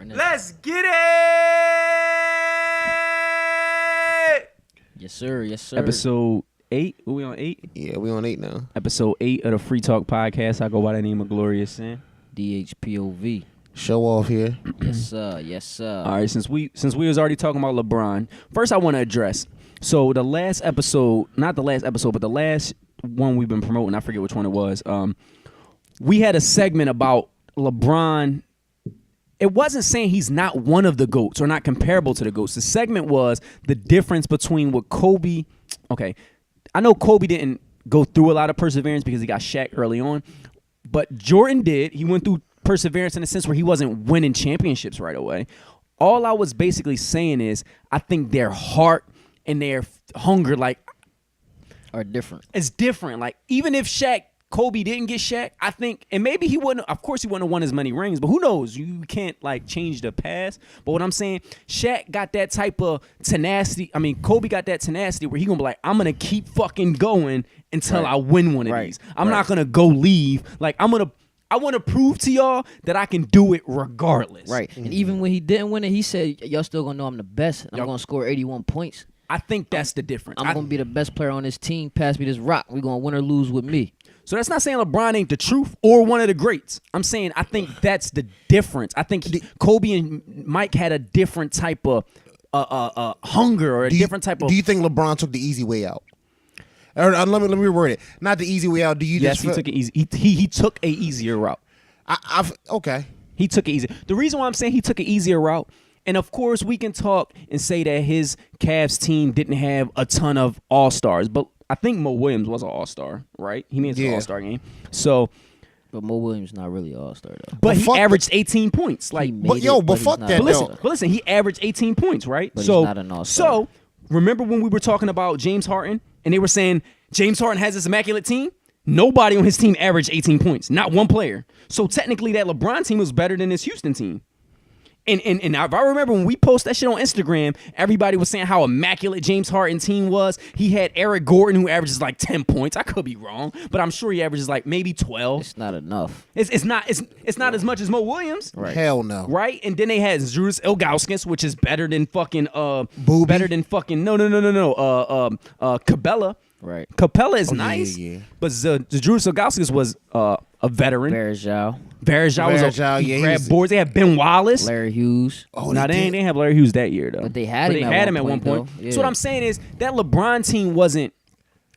Let's get it! Yes, sir. Yes, sir. Episode 8. Are we on 8? Yeah, we on 8 now. Episode 8 of the Free Talk Podcast. I go by the name of Glorious Sin. DHPOV. Show off here. Yes, sir. Yes, sir. All right, since we was already talking about LeBron, first I want to address. So the last episode, not the last episode, but the last one we've been promoting, I forget which one it was. We had a segment about LeBron. It wasn't saying he's not one of the GOATs or not comparable to the GOATs. The segment was the difference between what Kobe. Okay, I know Kobe didn't go through a lot of perseverance because he got Shaq early on, but Jordan did. He went through perseverance in a sense where he wasn't winning championships right away. All I was basically saying is I think their heart and their hunger Are different. it's different. Like even if Kobe didn't get Shaq, I think, and maybe he wouldn't, of course he wouldn't have won as many rings, but who knows? You can't change the past. But what I'm saying, Shaq got that type of tenacity. I mean, Kobe got that tenacity where he gonna be like, I'm gonna keep fucking going until I win one of these. I'm not gonna go leave. I want to prove to y'all that I can do it regardless. Right. And even when he didn't win it, he said, y'all still gonna know I'm the best. I'm gonna score 81 points. I think that's the difference. I'm gonna be the best player on this team. Pass me this rock. We're gonna win or lose with me. So that's not saying LeBron ain't the truth or one of the greats. I'm saying I think that's the difference. I think Kobe and Mike had a different type of hunger or a different type of. Do you think LeBron took the easy way out? Or, let me reword it. Not the easy way out. Do you? Yes, he took it easy. He took a easier route. Okay. He took it easy. The reason why I'm saying he took an easier route, and of course we can talk and say that his Cavs team didn't have a ton of all-stars, but I think Mo Williams was an all-star, right? He made an all-star game. So, but Mo Williams not really an all-star though. But he averaged 18 points. Fuck that. But listen, he averaged 18 points, right? But he's not an all-star. So, remember when we were talking about James Harden and they were saying James Harden has this immaculate team? Nobody on his team averaged 18 points. Not one player. So technically that LeBron team was better than his Houston team. And if I remember when we post that shit on Instagram, everybody was saying how immaculate James Harden team was. He had Eric Gordon who averages 10 points. I could be wrong, but I'm sure he averages maybe 12. It's not enough. It's not as much as Mo Williams. Right. Hell no. Right? And then they had Zruis Ilgauskas, which is better than fucking Booby? better than fucking Cabela. Right. Capella is nice, yeah. but Zruis Ilgauskas was a veteran. Varejao. Varejao, he yeah, he grabbed was- boards. They had Ben Wallace. Larry Hughes. Oh, No, they didn't have Larry Hughes that year though. But they had him at one point. though. Yeah. So what I'm saying is that LeBron team wasn't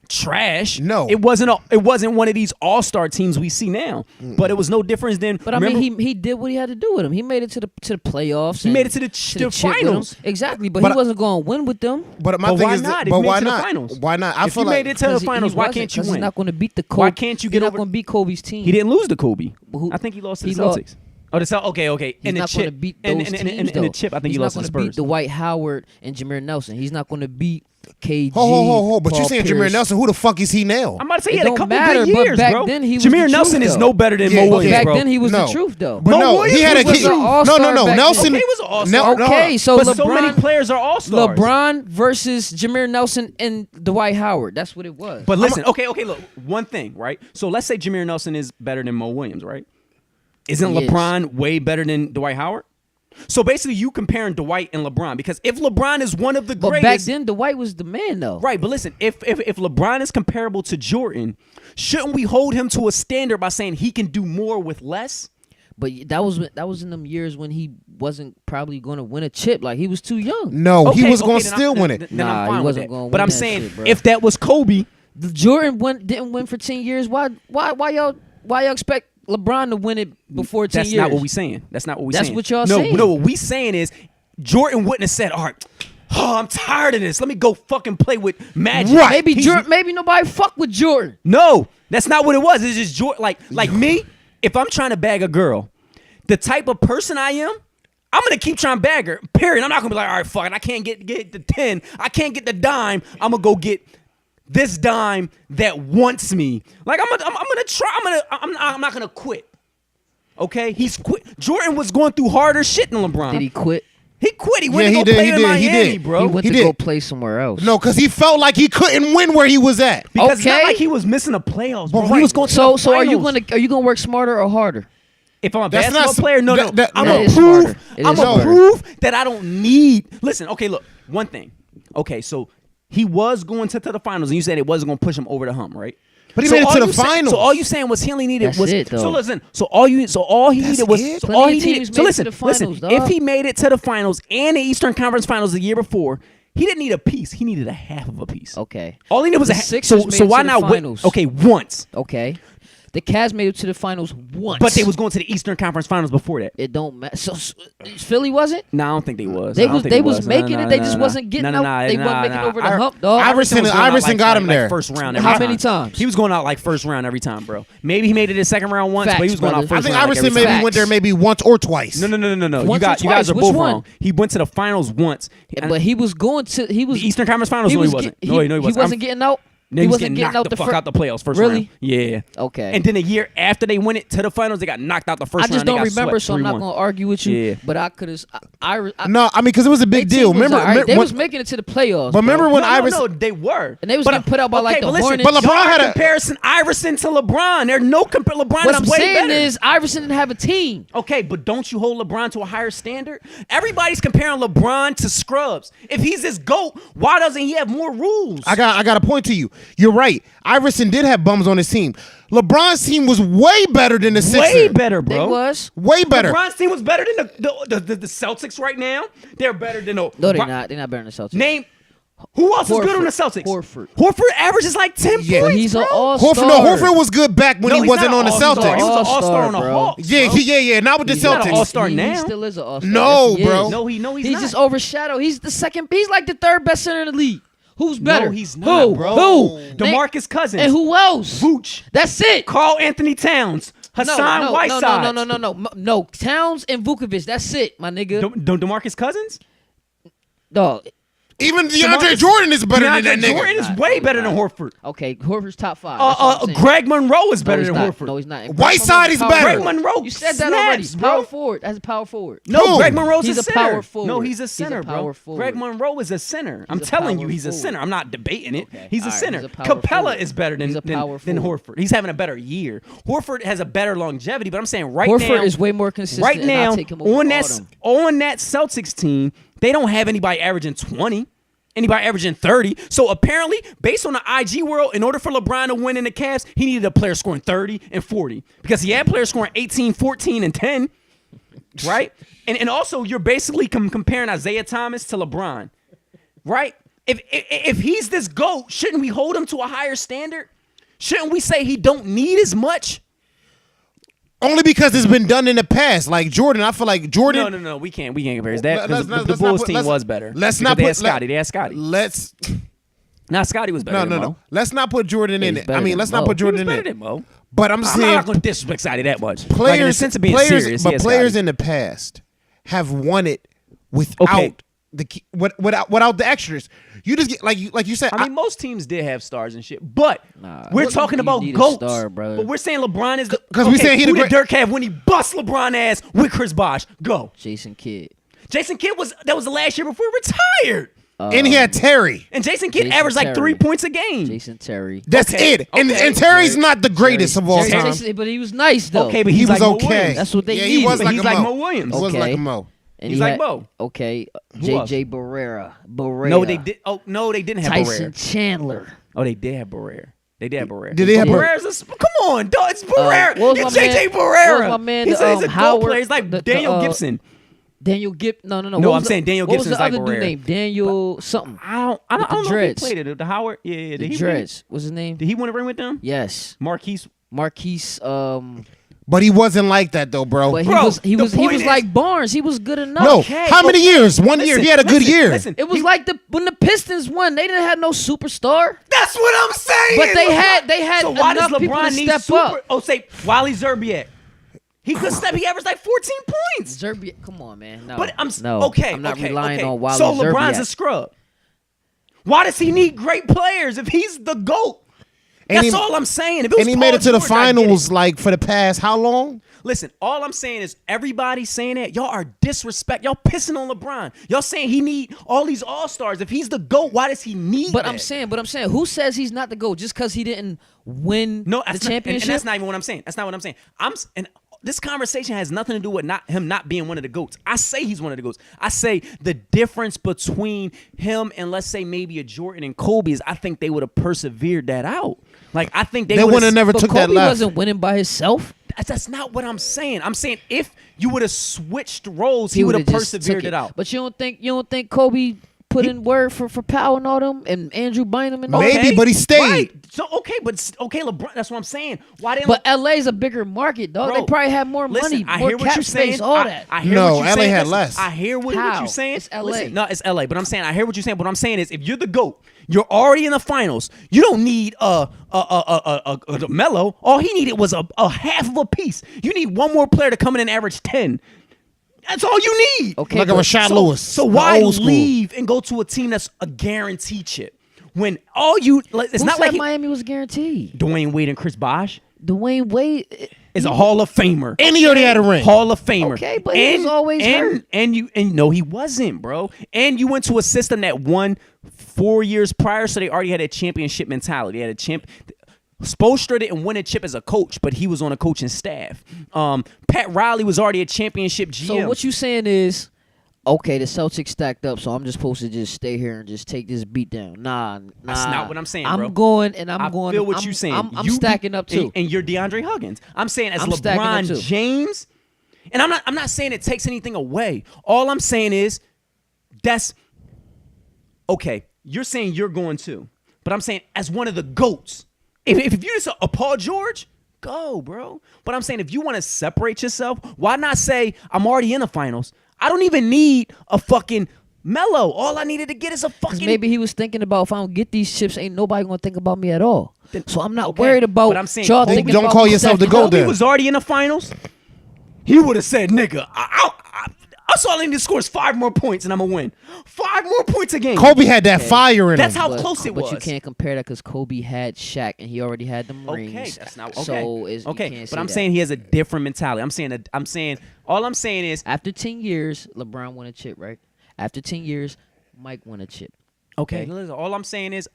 trash. No. it wasn't one of these all-star teams we see now. But it was no difference than. But I mean, he did what he had to do with him. He made it to the playoffs. He made it to the chip with finals. them. Exactly, but he wasn't going to win with them. But my But thing why is, not? If but you made why it to the not? finals. Why not? I If feel you made it to the finals, why can't you win? He's not going to beat the Kobe. Why can't you get He's over? not going to beat Kobe's team. He didn't lose to Kobe. Who- I think he lost to the he lost- Celtics. Oh, the Celtics. Okay. He's And the not going to chip. beat those teams, and though. the chip. I think He's he lost not to the going to beat Spurs. Dwight Howard and Jameer Nelson. He's not going to beat KG. Ho. But you Paul saying Pierce. Jameer Nelson? Who the fuck is he now? I'm about to say It he had a don't couple matter, good but years, back bro. then he was Jameer the Nelson truth, is though. no better than Yeah, Mo okay. Williams, Back bro. then he was No. the truth, though. But Mo no, Williams he had a was kid. an all-star No. back Nelson. then. Okay, he was an all-star. Okay, so but LeBron, so many players are all-stars. LeBron versus Jameer Nelson and Dwight Howard. That's what it was. But listen, okay, look, one thing, right? So let's say Jameer Nelson is better than Mo Williams, right? Isn't He is. LeBron way better than Dwight Howard? So basically, you comparing Dwight and LeBron because if LeBron is one of the But greatest, back then, Dwight was the man, though. right? But listen, if LeBron is comparable to Jordan, shouldn't we hold him to a standard by saying he can do more with less? But that was in them years when he wasn't probably going to win a chip. Like, he was too young. No, he was going to then still I'm- win it. Then I'm Nah, he fine with wasn't that. gonna But win I'm that saying shit, bro. if that was Kobe, Jordan didn't win for 10 years. Why y'all expect LeBron to win it before 10 that's years? not what we saying. That's not what we That's saying. what y'all no, saying. No, what we saying is Jordan wouldn't have said, all right, I'm tired of this. Let me go fucking play with Magic. Right. Maybe nobody fuck with Jordan. No, that's not what it was. It's just Jordan. Like me, if I'm trying to bag a girl, the type of person I am, I'm going to keep trying to bag her, period. I'm not going to be like, all right, fuck it. I can't get the 10. I can't get the dime. I'm going to go get this dime that wants me. Like, I'm gonna try. I'm not gonna quit. Okay, he's quit. Jordan was going through harder shit than LeBron. Did he quit? He quit. He went Yeah, to he go did, play he in did, he Miami, did. bro. He went He to did. go play somewhere else. No, because he felt like he couldn't win where he was at. Because it's not Okay. like he was missing the playoffs, bro. But He right. was going to So the are you finals. gonna work smarter or harder? If I'm a That's basketball not- player, no. I'm That gonna is prove. smarter. It I'm is gonna smarter. prove that I don't need. Listen, okay, look. One thing. Okay, so he was going to the finals, and you said it wasn't gonna push him over the hump, right? But he made it all to the you say- finals. So all you saying was he only needed That's was it, though. so listen. So all he needed was it? so Plenty all of he teams needed. So made it listen, to the finals, listen. dog. If he made it to the finals and the Eastern Conference Finals the year before, he didn't need a piece. He needed a half of a piece. Okay. All he needed was The a Sixers so made so it why to the not win? finals. Okay, once. Okay. The Cavs made it to the finals once. But they was going to the Eastern Conference Finals before that. It don't matter. So Philly wasn't. No, I don't think they was. They I don't was think they it was making it. They just wasn't getting out. They wasn't making over the hump, dog. Iverson was going out Iverson got him there. First round. Every How time. many times? He was going out like first round every time, bro. Maybe he made it his second round once, but he Facts, was going out brother. first I think round. Iverson like every maybe time. went there maybe once or twice. No. You Once or guys twice? are Which both one? wrong. He went to the finals once. And But he was going to. He was the Eastern Conference Finals. He No, was he wasn't. get- No, he wasn't. He wasn't getting out. No, He was wasn't getting knocked the fuck out the playoffs first Really? round. Yeah. Okay. And then a year after they went it to the finals, they got knocked out the first I round. just They don't got remember, swept so I'm not 3-1. gonna argue with you. Yeah. But I could have. No, I mean because it was a big deal. Remember, they when- was making it to the playoffs. but remember bro. when No, Iverson? they were. And they was But, getting put out by, like, the but listen, Hornets. But LeBron y'all had a- comparison Iverson to LeBron. There's no LeBron What is I'm way saying better. is Iverson didn't have a team. Okay, but don't you hold LeBron to a higher standard? Everybody's comparing LeBron to scrubs. If he's this GOAT, why doesn't he have more rules? I got a point to you. You're right. Iverson did have bums on his team. LeBron's team was way better than the Sixers. way better, bro. They was. Way better. LeBron's team was better than the Celtics right now. They're better than the No, they're not. They're not better than the Celtics. Name who else is good Horford. on the Celtics? Horford. Horford averages like 10 Yeah. points. He's bro. an all-star. Horford was good back when No, he he's wasn't not on the an all-star. Celtics. He was an All-star, all-star on the bro. Hawks. Yeah, bro. yeah. Not with the He's not an Celtics. all-star He now. still is an all-star. No, Yes, he bro. is. No, he's He's not. just overshadowed. He's the second. He's like the third best center in the league. Who's better? No, he's not, Who? bro. Who? DeMarcus Cousins. And who else? Vooch. That's it. Carl Anthony Towns. Hassan Whiteside. No. Towns and Vukovic. That's it, my nigga. DeMarcus Cousins? Dog. Even DeAndre DeMarcus- Jordan is better than that DeAndre nigga. Jordan is way better than Horford. Okay, Horford's top 5. That's what I'm saying. Greg Monroe is better no, he's than not. Horford. No, he's not. And Whiteside is Power better. forward. Greg Monroe You said that snaps, already. bro. Power forward. That's a power forward. No, Who? Greg Monroe's He's a a center. power forward. No, he's a He's a center, bro. power forward. Greg Monroe is a center. I'm a telling you, power he's a forward. center. I'm not debating it. Okay. He's a All right, center. he's a power Capella forward. is better than He's a power than forward. Horford. He's having a better year. Horford has a better longevity, but I'm saying Horford now, is way more consistent. right and now I'll take him over on all that them. on that Celtics team, they don't have anybody averaging 20. Anybody averaging 30. So apparently, based on the IG world, in order for LeBron to win in the Cavs, he needed a player scoring 30 and 40. Because he had players scoring 18, 14, and 10. Right? And also, you're basically comparing Isaiah Thomas to LeBron. Right? If he's this GOAT, shouldn't we hold him to a higher standard? Shouldn't we say he don't need as much? Only because it's been done in the past. Like Jordan, I feel like Jordan. No. We can't compare that. Let's- The let's not Bulls put- team let's- was better. let's Because not they put- had Scotty. They had Scotty. Let's Now Scotty was better than Mo. no. Let's not put Jordan in He's it. better I mean, than let's Mo. not put He was Jordan in better it. than Mo. But I'm I'm saying not going to disrespect Scotty that much. players, like in the sense of being players, serious. but yeah, players Scotty. in the past have won it without Okay. without the extras. You just get like you said. I mean, most teams did have stars and shit, but Nah. we're You talking about need a GOATs. star, brother. But we're saying LeBron is the 'Cause we saying he who the did great- Dirk have when he bust LeBron ass with Chris Bosh? Go. Jason Kidd. Jason Kidd was the last year before he retired, and he had Terry. and Jason Kidd Jason averaged like Terry. 3 points a game. Jason Terry. That's Okay, it. And okay. Terry's not the greatest of all Jerry- time. Jason- but he was nice though. Okay, but He he's was like Mo okay. Williams. That's what they Yeah, needed. he was But like he's a like Mo. Mo Williams. He was Okay. like a Mo. And He's he like had- Mo. Okay, Who else? JJ Barrera. No, they did. Oh no, they didn't have Tyson Barrera. Chandler. Oh, they did have Barrera. They did have Barrera. Did they have Barrera's come on, dog. It's Barrera. what was It's my JJ man- Barrera. what was my man, he's the, a good Howard- player. He's like the, Daniel Gibson. Daniel Gib. No. No, What I'm was the- saying Daniel what was Gibson's the like other dude Barrera. name? Daniel something. I don't the know if he dreads. played it. The Howard. Yeah. Did The he Dreads. What's his name? Did he win a ring with them? Yes. Marquise. Marquise. But he wasn't like that though, bro. But Bro, he the was point is- like Barnes. He was good enough. No, Okay, how many okay. years? One year. He had a good year. Listen, It was like when the Pistons won. They didn't have no superstar. That's what I'm saying. But they had So why enough does people LeBron to need step super? up. Oh, say Wally Zerbiak. He could step. He averaged like 14 points. Zerbiak, come on, man. No, But I'm no. okay. I'm not okay, relying okay. on Wally So LeBron's Zerbiak. a scrub. Why does he need great players if he's the GOAT? And That's he- all I'm saying. If it was And he made Paul it to the George, I get it. finals like for the past how long? Listen, all I'm saying is everybody saying that y'all are disrespect. Y'all pissing on LeBron. Y'all saying he need all these all-stars. If he's the GOAT, why does he need But that? I'm saying, who says he's not the GOAT just because he didn't win no, the that's not, championship? and that's not even what I'm saying. That's not what I'm saying. this conversation has nothing to do with him not being one of the GOATs. I say he's one of the GOATs. I say the difference between him and let's say maybe a Jordan and Kobe is I think they would have persevered that out. Like I think they would have never But took Kobe that left. wasn't winning by himself. That's not what I'm saying. I'm saying if you would have switched roles, he would have would've just persevered took it out. But you don't think Kobe put in word for Powell and all them and Andrew Bynum and all Maybe, them? but he stayed. Right. So okay, LeBron. That's what I'm saying. Why didn't? But LA's a bigger market, dog. Bro, they probably had more listen, money, I more hear what cap you're saying. space, all that. I hear No, what you're LA saying. had Listen, less. I hear what How? you're saying. It's LA. Listen, no, it's LA. But I'm saying I hear what you're saying. What I'm saying is if you're the GOAT, you're already in the finals. You don't need a Melo. All he needed was a half of a piece. You need one more player to come in and average 10. That's all you need. Okay, Like a but- Rashad Lewis. So the why old school. leave and go to a team that's a guaranteed chip when all you like, it's Who not said like Miami was guaranteed? Dwayne Wade and Chris Bosh Dwayne Wade is a Hall of Famer. And he already had a ring. Hall of Famer. Okay, but he was always hurt. And no, he wasn't, bro. And you went to a system that won 4 years prior, so they already had a championship mentality. They had a champ. Spoelstra didn't win a chip as a coach, but he was on a coaching staff. Pat Riley was already a championship GM. So what you saying is, okay, the Celtics stacked up, so I'm just supposed to just stay here and just take this beat down. Nah. That's not what I'm saying, I'm bro. going and I'm going. I feel what I'm, you're saying. I'm You stacking up too. and you're DeAndre Huggins. I'm saying as I'm stacking up LeBron too. James, and I'm not saying it takes anything away. All I'm saying is that's okay. You're saying you're going too, but I'm saying as one of the GOATs. If you're just a Paul George, go, bro. But I'm saying if you want to separate yourself, why not say I'm already in the finals? I don't even need a fucking Melo. All I needed to get is a 'Cause fucking. maybe he was thinking about if I don't get these chips, ain't nobody gonna think about me at all. So I'm not Okay, worried about but I'm saying y'all Kobe- thinking Don't about call me yourself the stacking GOAT up. then. He was already in the finals. He would have said, "Nigga, I saw I need to score 5 more points and I'm gonna win. 5 more points a game." Kobe had that fire in That's him. how close it was. But you can't compare that because Kobe had Shaq and he already had them rings. Okay, that's not okay. So you okay, can't but say I'm that. saying he has a different mentality. I'm saying all I'm saying is After 10 years, LeBron won a chip, right? After 10 years, Mike won a chip. okay. Listen, all I'm saying is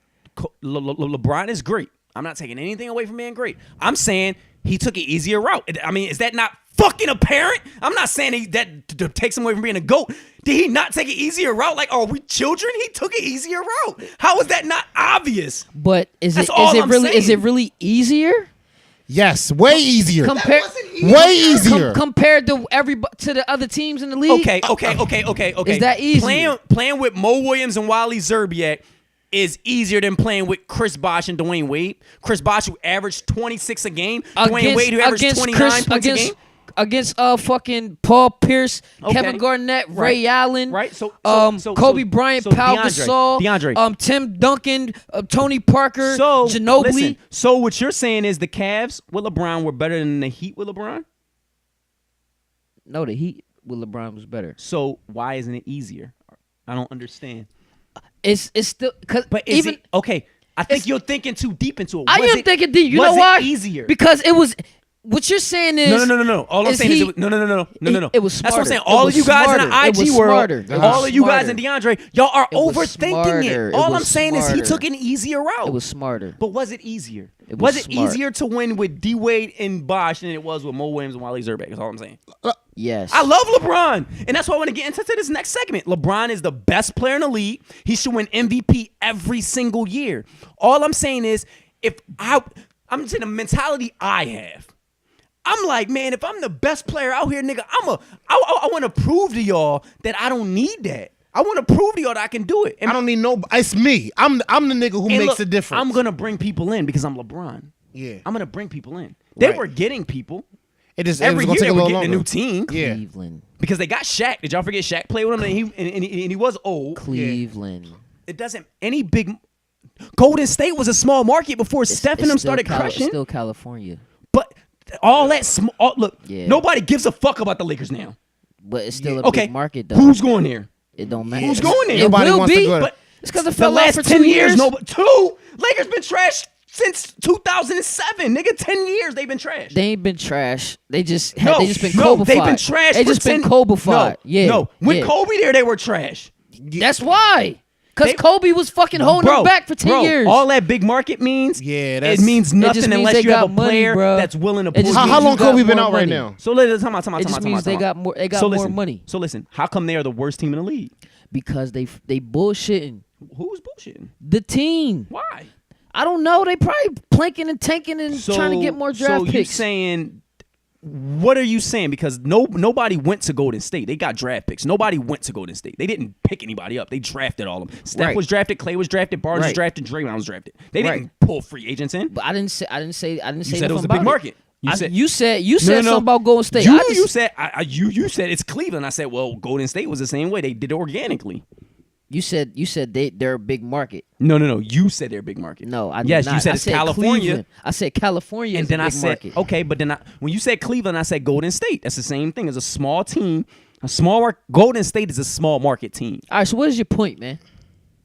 LeBron is great. I'm not taking anything away from being great. I'm saying he took an easier route. I mean, is that not fucking apparent? I'm not saying that takes him away from being a GOAT. Did he not take an easier route? Like, are we children? He took an easier route. How is that not obvious? But is That's it all I'm is saying. it really easier? Yes, way easier. Compare Way easier. compared to to the other teams in the league? Okay. Is that easier? Playing with Mo Williams and Wally Zerbiak is easier than playing with Chris Bosh and Dwayne Wade. Chris Bosh, who averaged 26 a game. Dwayne Wade, who averaged 29 points a game. Against fucking Paul Pierce, Okay. Kevin Garnett, Ray Allen, Right. So Kobe Bryant, Pau Gasol, DeAndre. Tim Duncan, Tony Parker, So Ginobili. listen, so what you're saying is the Cavs with LeBron were better than the Heat with LeBron? No, the Heat with LeBron was better. So why isn't it easier? I don't understand. It's still because But is even it okay? I think it's- you're thinking too deep into it. I Was am it- thinking deep. You was know it why? Easier. Because it was. What you're saying is No. All I'm saying is no. It was That's what I'm smarter. saying. It All was of you guys smarter. in the It IG was world, smarter. It was all of you guys smarter. and DeAndre, y'all are It was overthinking smarter. it. It All was I'm saying is he smarter. took an easier route. It was smarter. But was it easier? It was was it smart. easier to win with D Wade and Bosh than it was with Mo Williams and Wally Zerbiak? That's all I'm saying. Yes. I love LeBron, and that's why I want to get into this next segment. LeBron is the best player in the league. He should win MVP every single year. All I'm saying is, I'm saying the mentality I have. I'm like, man, if I'm the best player out here, nigga, I want to prove to y'all that I don't need that. I want to prove to y'all that I can do it. And I don't need no. It's me. I'm the nigga who and makes look, the difference. I'm gonna bring people in because I'm LeBron. Yeah. I'm gonna bring people in. They Right. were getting people. It just Every it was year gonna they take were a getting little a new longer. team Yeah. Cleveland. because they got Shaq. Did y'all forget Shaq played with him and he was old. Cleveland. It doesn't any big. Golden State was a small market before Steph and them still started crushing. It's still California, But all that small. Look, Yeah. nobody gives a fuck about the Lakers now. but it's still a Okay, big market though. who's going there? It don't matter. Who's going there? It Nobody will wants to be, go there. but it's because it The fell off last for 10 2 years. Two. Lakers been trash since 2007. Nigga, 10 years they've been trash. They ain't been trash. They just been no, Kobe-fied. they've been trash. They for just been 10 Kobe-fied. No, Yeah, no. When yeah. Kobe there, they were trash. That's why. Because Kobe was fucking holding them back for 10 years. All that big market means, Yeah, it means nothing just means unless they you have a got money, player bro. that's willing to It pull just you. means How long you got Kobe been more out right money. now? So listen, It just means they got more. They got so more listen, money So listen, how come they are the worst team in the league? because they bullshitting Who's bullshitting? the team. Why? I don't know. They probably planking and tanking and trying to get more draft so picks. you saying, what are you saying? Because nobody went to Golden State. They got draft picks. Nobody went to Golden State. They didn't pick anybody up. They drafted all of them. Steph Right. was drafted. Clay was drafted. Barnes was Right. drafted. Draymond was drafted. They Right. didn't pull free agents in. But I didn't say. You said it nothing was a big about market. You You said No, something about Golden State. You, I just- you said you said it's Cleveland. I said, well, Golden State was the same way. They did it organically. You said they're a big market. No. You said they're a big market. No, I did yes, not. you said I it's California. Cleveland. I said California And is then a I big said, market. okay, but then when you said Cleveland, I said Golden State. That's the same thing. It's a small team. Golden State is a small market team. All right, so what is your point, man?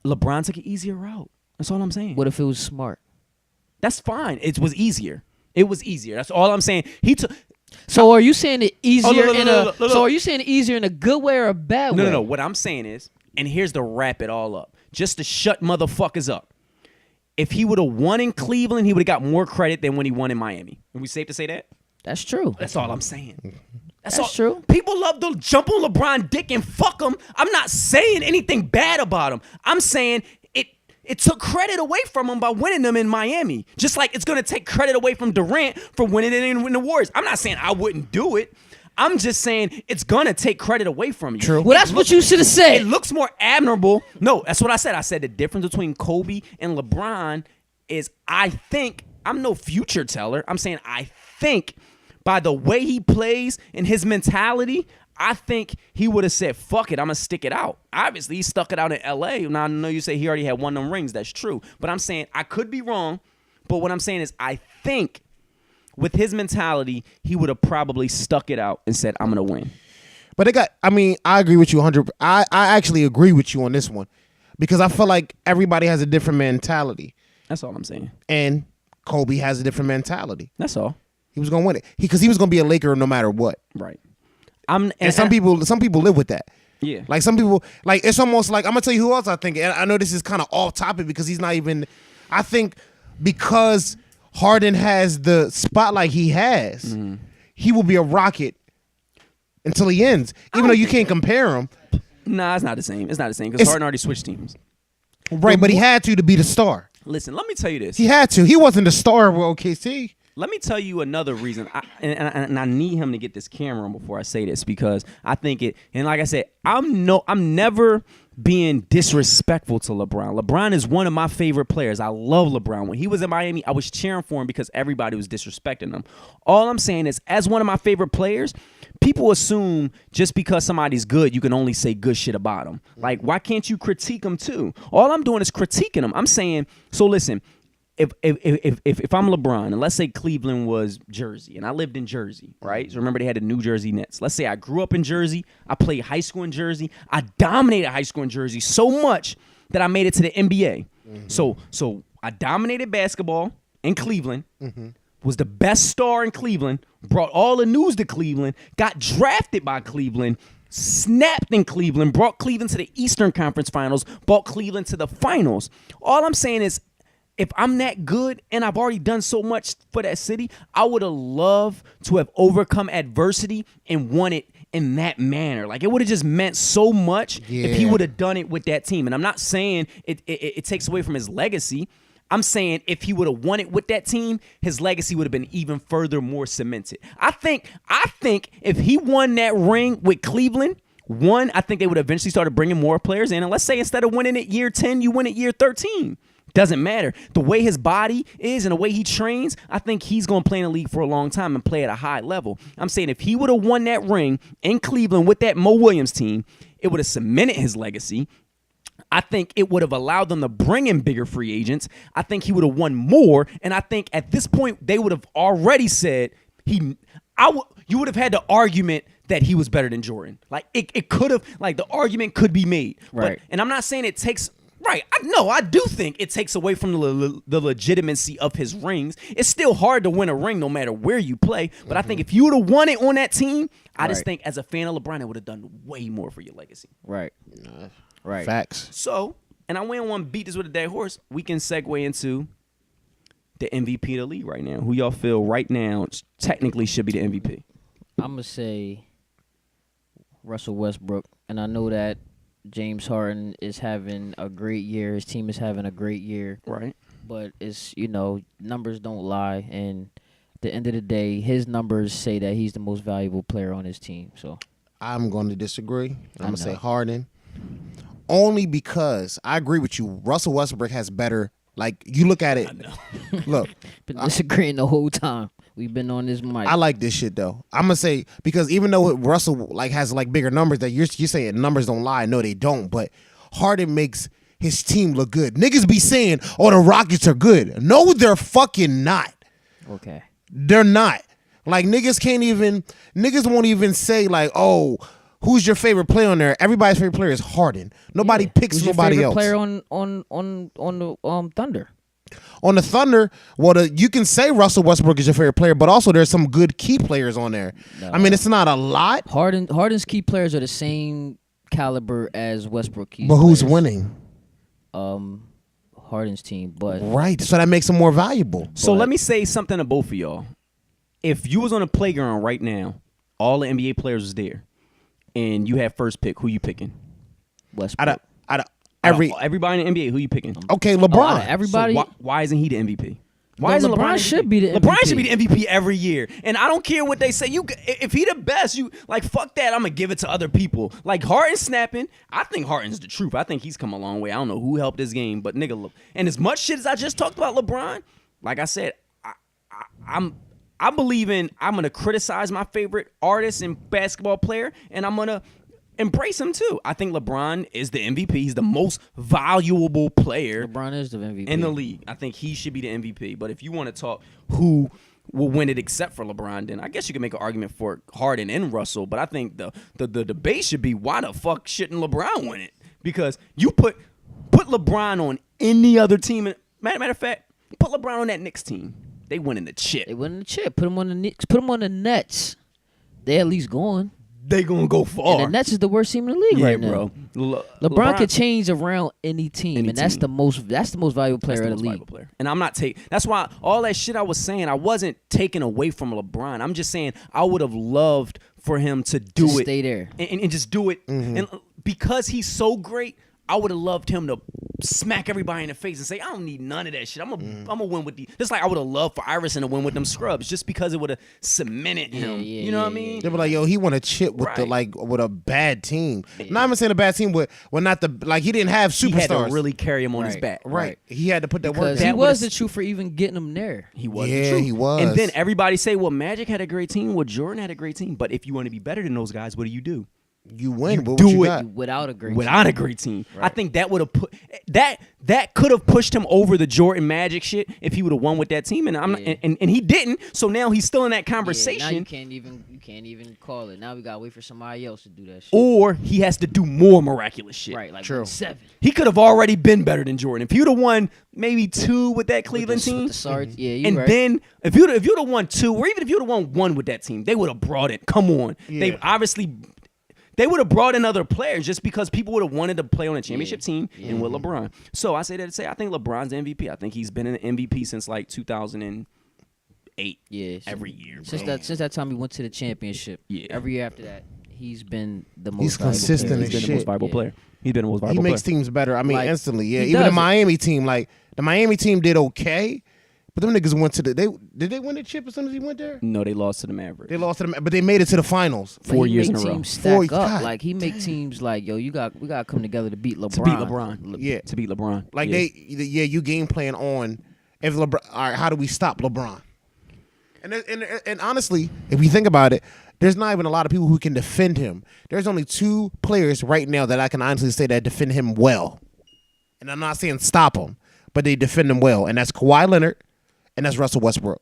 LeBron took an easier route. That's all I'm saying. What if it was smart? That's fine. It was easier. It was easier. That's all I'm saying. He took. So are you saying it easier look. So are you saying it easier in a good way or a bad way? No. What I'm saying is, and here's to wrap it all up, just to shut motherfuckers up. If he would have won in Cleveland, he would have got more credit than when he won in Miami. Are we safe to say that? That's true. That's all I'm saying. That's all. true. People love to jump on LeBron dick and fuck him. I'm not saying anything bad about him. I'm saying it took credit away from him by winning them in Miami. Just like it's going to take credit away from Durant for winning it in the Warriors. I'm not saying I wouldn't do it. I'm just saying it's going to take credit away from you. True. Well, that's what you should have said. It looks more admirable. No, that's what I said. I said the difference between Kobe and LeBron is I'm no future teller. I'm saying I think by the way he plays and his mentality, I think he would have said, fuck it, I'm going to stick it out. Obviously, he stuck it out in L.A. Now, I know you say he already had one of them rings. That's true. But I'm saying I could be wrong. But what I'm saying is I think with his mentality, he would have probably stuck it out and said, I'm going to win. But I agree with you 100. I actually agree with you on this one because I feel like everybody has a different mentality. That's all I'm saying. And Kobe has a different mentality. That's all. He was going to win it because he was going to be a Laker no matter what. Right. And some people live with that. Yeah. Like some people, like it's almost like I'm gonna tell you who else I think. And I know this is kind of off topic because he's not even. I think because Harden has the spotlight he has, he will be a Rocket until he ends. Even though you can't compare him, Nah, it's not the same. It's not the same because Harden already switched teams. right? But he had to be the star. Listen, let me tell you this. He had to. He wasn't the star with OKC. Let me tell you another reason, and I need him to get this camera on before I say this because I think it. And like I said, I'm never being disrespectful to LeBron. LeBron is one of my favorite players. I love LeBron. When he was in Miami, I was cheering for him because everybody was disrespecting him. All I'm saying is, as one of my favorite players, people assume just because somebody's good, you can only say good shit about him. Like, why can't you critique him too? All I'm doing is critiquing him. I'm saying, so listen. If I'm LeBron and let's say Cleveland was Jersey and I lived in Jersey, right? So remember they had the New Jersey Nets. Let's say I grew up in Jersey. I played high school in Jersey. I dominated high school in Jersey so much that I made it to the NBA. So I dominated basketball in Cleveland. Was the best star in Cleveland. Brought all the news to Cleveland. Got drafted by Cleveland. Snapped in Cleveland. Brought Cleveland to the Eastern Conference Finals. Brought Cleveland to the finals. All I'm saying is, if I'm that good and I've already done so much for that city, I would have loved to have overcome adversity and won it in that manner. Like, it would have just meant so much if he Yeah. would have done it with that team. And I'm not saying it takes away from his legacy. I'm saying if he would have won it with that team, his legacy would have been even further more cemented. I think if he won that ring with Cleveland, I think they would eventually start bringing more players in. And let's say instead of winning it year 10, you win it year 13. Doesn't matter. The way his body is and the way he trains, I think he's going to play in the league for a long time and play at a high level. I'm saying if he would have won that ring in Cleveland with that Mo Williams team, it would have cemented his legacy. I think it would have allowed them to bring in bigger free agents. I think he would have won more. And I think at this point, they would have already said you would have had the argument that he was better than Jordan. Like, it could have, like, the argument could be made. Right. And I'm not saying it takes... Right. I do think it takes away from the legitimacy of his rings. It's still hard to win a ring no matter where you play. But I think if you would have won it on that team, I just think as a fan of LeBron, it would have done way more for your legacy. Right. Right. Facts. So and I wouldn't want to beat this with a dead horse. We can segue into the MVP of the league right now. Who y'all feel right now technically should be the MVP? I'm gonna say Russell Westbrook, and I know that James Harden is having a great year. His team is having a great year, Right. but it's numbers don't lie, and at the end of the day, his numbers say that he's the most valuable player on his team. So I'm going to disagree. I'm I going to say know. Harden. Only because I agree with you. Russell Westbrook has better. Like, you look at it. Look, been disagreeing the whole time. We've been on this mic. I like this shit though. I'm gonna say because even though Russell like has like bigger numbers, that you're saying numbers don't lie. No, they don't. But Harden makes his team look good. Niggas be saying, "Oh, the Rockets are good." No, they're fucking not. Okay. They're not. Like niggas won't even say like, "Oh, who's your favorite player on there?" Everybody's favorite player is Harden. Nobody picks Who's your nobody favorite else. player on the Thunder? On the Thunder, well, you can say Russell Westbrook is your favorite player, but also there's some good key players on there. No. I mean, it's not a lot, Harden's key players are the same caliber as Westbrook key but who's players. winning? Harden's team, but Right, so that makes him more valuable. So But- let me say something to both of y'all. If you was on a playground right now, all the NBA players was there, and you had first pick, who you picking? Westbrook. Everybody in the NBA, who you picking? Okay, Oh, out LeBron. of everybody. So why isn't he the MVP? No, Why isn't LeBron LeBron should be the LeBron MVP. should be the MVP every year, and I don't care what they say. If he the best, you like fuck that. I'm gonna give it to other people. Like Harden snapping. I think Harden's the truth. I think he's come a long way. I don't know who helped this game, but nigga, look. And as much shit as I just talked about LeBron, like I said, I believe in. I'm gonna criticize my favorite artist and basketball player, and I'm gonna embrace him too. I think LeBron is the MVP. He's the most valuable player LeBron is the MVP in the league. I think he should be the MVP. But if you want to talk who will win it except for LeBron, then I guess you can make an argument for Harden and Russell. But I think the debate should be why the fuck shouldn't LeBron win it? Because you put LeBron on any other team. Matter of fact, put LeBron on that Knicks team. They winning the chip. They winning the chip. Put him on the Knicks. Put him on the Nets. They at least going. They gonna go far. And the Nets is the worst team in the league yeah, right now. bro. LeBron could change around any team, Any and that's team. the most valuable player That's the of most the valuable league. player. And I'm not taking. That's why all that shit I was saying, I wasn't taking away from LeBron. I'm just saying I would have loved for him to do To it, stay there. and just do it. And because he's so great, I would have loved him to smack everybody in the face and say, I don't need none of that shit. I'm gonna win with the. Just like I would have loved for Iverson to win with them scrubs, just because it would have cemented him. yeah, you know what I yeah, mean? They were like, yo, he won a chip with Right. with a bad team. Not even saying a bad team, but not the like he didn't have He had superstars. to really carry him on his Right. back. right. He had to put that work Because in. he That was would've- the truth for even getting him there. He was. Yeah, the truth. he was. And then everybody say, well, Magic had a great team. Well, Jordan had a great team. But if you want to be better than those guys, what do? You win. But do what you it. got? Without a great Without a great team. I think that would have put that could have pushed him over the Jordan Magic shit if he would have won with that team. And I'm not, Yeah. and he didn't. So now he's still in that Yeah, now conversation. you can't even call it. Now we gotta wait for somebody else to do that shit. Or he has to do more miraculous shit. Right, like True. 7. He could have already been better than Jordan. If he would have won maybe 2 with that Cleveland team. Yeah, you And right. then if you'd have won 2, or even if you'd have won 1 with that team, they would have brought it. Come on, they Yeah. obviously they would have brought in other players just because people would have wanted to play on a championship team and with LeBron. So I say that to say I think LeBron's the MVP. I think he's been an MVP since like 2008. Yeah, every year. since bro. that time he went to the championship. Yeah. Every year after that, he's been the most. He's valuable consistent player. as He's been the shit. most valuable Yeah. player. He's been the most He valuable makes player. teams better. I mean, Like, instantly. Yeah, he even the does it. Miami team, like the Miami team did okay, but them niggas went to did they win the chip as soon as he went there? No, they lost to the Mavericks. They lost to them, but they made it to the finals. But 4 he years make in a row. teams stack up. God Like he make teams like, yo, we gotta come together to beat LeBron. To beat LeBron. Yeah. To beat LeBron. Like Yeah. you game plan on if LeBron. All right, how do we stop LeBron? And honestly, if you think about it, there's not even a lot of people who can defend him. There's only 2 players right now that I can honestly say that defend him well. And I'm not saying stop him, but they defend him well, and that's Kawhi Leonard, and that's Russell Westbrook.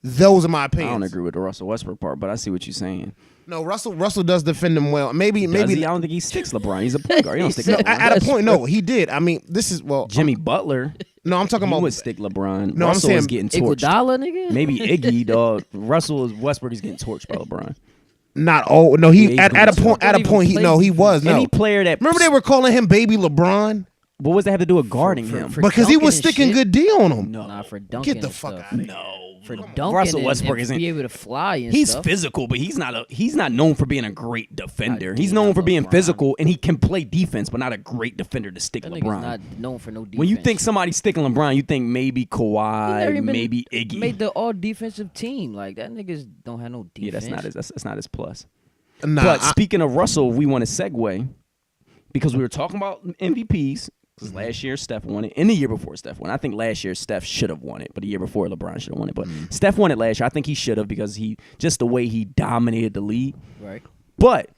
Those are my I opinions. don't agree with the Russell Westbrook part, but I see what you're saying. No, Russell does defend him well. Maybe Does he? I don't think he sticks LeBron. He's a point guard. He don't stick He said- LeBron. at a point, no, he did. I mean, this is Jimmy Butler. No, I'm talking He about would stick LeBron. No, I'm Russell is saying getting torched. Iguodala, nigga. Maybe Iggy, dog. Westbrook is getting torched by LeBron. Not oh no, he Yeah, he's at a going point to. at a point he Don't no even he play was no. Any player that Remember they were calling him Baby LeBron what was that have to do with guarding for- him? for because he dunking was and sticking shit? good D on him. No. Nah, for dunking. Get the and fuck stuff. out of here. No. For Come on. dunking Russell and- Westbrook and isn't. be able to fly and He's stuff. physical, but he's not known for being a great defender. I He's do known not for being LeBron. physical, and he can play defense, but not a great defender to stick That nigga's LeBron. not known for no defense. When you think somebody's sticking LeBron, you think maybe He never Kawhi, even maybe Iggy. made the all defensive team. Like that niggas don't have no Yeah, defense. that's not his plus. Nah, But speaking of Russell, we want to segue because we were talking about MVPs. Because Mm-hmm. last year Steph won it, and the year before Steph won. I think last year Steph should have won it, but the year before LeBron should have won it. But Mm-hmm. Steph won it last year. I think he should have because he just the way he dominated the league. Right. But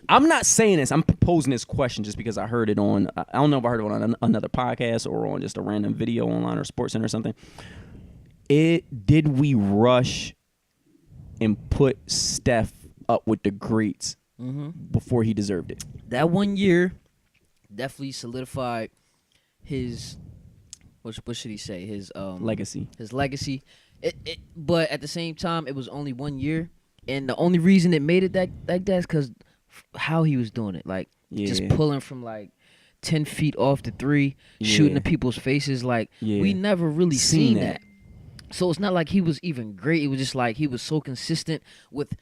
I'm not saying this. I'm posing this question just because I heard it on. I don't know if I heard it on another podcast or on just a random video online or SportsCenter or something. Did we rush and put Steph up with the greats before he deserved it? That 1 year definitely solidified his what should he say? His Legacy. His legacy. But at the same time, it was only 1 year, and the only reason it made it like that is because how he was doing it, like just Yeah. pulling from like 10 feet off the three, shooting Yeah. at people's faces. Like Yeah. we never really Seen seen that. that. So it's not like he was even great. It was just like he was so consistent with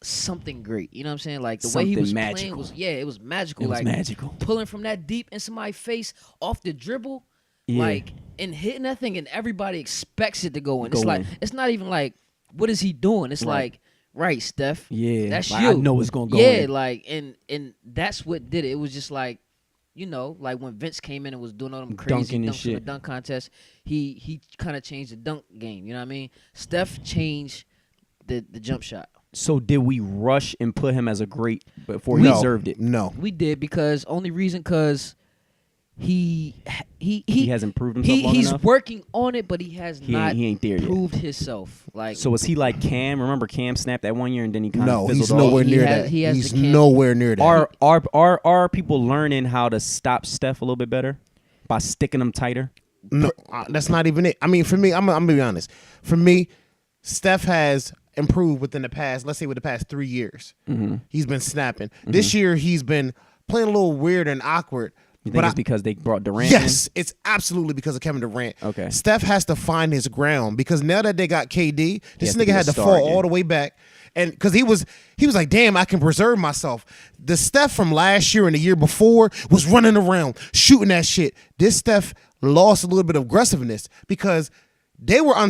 something great. You know what I'm saying? Like the way he Something was playing magical. was it was magical. It was like magical. pulling from that deep in somebody's face off the dribble. Yeah. Like and hitting that thing, and everybody expects it to go in. It's Go like in. it's not even like what is he doing? It's Right. like right, Steph. Yeah, that's like, you. I know it's gonna go Yeah, in. like and that's what did it. It was just like like when Vince came in and was doing all them crazy Dunking and dunks in the shit. dunk contest, he kind of changed the dunk game. You know what I mean? Steph changed the jump shot. So did we rush and put him as a great before he no, deserved it? No. We did because he hasn't proved himself long he's enough? working on it, but he has not he ain't there yet. proved himself. Like So was he like Cam? Remember Cam snapped that 1 year and then he kind No, of he's fizzled off? nowhere near has- that. he has He's the can- nowhere near that. Are people learning how to stop Steph a little bit better by sticking him tighter? No, that's not even it. I mean, for me, I'm gonna be honest. For me, Steph has improved within the past, let's say with the past 3 years. Mm-hmm. He's been snapping. This year, he's been playing a little weird and awkward. You think But it's because they brought Durant yes, it's absolutely because of Kevin Durant. Okay. Steph has to find his ground because now that they got KD, this has to nigga be a had to star fall again. all the way back. And because he was like, damn, I can preserve myself. The Steph from last year and the year before was running around, shooting that shit. This Steph lost a little bit of aggressiveness because they were I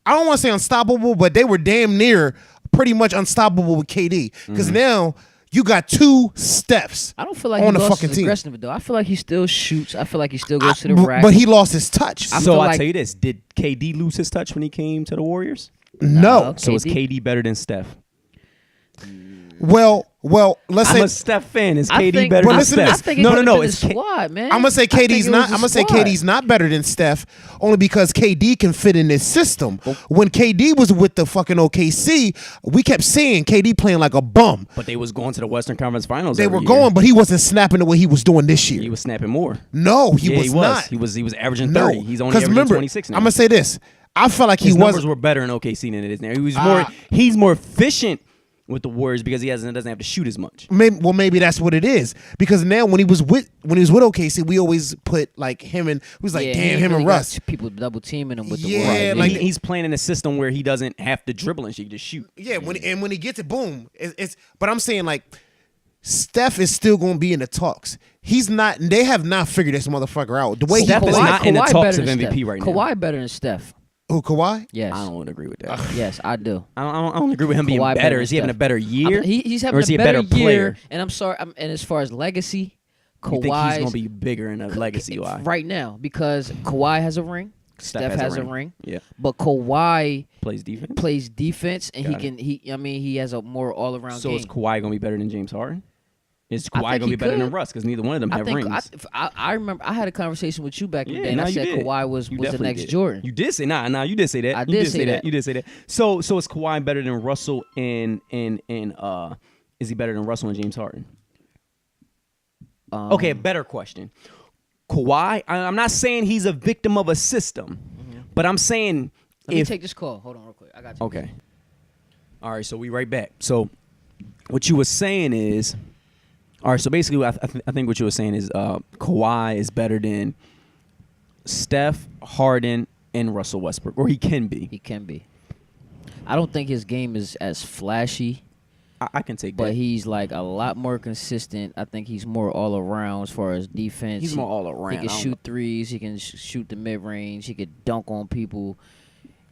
don't want to say unstoppable, but they were damn near pretty much unstoppable with KD. Because now you got two Stephs. I don't feel like on he the lost fucking his team. aggressiveness though. I feel like he still shoots. I feel like he still goes to the rack. But he lost his touch. I So feel I like- tell you this: did KD lose his touch when he came to the Warriors? No. So is KD? KD better than Steph? Well, let's I'm say a Steph fan. Is I KD think- better But than listen to Steph? this. I think it No. could've been It's the squad, man. I'm gonna say I think KD's it not. was the I'm gonna say squad. KD's not better than Steph, only because KD can fit in this system. When KD was with the fucking OKC, we kept seeing KD playing like a bum. But they was going to the Western Conference Finals. They every were year. going, but he wasn't snapping the way he was doing this year. He was snapping more. No, he Yeah, was not. He was averaging No, 30. He's only because averaging remember, 26 now. I'm gonna say this. I felt like he His numbers was. were better in OKC than it is now. He was more. He's more efficient with the Warriors because he doesn't have to shoot as much. Maybe that's what it is. Because now when he was with OKC, we always put like him and we was like, Yeah, damn, he him really and got Russ. people double teaming him with the Yeah, Warriors. And like- he's playing in a system where he doesn't have to dribble and shit. He just shoot. Yeah, when he gets it, boom. It's but I'm saying like Steph is still gonna be in the talks. He's not. They have not figured this motherfucker out. The way Steph he is plays. not in the Kawhi talks better of than MVP Steph. right now. Kawhi better than Steph. Who Kawhi? Yes. I don't agree with that. Yes, I do. I don't agree with him being Kawhi better. than Is he having a Steph. better year? He's having or is he a better, year, player? and I'm sorry. And as far as legacy, You think he's Kawhi gonna be bigger in a legacy wise? right now because Kawhi has a ring, Steph has a ring, Yeah, but Kawhi plays defense. plays defense and Got he has a more all around So game. is Kawhi gonna be better than James Harden? Is I Kawhi think gonna he be better than could. Russ? Because neither one of them I have think rings. I remember I had a conversation with you back in the day, and now I you said did. Kawhi was You the definitely next did. Jordan. You did say you did say that. I You did say that. You did say that. So is Kawhi better than Russell and is he better than Russell and James Harden? Okay, a better question. Kawhi, I'm not saying he's a victim of a system, but I'm saying Let me if take this call. Hold on, real quick. I got you. okay. All right, so we right back. So what you were saying is, all right. So basically, I think what you were saying is Kawhi is better than Steph, Harden, and Russell Westbrook, or he can be. He can be. I don't think his game is as flashy, I can take but that. he's like a lot more consistent. I think he's more all around as far as defense. He's more all around. He can I don't shoot threes. He can shoot the mid range. He could dunk on people.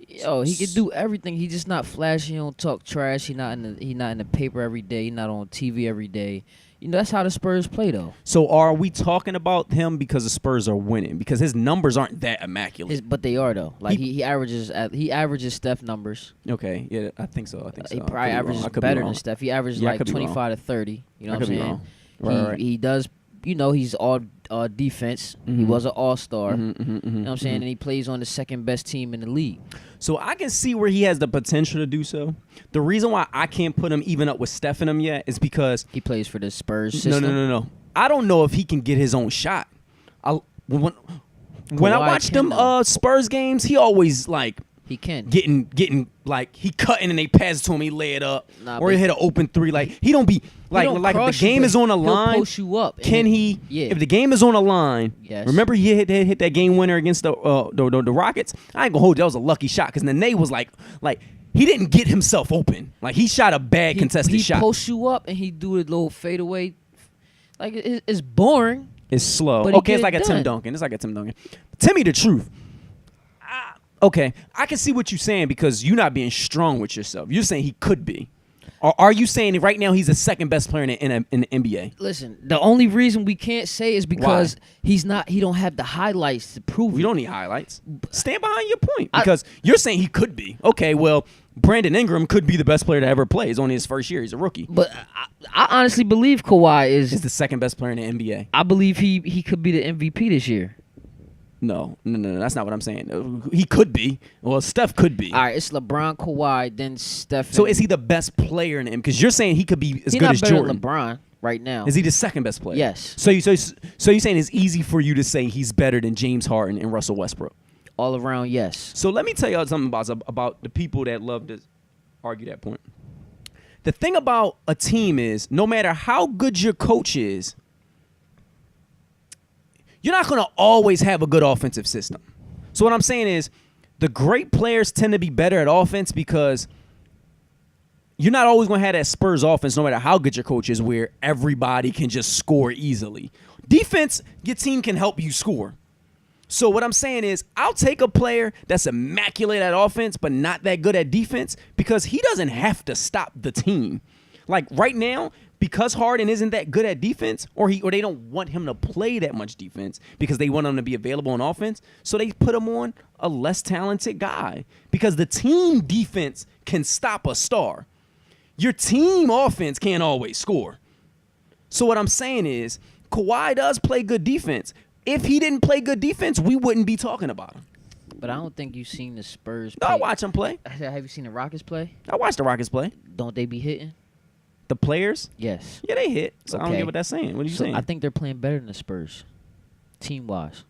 Yo, he could do everything. He's just not flashy. He don't talk trash. He not in the paper every day. He not on TV every day. You know, that's how the Spurs play, though. So are we talking about him because the Spurs are winning? Because his numbers aren't that immaculate. But they are though. Like he averages Steph numbers. Okay, yeah, I think so. He probably averages better than Steph. He averages Yeah, I like could be wrong. 25 to 30. You know I what could I'm be saying? wrong. Right. He does. You know, he's all defense. He Mhm. was an all-star. Mhm, mhm, mhm, You know what I'm saying? mhm. And he plays on the second best team in the league. So I can see where he has the potential to do so. The reason why I can't put him even up with Steph in him yet is because He plays for the Spurs system. no. I don't know if he can get his own shot. When I Kawhi watched can, them though. Spurs games, he always like He can. getting like he cutting and they pass it to him, he lay it up, Nah, or he but- hit an open three. Like he don't be like He don't like if cross the you, game but is on the he'll line. post you up. and Can then- he? Yeah. If the game is on the line, Yes. remember he hit that game winner against the Rockets. I ain't gonna hold you. That was a lucky shot because Nene was like he didn't get himself open. Like he shot a bad contested he shot. posts you up and he do a little fadeaway. Like it's boring. It's slow. But he Okay, it's get like it a Tim done. Duncan. It's like a Tim Duncan. Tell me the truth. Okay, I can see what you're saying because you're not being strong with yourself. You're saying he could be. Or are you saying right now he's the second best player in the NBA? Listen, the only reason we can't say is because he don't have the highlights to prove We it. don't need highlights. Stand behind your point because you're saying he could be. Okay, well, Brandon Ingram could be the best player to ever play. It's only his first year. He's a rookie. But I honestly believe Kawhi He's is. the second best player in the NBA. I believe he could be the MVP this year. No, that's not what I'm saying. He could be. Well, Steph could be. All right, it's LeBron, Kawhi, then Steph. So is he the best player in the NBA? Because you're saying he could be as He's good not as better Jordan. than LeBron right now. Is he the second best player? Yes. So you're saying it's easy for you to say he's better than James Harden and Russell Westbrook. All around, yes. So let me tell y'all something about the people that love to argue that point. The thing about a team is no matter how good your coach is, you're not going to always have a good offensive system. So what I'm saying is the great players tend to be better at offense because you're not always going to have that Spurs offense no matter how good your coach is where everybody can just score easily. Defense, your team can help you score. So what I'm saying is I'll take a player that's immaculate at offense but not that good at defense because he doesn't have to stop the team. Like right now, because Harden isn't that good at defense, or they don't want him to play that much defense because they want him to be available on offense, so they put him on a less talented guy because the team defense can stop a star. Your team offense can't always score. So what I'm saying is Kawhi does play good defense. If he didn't play good defense, we wouldn't be talking about him. But I don't think you've seen the Spurs No, play. I watch him play. Have you seen the Rockets play? I watch the Rockets play. Don't they be hitting? The players, Yes. yeah, they hit. So I don't Okay. get what that's saying. What are you So saying? I think they're playing better than the Spurs, team-wise.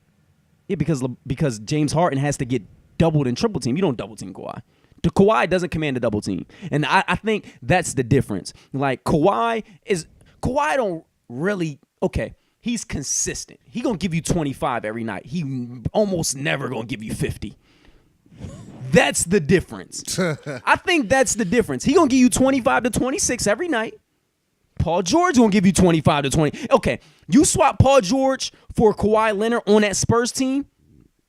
Yeah, because James Harden has to get doubled and triple team. You don't double team Kawhi. The Kawhi doesn't command a double team, and I think that's the difference. Like Kawhi don't really He's consistent. He gonna give you 25 every night. He almost never gonna give you 50. That's the difference. I think that's the difference. He gonna give you 25 to 26 every night. Paul George gonna give you 25 to 20. Okay, you swap Paul George for Kawhi Leonard on that Spurs team,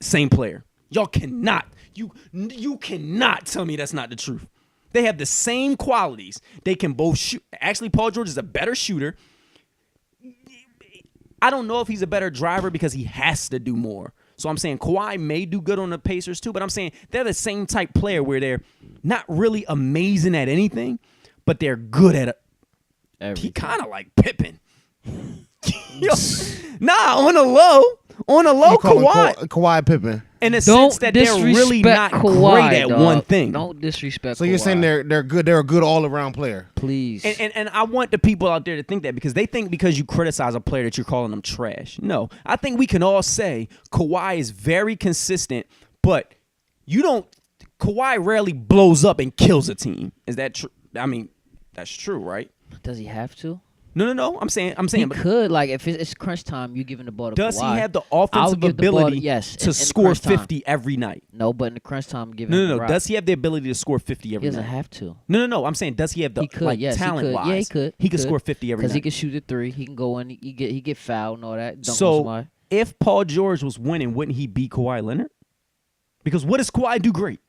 same player. Y'all cannot. You cannot tell me that's not the truth. They have the same qualities. They can both shoot. Actually, Paul George is a better shooter. I don't know if he's a better driver because he has to do more. So I'm saying Kawhi may do good on the Pacers too, but I'm saying they're the same type player where they're not really amazing at anything, but they're good at it. He Everything. kind of like Pippen. Yo, on the low, You call him Kawhi. Kawhi Pippen. In the Don't sense that they're really not disrespect Kawhi, great at dog. one thing. Don't disrespect. So you're saying Kawhi. they're good. They're a good all around player. Please. And I want the people out there to think that because they think because you criticize a player that you're calling them trash. No, I think we can all say Kawhi is very consistent, but Kawhi rarely blows up and kills a team. Is that true? I mean, that's true, right? Does he have to? No. I'm saying, He but could, like, if it's crunch time, you giving the ball to does Kawhi. he have the I'll offensive give the ball ability yes, to in the score crunch time. 50 every night? No, but in the crunch time, give him No. the rock. Does he have the ability to score 50 He every doesn't night? have to. No. I'm saying, does he have the He could, like yes, talent he could. wise? Yeah, he could. He could score 50 every Because night. he could shoot a three. He can go in. He get fouled and all that. Dunk on So somebody. if Paul George was winning, wouldn't he beat Kawhi Leonard? Because what does Kawhi do great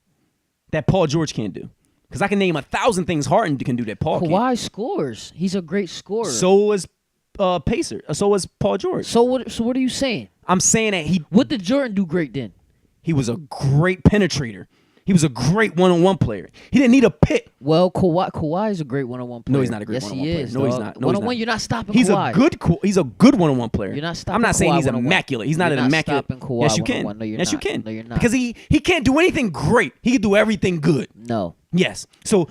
that Paul George can't do? Because I can name 1,000 things Harden can do that Paul can't. Kawhi scores. He's a great scorer. So is Pacer. So is Paul George. So what are you saying? I'm saying that What did Jordan do great then? he was a great penetrator. He was a great one-on-one player. He didn't need a pick. Well, Kawhi is a great one-on-one player. No, he's not a great yes, one-on-one he player. is. No, he's dog. not. No, he's One-on-one, not. you're not stopping He's Kawhi. he's a good one-on-one player. You're not stopping I'm not saying Kawhi he's one-on-one. immaculate. He's not You're an not immaculate. stopping Kawhi Yes, you can. one-on-one. No, you're yes, you not. can. No, you're not. Because he can't do anything great. He can do everything good. No. Yes. So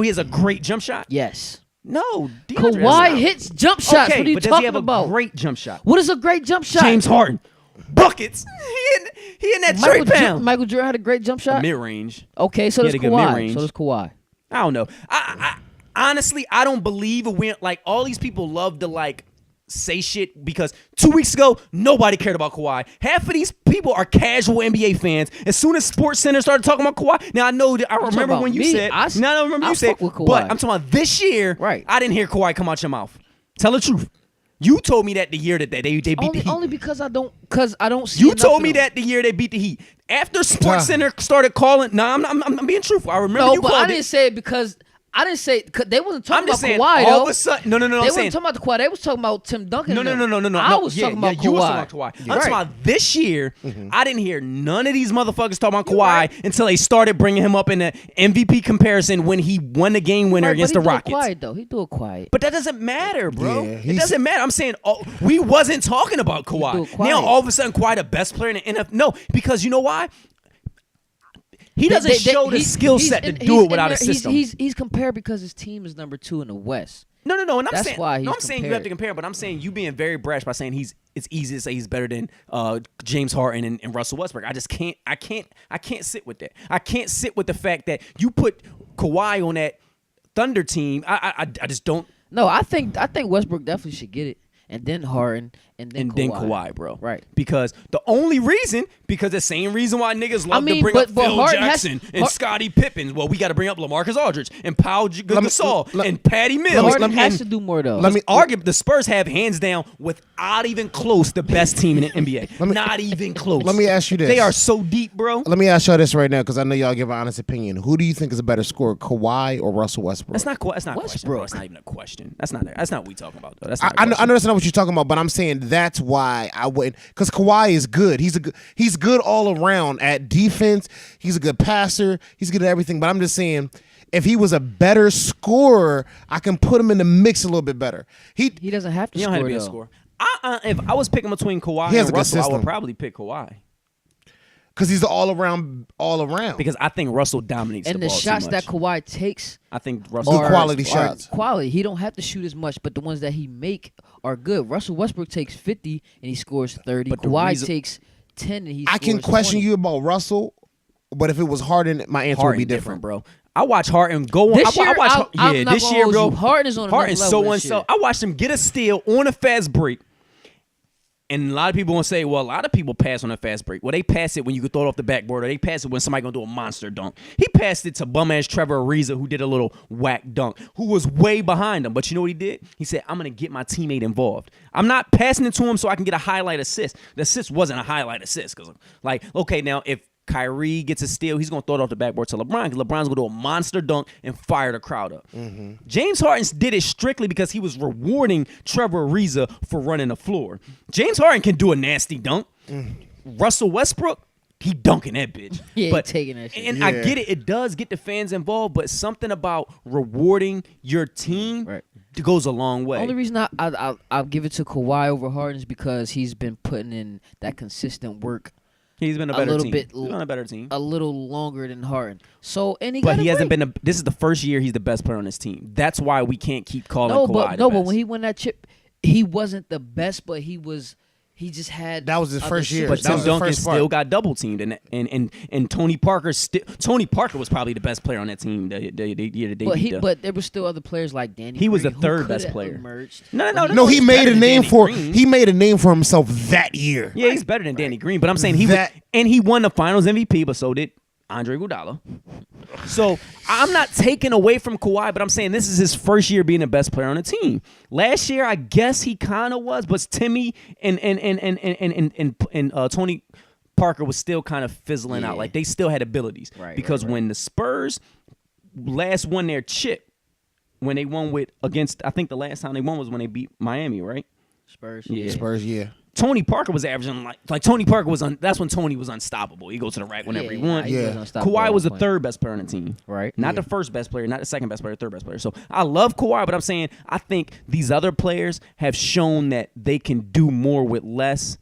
he has a great jump shot. Yes. No, DeAndre, Kawhi that's not- hits jump shots. Okay, What are you but does he talking have a about? great jump shot? What is a great jump shot? James Harden, buckets. He in that Trey Pound. Michael Jordan had a great jump shot. Mid range. Okay, so He does had a good Kawhi. mid-range. So does Kawhi. I don't know. I honestly, I don't believe it went like all these people love to like say shit because 2 weeks ago nobody cared about Kawhi. Half of these people are casual NBA fans. As soon as Sports Center started talking about Kawhi, now I know that I remember about when you me? said. I Now I remember I you said. fuck with Kawhi. But I'm talking about this year. Right. I didn't hear Kawhi come out your mouth. Tell the truth. You told me that the year that they beat the Heat. Only because I don't see. You enough told of me them. that the year they beat the Heat. After Sports Center started calling, I'm being truthful. I remember No, you but called I didn't it. say it because I didn't say they wasn't talking I'm just about saying, Kawhi all though. of a sudden, no. They I'm wasn't saying, talking about the Kawhi. They was talking about Tim Duncan. no. and them. I I was talking about Kawhi. You was talking about Kawhi. I'm talking about this year. I didn't hear none of these motherfuckers talking about Kawhi until they started bringing him up in the MVP comparison when he won the game winner Right, against but the he do it Rockets. quiet though. He do it quiet. But that doesn't matter, bro. Yeah, It doesn't matter. I'm saying we wasn't talking about do Kawhi. it quiet. Now all of a sudden Kawhi the best player in the NFL. No, because you know why? He doesn't show the skill set to do it without a system. He's compared because his team is number 2 in the West. No, and I'm That's saying, why no, I'm he's saying you have to compare, but I'm saying you being very brash by saying it's easy to say he's better than James Harden and Russell Westbrook. I just can't sit with that. I can't sit with the fact that you put Kawhi on that Thunder team. I just don't. No, I think Westbrook definitely should get it, and then Harden, and then Kawhi. Bro. Right. Because the only reason, because the same reason why niggas love to bring up Phil Harden Jackson and Scottie Pippen. Well, we got to bring up LaMarcus Aldridge and Paul Gasol and Patty Mills. Harden has to do more though. Let me argue. The Spurs have hands down, without even close, the best team in the NBA. Not even close. Let me ask you this. They are so deep, bro. Let me ask y'all this right now because I know y'all give an honest opinion. Who do you think is a better scorer, Kawhi or Russell Westbrook? That's not a question. Westbrook. That's not even a question. That's not what we talking about though. That's I know that's not what you're talking about, but I'm saying that's why I wouldn't, because Kawhi is good. He's good all around at defense. He's a good passer. He's good at everything. But I'm just saying, if he was a better scorer, I can put him in the mix a little bit better. He doesn't have to You score don't have to be a though. scorer. If I was picking between Kawhi He has and a good Russell, I would system. probably pick Kawhi because he's all around. because I think Russell dominates And the the ball shots too that much. Kawhi takes I think Russell Good quality are shots. quality. He don't have to shoot as much, but the ones that he make are good. Russell Westbrook takes 50 and he scores 30. But the Kawhi reason- takes 10 and he I can scores question 20. you about Russell, but if it was Harden, my answer would Harden be different. bro. I watch Harden go on. This year, I watch, I'm not this gonna year, hold bro. you. Harden is on another Harden's level so this year. I watched him get a steal on a fast break. And a lot of people gonna say, well, a lot of people pass on a fast break. Well, they pass it when you can throw it off the backboard, or they pass it when somebody gonna do a monster dunk. He passed it to bum ass Trevor Ariza, who did a little whack dunk, who was way behind him. But you know what he did? He said, I'm gonna get my teammate involved. I'm not passing it to him so I can get a highlight assist. The assist wasn't a highlight assist, because like, okay, now if Kyrie gets a steal, he's gonna throw it off the backboard to LeBron, because LeBron's gonna do a monster dunk and fire the crowd up. James Harden did it strictly because he was rewarding Trevor Ariza for running the floor. James Harden can do a nasty dunk. Russell Westbrook, he dunking that bitch. Yeah, but he taking that shit. And I Yeah. get it, it does get the fans involved, but something about rewarding your team Right. goes a long way. Only reason I'll give it to Kawhi over Harden is because he's been putting in that consistent work He's been a a better little team. bit He's been a better team. a little longer than Harden. So and he But got he it hasn't right. been. This is the first year he's the best player on his team. That's why we can't keep calling No, Kawhi but the no, best. but when he won that chip, he wasn't the best, but he was He just had That was his other first year. But superstars. That Tim was the Duncan first part. still got double teamed, and Tony Parker was probably the best player on that team the year that they beat them. But there were still other players like Danny. He was Green the who third coulda best player. emerged. No, he he's made better a than name Danny for Green. he made a name for himself that year. Yeah, he's better than Danny Green, but I'm saying he won the Finals MVP, but so did Andre Iguodala. So I'm not taking away from Kawhi, but I'm saying this is his first year being the best player on the team. Last year, I guess he kind of was, but Timmy and Tony Parker was still kind of fizzling out. Yeah. Like they still had abilities. Right, because right. when the Spurs last won their chip, when they won against, I think the last time they won was when they beat Miami, right? Spurs. Yeah. Spurs, yeah. Tony Parker was averaging like Tony Parker was that's when Tony was unstoppable. He goes to the rack whenever he wants. Yeah. Kawhi was the third best player on the team. Right. Not the first best player, not the second best player, third best player. So I love Kawhi, but I'm saying I think these other players have shown that they can do more with less.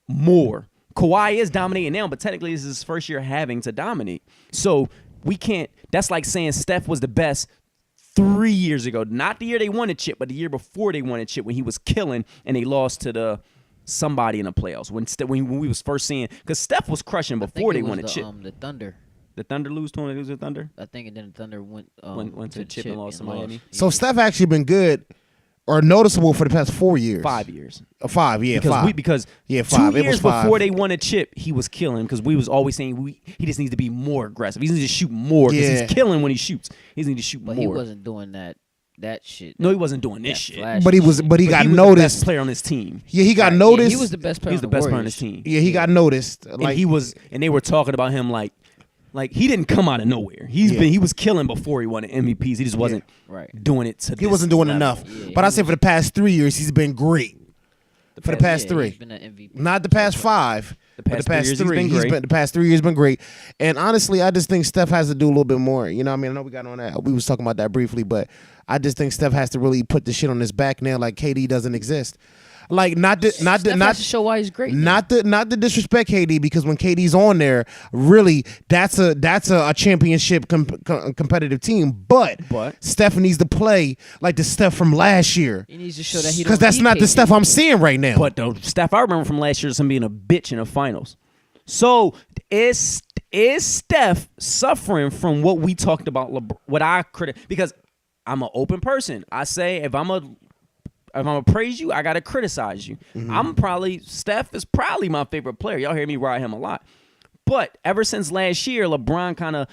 More. Kawhi is dominating now, but technically this is his first year having to dominate. So we can't. That's like saying Steph was the best 3 years ago. Not the year they won a chip, but the year before they won a chip when he was killing and they lost to somebody in the playoffs. When we was first seeing, because Steph was crushing before they won a chip. The Thunder. The Thunder lose to him. They lose to the Thunder. I think, and then the Thunder went to the chip and lost to Miami. So Steph actually been good or noticeable for the past 4 years. 5 years. 5, yeah, Because 5. because Yeah, 2 5. It was years 5. before they won a chip, he was killing because we was always saying he just needs to be more aggressive. He needs to shoot more because Yeah. he's killing when he shoots. He needs to shoot But more. he wasn't doing that shit. No, he wasn't doing this that shit. flashy But he shit. but he But got he was the best noticed. player on his team. Yeah, he got Right, noticed. Yeah, he was the best player. He's the on best player on Warriors. his team. Yeah, he got noticed. And he was, and they were talking about him like he didn't come out of nowhere. He was killing before he won the MVPs. He just wasn't Right. doing it to. He wasn't doing enough. Yeah, But I he say for the past 3 years, he's been great. For the past Yeah, 3. he's been an MVP. Not the past 5. The but past the past 3 years, 3. he's been great. The past 3 years been great. And honestly, I just think Steph has to do a little bit more. You know what I mean? I know we got on that. We was talking about that briefly, but I just think Steph has to really put the shit on his back now like KD doesn't exist. Like not Steph has to show why he's great. not the disrespect KD, because when KD's on there, really that's a championship competitive team. But Steph needs to play like the Steph from last year, He needs to show that he because don't that's need not the KD. Steph I'm seeing right now. But the Steph I remember from last year is him being a bitch in the finals. So is Steph suffering from what we talked about? What I because I'm an open person. I say if I'm gonna praise you, I gotta criticize you. Steph is probably my favorite player. Y'all hear me ride him a lot. But ever since last year, LeBron kind of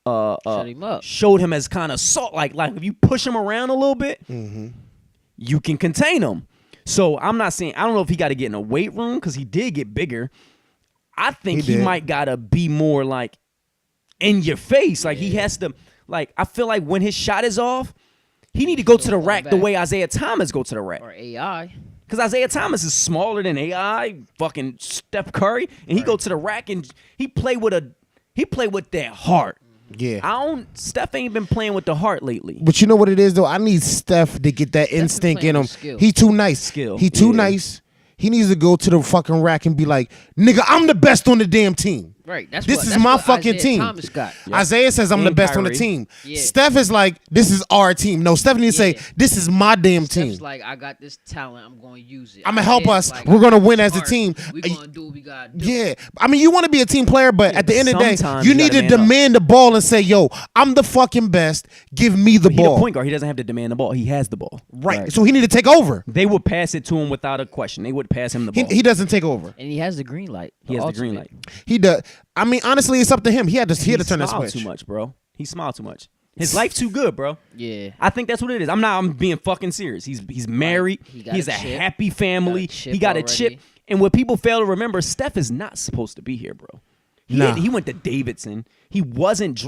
Shut him up. showed him as kind of like if you push him around a little bit, you can contain him. So I'm not saying, I don't know if he got to get in a weight room because he did get bigger. I think he did. might got to be more like in your face. Like he has to, like, I feel like when his shot is off, he need to go to the fall rack the back. way Isaiah Thomas go to the rack. Or AI. Because Isaiah Thomas is smaller than AI, fucking Steph Curry, and he go to the rack and he play with that heart. Yeah. Steph ain't been playing with the heart lately. But you know what it is though? I need Steph to get that instinct playing in him. with skill. He too nice. Skill. He too Yeah. nice. He needs to go to the fucking rack and be like, nigga, I'm the best on the damn team. Right. This That's is my what fucking Isaiah team. Thomas got. Isaiah says I'm the And best on the Kyrie. team. Yeah. Steph is like, this is our team. No, Steph needs to Yeah. say, this is my damn team. Steph's like, I got this talent. I'm going to use it. I'ma help Isaiah's us. like, We're gonna I got win this as a heart. team. We going to do what we got to do. Yeah. I mean, you want to be a team player, but at the end of the day, sometimes you you need gotta to man up. demand the ball and say, yo, I'm the fucking best. Give me the He the ball. point guard. He doesn't have to demand the ball. He has the ball. Right. So he need to take over. They would pass it to him without a question. They would pass him the ball. He doesn't take over. And he has the green light. He has the green light. He does. I mean, honestly, it's up to him. He had to turn that smiled switch. too much, bro. He smiled too much. His life too good, bro. Yeah. I think that's what it is. I'm being fucking serious. He's married. He got He's a a chip. happy family. Got a chip He got a already. chip. And what people fail to remember, Steph is not supposed to be here, bro. Nah. He went to Davidson. He wasn't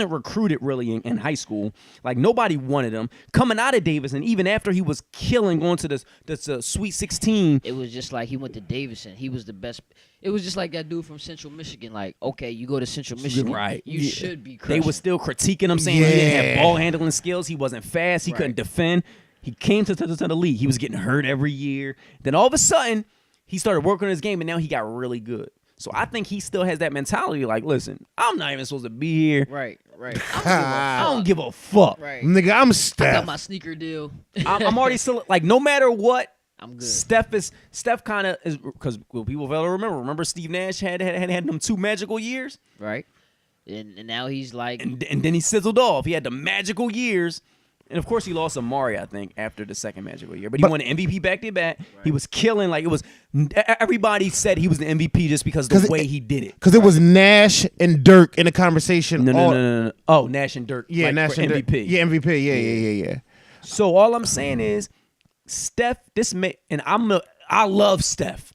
recruited really in high school. Like nobody wanted him. Coming out of Davidson, even after he was killing, going to the Sweet 16. It was just like he went to Davidson. He was the best. It was just like that dude from Central Michigan. Like, okay, you go to Central Michigan. Right. You Yeah. should be They crushing. were still critiquing him, saying he didn't Yeah. have ball handling skills. He wasn't fast. He couldn't Right. defend. He came to the league. He was getting hurt every year. Then all of a sudden, he started working on his game, and now he got really good. So I think he still has that mentality. Like, listen, I'm not even supposed to be here. Right. I don't give a fuck. Right. Nigga, I'm I got Steph. my sneaker deal. I'm already still like, no matter what, I'm good. Steph kind of is because people fail to remember Steve Nash had them 2 magical years, Right. And now he's like, and then he sizzled off. He had the magical years. And of course, he lost Amari, I think, after the second magical year. But he won an MVP back to back. He was killing. Like, it was everybody said he was the MVP just because of the way he did it. Because it was Nash and Dirk in the conversation. No. Oh, Nash and Dirk. Yeah, like, Nash for and MVP. Dirk. Yeah, MVP. Yeah. So all I'm saying is, Steph, I love Steph.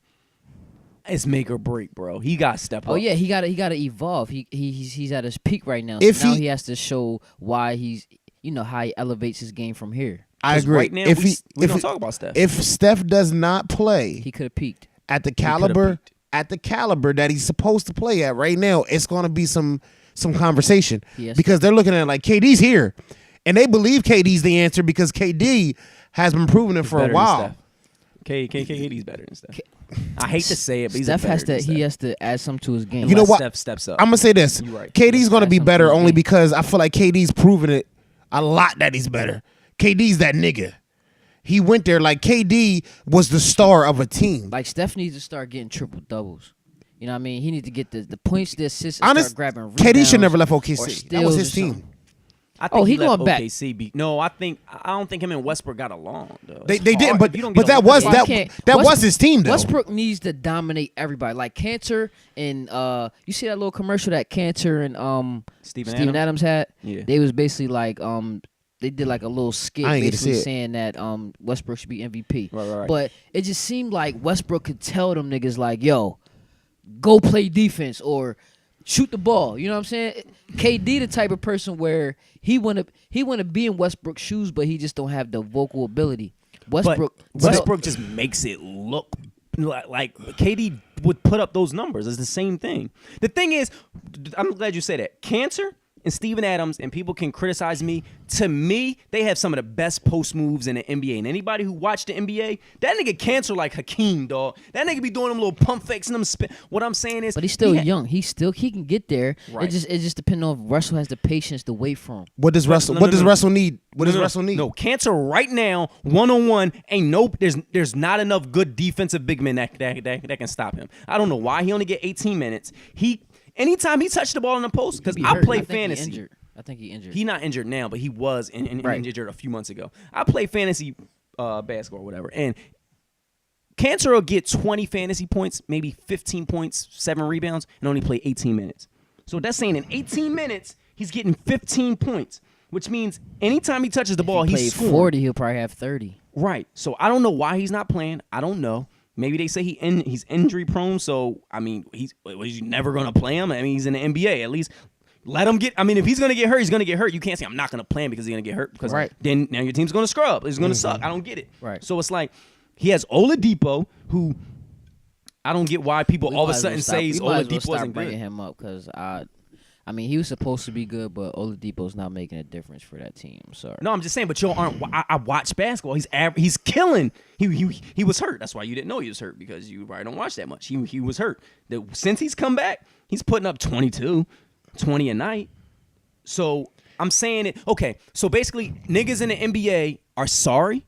It's make or break, bro. He got to step up. oh yeah, he got to evolve. He's at his peak right now. If So now he- he has to show why he's, how he elevates his game from here. I 'Cause agree. right now, we don't talk about Steph. If Steph does not play He could have peaked. at the peaked. caliber that he's supposed to play at right now, it's going to be some conversation Yes. because they're looking at it like KD's here, and they believe KD's the answer because KD has been proving it for a Better than while. Steph. KD's better than Steph. I hate to say it, but he's Steph better has to than Steph. he has to add something to his game. You know Unless what? Steph steps up. I'm gonna say this: You're right. KD's going to That's be something better to only do. because I feel like KD's proven it a lot that he's better. KD's that nigga. He went there like KD was the star of a team. Like Steph needs to start getting triple doubles. You know what I mean? He needs to get the points, the assists, and Honest, start grabbing KD should rebounds never left or OKC. That was steals his or team. something. I think he left going back. OKC. No, I don't think him and Westbrook got along. Though. They It's didn't, hard. but If you don't but get that along- was Why that can't- that was West- his team though. Westbrook needs to dominate everybody. Like Cantor and you see that little commercial that Cantor and Steven Adams had? Yeah. They was basically like they did like a little skit I ain't get to basically see it. saying that Westbrook should be MVP. Right. But it just seemed like Westbrook could tell them niggas like, yo, go play defense or shoot the ball. You know what I'm saying? KD the type of person where he wanna be in Westbrook's shoes, but he just don't have the vocal ability. But Westbrook just makes it look like KD would put up those numbers. It's the same thing. The thing is, I'm glad you said that. Cancer and Steven Adams, and people can criticize me. To me, they have some of the best post moves in the NBA. And anybody who watched the NBA, that nigga Cancer like Hakeem, dog. That nigga be doing them little pump fakes and them spin. What I'm saying is, But he's still he young. He can get there. Right. It just depends on if Russell has the patience to wait for him. What does Russell? no, what no, does no. Russell need? What does Russell need? No, Cancer right now, 1-on-1, ain't no. There's not enough good defensive big men that can stop him. I don't know why he only get 18 minutes. Anytime he touched the ball in the post, because He I hurt. play think he fantasy. injured. I think he injured. He's not injured now, but he was Right. injured a few months ago. I play fantasy basketball or whatever, and Cancer will get 20 fantasy points, maybe 15 points, 7 rebounds, and only play 18 minutes. So that's saying in 18 minutes, he's getting 15 points, which means anytime he touches the ball, If he he's played scoring. 40, he'll probably have 30. Right. So I don't know why he's not playing. I don't know. Maybe they say he's injury prone. So I mean, he's never gonna play him. I mean, he's in the NBA. At least let him get. I mean, if he's gonna get hurt, he's gonna get hurt. You can't say I'm not gonna play him because he's gonna get hurt. Because Right. then now your team's gonna scrub. It's gonna suck. I don't get it. Right. So it's like he has Oladipo, who I don't get why people all of a sudden say Oladipo isn't bringing good. him up because I mean, he was supposed to be good, but Oladipo's not making a difference for that team. I'm sorry. No, I'm just saying, but y'all aren't. I watch basketball. He's killing. He was hurt. That's why you didn't know he was hurt because you probably don't watch that much. He was hurt. Since he's come back, he's putting up 22, 20 a night. So I'm saying it. Okay, so basically, niggas in the NBA are sorry.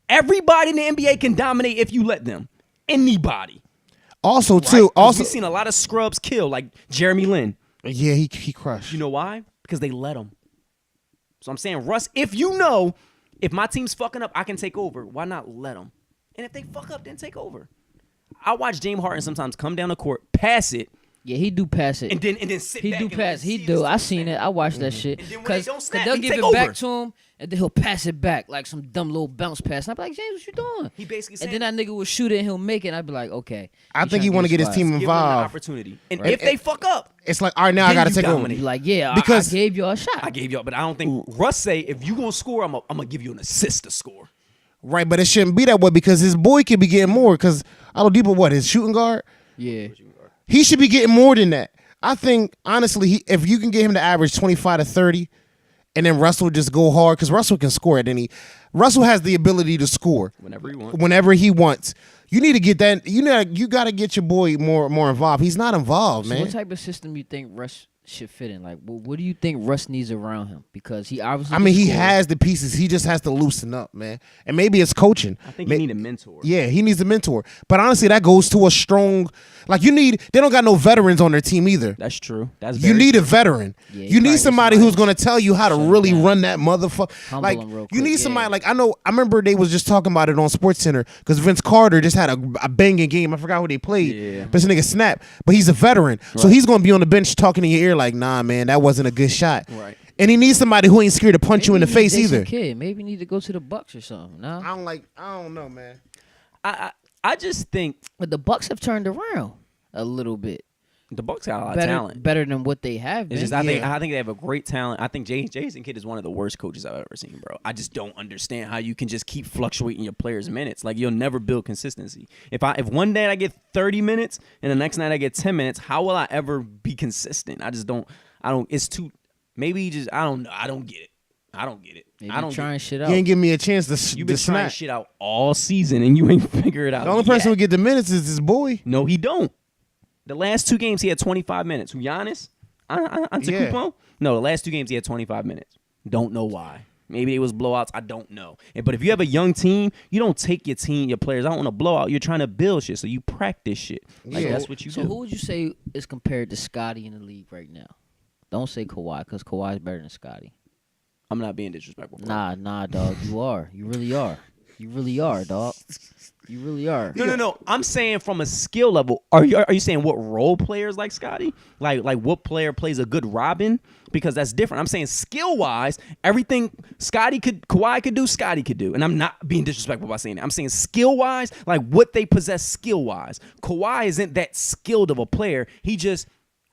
Everybody in the NBA can dominate if you let them. Anybody. Also, Right? too. 'Cause Also, we've seen a lot of scrubs kill, like Jeremy Lin. yeah, he crushed. You know why? Because they let him. So I'm saying, Russ, if my team's fucking up, I can take over. Why not let them? And if they fuck up, then take over. I watch James Harden sometimes come down the court, pass it, Yeah, he do pass it. and then sit He back. do and pass. He see do. this I stuff seen it. I watched that shit. And then when they Cause don't snap, they'll he give take it back over. to him, and then he'll pass it back like some dumb little bounce pass. And I'd be like, James, what you doing? He basically And saying, then that nigga will shoot it, and he'll make it. And I'd be like, okay. I think he want to get his team give them the involved. opportunity. And Right. if they fuck up, It's like, all right, now I Then got to you take over. dominate. Like, yeah, Because- I gave you a shot. I gave y'all. But I don't think Russ say, if you gonna score, I'm gonna give you an assist to score. Right, but it shouldn't be that way because his boy could be getting more. Because Oladipo, what, his shooting guard? Yeah. He should be getting more than that. I think, honestly, if you can get him to average 25 to 30, and then Russell just go hard, because Russell can score at any. Russell has the ability to score whenever he wants. You need to get that. You got to get your boy more involved. He's not involved, So man. what type of system you think Russ should fit in? Like, what do you think Russ needs around him? Because he obviously. I mean, can he score. has the pieces. He just has to loosen up, man. And maybe it's coaching. I think you need a mentor. Yeah, he needs a mentor. But honestly, that goes to a strong. Like they don't got no veterans on their team either. That's true. That's You very need true. a veteran. Yeah, you you need probably somebody need who's somebody gonna tell you how to shut him really down. run that motherfucker. Humble Like him real you quick, need yeah. somebody. Like I remember they was just talking about it on Sports Center because Vince Carter just had a banging game. I forgot who they played. Yeah. But this nigga snapped. But he's a veteran, so he's gonna be on the bench talking in your ear like, "Nah, man, that wasn't a good shot." Right. And he needs somebody who ain't scared to punch you in the Maybe he face need Jason either. Kidd. Maybe he need to go to the Bucks or something. No, I don't know, man. I just think but the Bucks have turned around a little bit. the Bucks got a lot of talent. Better than what they have been. It's just I think they have a great talent. I think Jason Kidd is one of the worst coaches I've ever seen, bro. I just don't understand how you can just keep fluctuating your players' minutes. Like you'll never build consistency. If one day I get 30 minutes and the next night I get 10 minutes, how will I ever be consistent? I don't. It's too. Maybe just I don't know. I don't get it. I don't get it. Maybe I don't trying get shit You out. ain't giving me a chance to You've been to trying snap. shit out all season and you ain't figure it out. The only person yet. who get the minutes is this boy. No, he don't. The last 2 games he had 25 minutes. Who, Giannis? Antetokounmpo? No, the last 2 games he had 25 minutes. Don't know why. Maybe it was blowouts. I don't know. But if you have a young team, you don't take your players out on a blowout. You're trying to build shit, so you practice shit. Like Yeah. that's what you So do. who would you say is compared to Scotty in the league right now? Don't say Kawhi, because Kawhi is better than Scotty. I'm not being disrespectful. Bro. Nah, dog. You are. You really are. You really are, dog. You really are. No. I'm saying from a skill level. Are you saying what role players like Scotty? Like what player plays a good Robin? Because that's different. I'm saying skill wise, everything Kawhi could do, Scotty could do. And I'm not being disrespectful by saying that. I'm saying skill wise, like what they possess skill wise. Kawhi isn't that skilled of a player. He just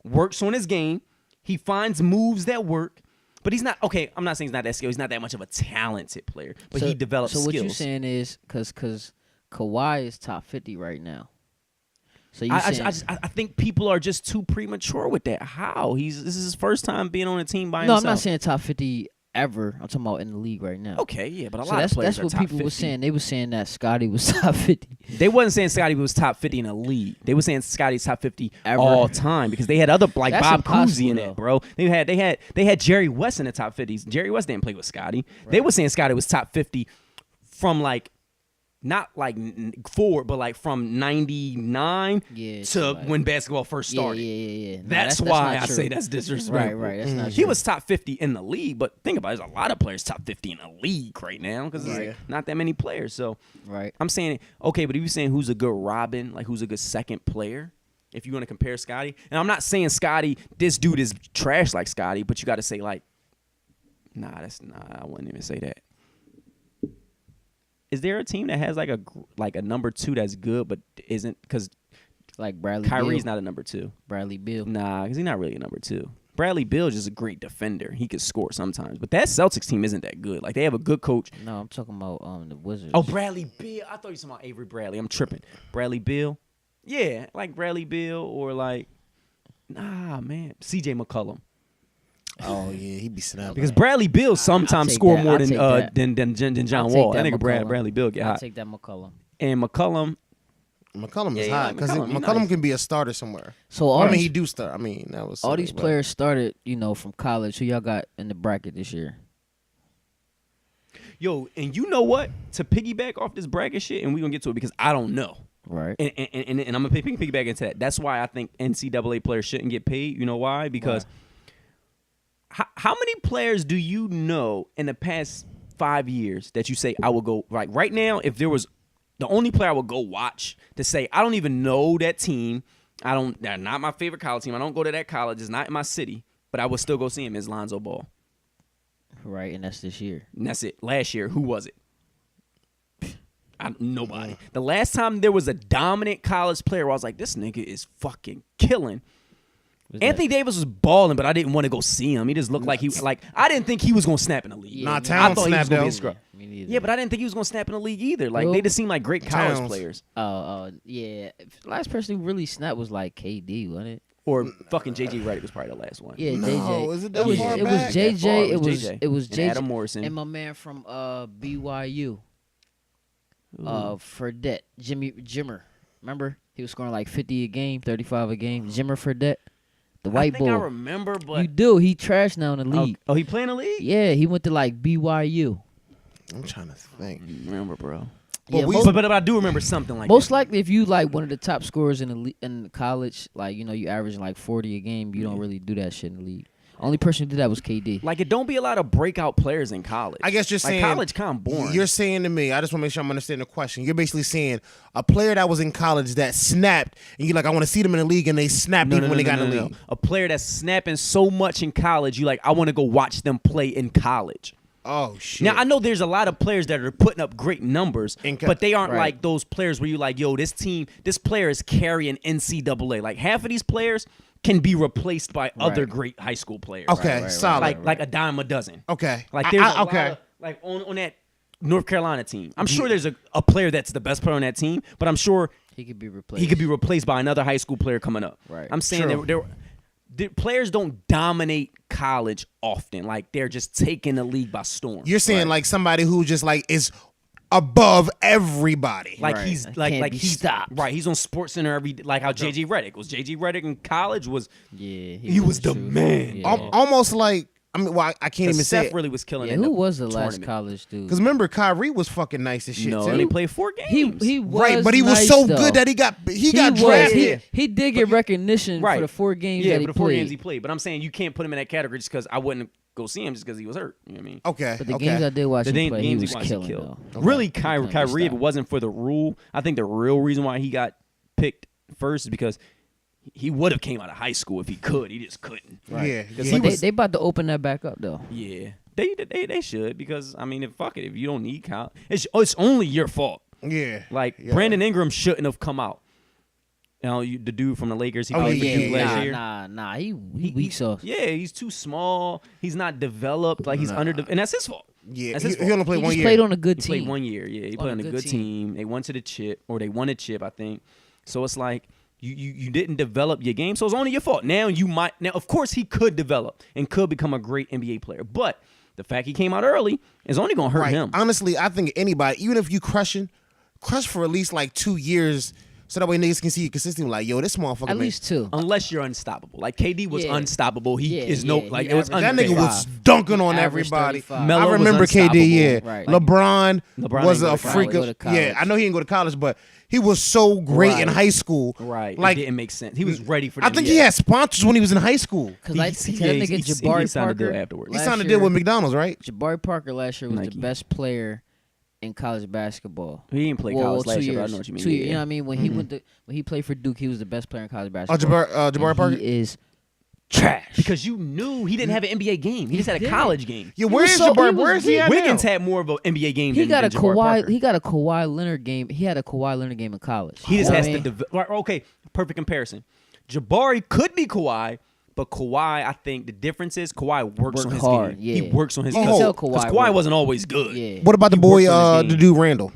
works on his game. He finds moves that work. But he's not okay. I'm not saying he's not that skilled. He's not that much of a talented player. But he develops skills. So what you're saying is because Kawhi is top 50 right now. So you saying I think people are just too premature with that. How? This is his first time being on a team by no, himself. I'm not saying top 50 ever. I'm talking about in the league right now. Okay, yeah, but a So lot of players that's are what top people 50. were saying. They were saying that Scotty was top 50. They wasn't saying Scotty was top 50 in the league. They were saying Scotty's top 50 Ever. all time because they had other like That's Bob Cousy impossible, in though. it, bro. They had Jerry West in the top 50s. Jerry West didn't play with Scotty. They were saying Scotty was top 50 from like not like forward, but like from 99 Yeah, to like- when basketball first started. Yeah. No, That's that's why not I true. say that's disrespectful. Right. That's not He true. was top 50 in the league, but think about it, there's a lot of players top 50 in the league right now because there's not that many players. So Right. I'm saying, okay, but if you're saying who's a good Robin, like who's a good second player, if you want to compare Scotty, and I'm not saying Scotty, this dude is trash like Scotty, but you got to say like, I wouldn't even say that. Is there a team that has like a number 2 that's good but isn't? Because Like Bradley Kyrie's Beal. not a number 2. Bradley Beal. Nah, because he's not really a number 2. Bradley Beal is just a great defender. He could score sometimes, but that Celtics team isn't that good. Like they have a good coach. No, I'm talking about the Wizards. Oh, Bradley Beal. I thought you were talking about Avery Bradley. I'm tripping. Bradley Beal. Yeah, like Bradley Beal or like, man, C.J. McCollum. Oh yeah, he be snapping. Because Bradley Beal sometimes take score that. more I'll than take that. than John I'll take Wall. that I think McCollum. Bradley Beal get I'll hot. take that McCollum. And McCollum, McCollum is Yeah, hot because McCollum, he McCollum nice. can be a starter somewhere. So all He these, do start. I mean, that was all silly, these but- players started, from college. Who y'all got in the bracket this year? yo, and you know what? To piggyback off this bracket shit, and we're gonna get to it because I don't know. Right. And I'm gonna piggyback into that. That's why I think NCAA players shouldn't get paid. You know why? Because how many players do you know in the past 5 years that you say I will go like right now? If there was the only player I would go watch to say I don't even know that team. They're not my favorite college team. I don't go to that college. It's not in my city, but I would still go see him as Lonzo Ball. Right, and that's this year. And that's it. Last year, who was it? Nobody. The last time there was a dominant college player where I was like, this nigga is fucking killing. Anthony Davis was balling, but I didn't want to go see him. He just looked like I didn't think he was gonna snap in the league. Nah, me Towns I thought he was snapped gonna be though. a scrub. Me neither. Yeah, but I didn't think he was gonna snap in the league either. Like Well, they just seemed like great college Towns. players. Oh, yeah. Last person who really snapped was like KD, wasn't it? Or fucking JJ Redick was probably the last one. Yeah, No, JJ. is it that was, far it was back? JJ. That far, It it was was JJ. it was And JJ Adam Morrison. and my man from BYU. Fredette, Jimmer. Remember? He was scoring like 50 a game, 35 a game. Jimmer Fredette. The white I think boy. I remember, but You do. He trash now in the league. Oh, he playing the league? Yeah, he went to like BYU. I'm trying to think. Remember, bro. Yeah, we- most, But I do remember something like most that. likely if you like one of the top scorers in college, like you averaging like 40 a game, you don't really do that shit in the league. Only person who did that was KD. Like, it don't be a lot of breakout players in college. I guess you're like, saying college kind of boring. You're saying to me, I just want to make sure I'm understanding the question. You're basically saying a player that was in college that snapped, and you're like, I want to see them in the league, and they snapped even when they got in the league. A player that's snapping so much in college, you like, I want to go watch them play in college. Oh shit! Now I know there's a lot of players that are putting up great numbers, but they aren't Right. like those players where you like, yo, this player is carrying NCAA. Like half of these players can be replaced by other great high school players. Okay, right, solid. Like a dime a dozen. Okay, Like there's a okay. lot of, like on that North Carolina team. I'm sure there's a player that's the best player on that team, but I'm sure He could be replaced. he could be replaced by another high school player coming up. Right. I'm saying True. the players don't dominate college often. Like they're just taking the league by storm. You're saying like somebody who just like is above everybody. Like Right. he's Can't like be he's stopped. right. He's on Sports Center every like how JJ Redick was. JJ Redick in college was Yeah, he was the true. man. Yeah. Almost like I mean, well, I can't even say Steph it. really was killing. Yeah, in who was the last tournament. college dude? Because remember, Kyrie was fucking nice as shit No, too. and he played 4 he games. he was Right, but he was nice, so though. good that he got was. drafted. Yeah. He did get recognition right for the 4 games Yeah, that he for the 4 played. games he played. But I'm saying you can't put him in that category just because I wouldn't go see him just because he was hurt. You know what I mean? Okay, But the okay. games I did watch The him play, he games was he watched, he killing killed. though. Really, He couldn't be Kyrie, if it stopped. wasn't for the rule, I think the real reason why he got picked first is because he would have came out of high school if he could. He just couldn't. Yeah, Because he he But was- they about to open that back up though. Yeah, they should because I mean, fuck it, if you don't need Kyle, it's only your fault. yeah. Like Yeah. Brandon Ingram shouldn't have come out. You know, the dude from the Lakers, he Oh, played for yeah, Duke last yeah. year. Nah. He weak sauce. Yeah, he's too small. He's not developed. Like he's under, and that's his fault. Yeah, That's he, his he fault. only played He one just year. played on a good He team. played 1 year. Yeah, he played on a good team. They went to the chip, or they won a chip, I think. So it's like you didn't develop your game, so it's only your fault. Now of course he could develop and could become a great NBA player, but the fact he came out early is only gonna hurt Right. him. Honestly, I think anybody, even if you crush for at least like 2 years, so that way niggas can see you consistently. Like, yo, this motherfucker. At man- least 2. Unless you're unstoppable. Like KD was Yeah. unstoppable. He Yeah, is yeah, no he like it was averaged that unfair. nigga was 35. dunking on He averaged everybody. 35. Melo I was remember KD. Yeah, unstoppable. Right. LeBron, LeBron was didn't a go to freak. college. Of, Go to yeah, college. I know he didn't go to college, but he was so great in Right. high school. Right. Like, it didn't make sense. He was ready for the I think NBA. he had sponsors when he was in high school. Because I He- see yeah, that he- nigga he Jabari signed a deal Parker afterwards. He last signed a year- deal with McDonald's, right? Jabari Parker last year was Nike. the best player in college basketball. He didn't play Well, college 2 last year, but I years. know what you mean. 2 years. You Yeah. know what I mean? When he played for Duke, he was the best player in college Oh, basketball. Jabari And Parker. He is trash. Because you knew he didn't have an NBA game. He just had a didn't. college game. Yeah, He where was is so- Jabari? he was Where is he weak. at Wiggins now? had more of an NBA game He than, got a than Jabari Parker. He got a Kawhi Leonard game. He had a Kawhi Leonard game in college. He just You know has what I to mean? develop. Okay, perfect comparison. Jabari could be Kawhi, but Kawhi, I think the difference is Kawhi works Work on his hard, game. He yeah. works on his You game. can tell Because Kawhi Kawhi worked. wasn't always good. Yeah. What about the He boy, worked on his the game. dude Randall?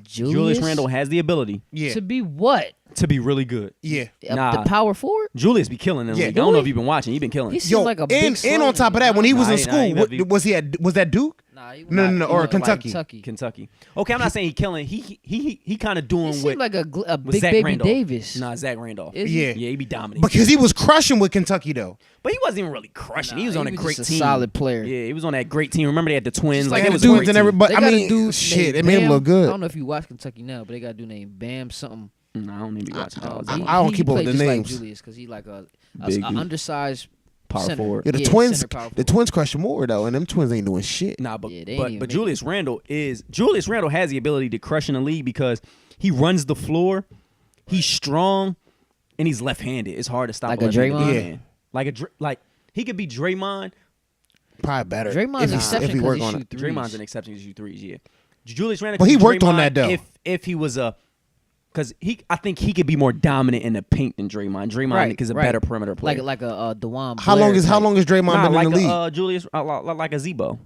Julius Randle has the ability Yeah, To be what? to be really good. yeah. Nah. The power forward? Julius be killing in the Yeah. league. I don't know if you've been watching. He's been killing. He seemed Yo, like a big and slow on top of nigga. that, when he was Nah, in he- nah, school, he what, might be- was he at? Was that Duke? Nah, he was No, not- no, no, he or was like Kentucky. Kentucky. Okay, I'm not saying he killing. He kind of doing He what seemed like a with big Zach baby Randolph. Davis. Nah, Zach Randolph. Is he? Yeah. Yeah, he be dominating. Because he was crushing with Kentucky though. But he wasn't even really crushing. Nah, he was on he a was great just a team. solid player. Yeah, he was on that great team. Remember they had the twins. Just Like like it the was a dudes great and team. everybody. They I got a mean, dude shit, named it made him Bam. look I good. don't know if you watch Kentucky now, but they got a dude named Bam something. No, I don't even be watching college. I don't keep up with played the just names. Like Julius, because he like a Big dude. undersized Power center. forward. Yeah, the Yeah, twins. center power The forward. twins crushing more though, and them twins ain't doing shit. Nah, but Yeah, they ain't even but making Julius Randle has the ability to crush in the league because he runs the floor, he's strong, and he's left-handed. It's hard to stop Like a a left-handed Draymond? man. Like he could be Draymond. Probably better. Draymond's if he, exception if he 'cause work he on shoot it. threes. Draymond's an exception to shoot threes. Yeah, Julius Randle. But could he be worked on Draymond that, though. If he was because I think he could be more dominant in the paint than Draymond. Draymond Right, is a right. better perimeter player. like a Dewan. How long is Draymond Nah, been like in the league? Julius, like a Zebo.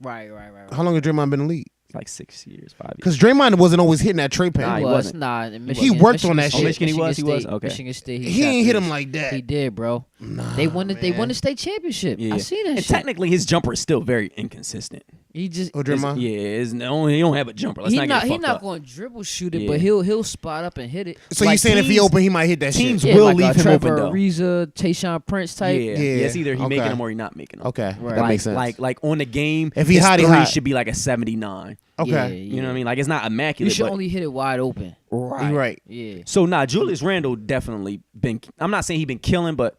Right. How long has Draymond been in the league? Like 6 years, 5 years. Because Draymond wasn't always hitting that tray paint. Nah, He he was wasn't. nah. In He Michigan, worked on that Michigan shit. State, Michigan he was? State, Okay. Michigan State. He shot ain't hit him threes. like that. He did, bro. Nah, They won it. They man. won the state championship. Yeah. I seen that And shit. technically, his jumper is still very inconsistent. He just Or Draymond? He don't have a jumper. Let's not get he fucked not up. going to dribble shoot it, Yeah. but he'll spot up and hit it. So Like you saying if he teams- open, he might hit that teams shit? Yeah, will like leave him Trevor open, though. Ariza, Tayshaun Prince type. Yeah, Yeah, it's either he okay. making them or he not making them. Okay, Right. that like, makes sense. like on the game, If he his hot, he three hot. should be like a 79. okay, Yeah, You know what I yeah. mean? Like it's not You immaculate, should but only hit it wide open. right. right. Yeah. So Julius Randle definitely been. I'm not saying he been killing, but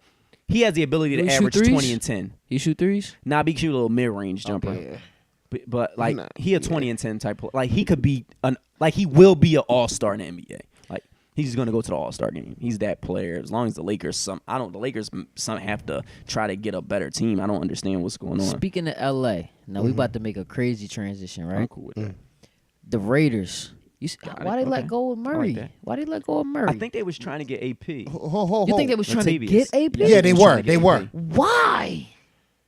he has the ability Will to he shoot average threes? 20 and 10. He shoot threes? Nah, he shoot a little mid range jumper. Yeah. But like Nah, he a 20 and 10 type. Like he could be he will be an all star in the NBA. Like he's gonna go to the all star game. He's that player. As long as the Lakers the Lakers some have to try to get a better team. I don't understand what's going on. Speaking of LA, now we about to make a crazy transition, I'm right? cool with that. The Raiders. Got Why it. they let Okay. go of Murray? that. Why they let go of Murray? I think they was trying to get AP. you think they was trying to Latavius. get AP? Yeah, they was were. trying to get They AP. were. Why?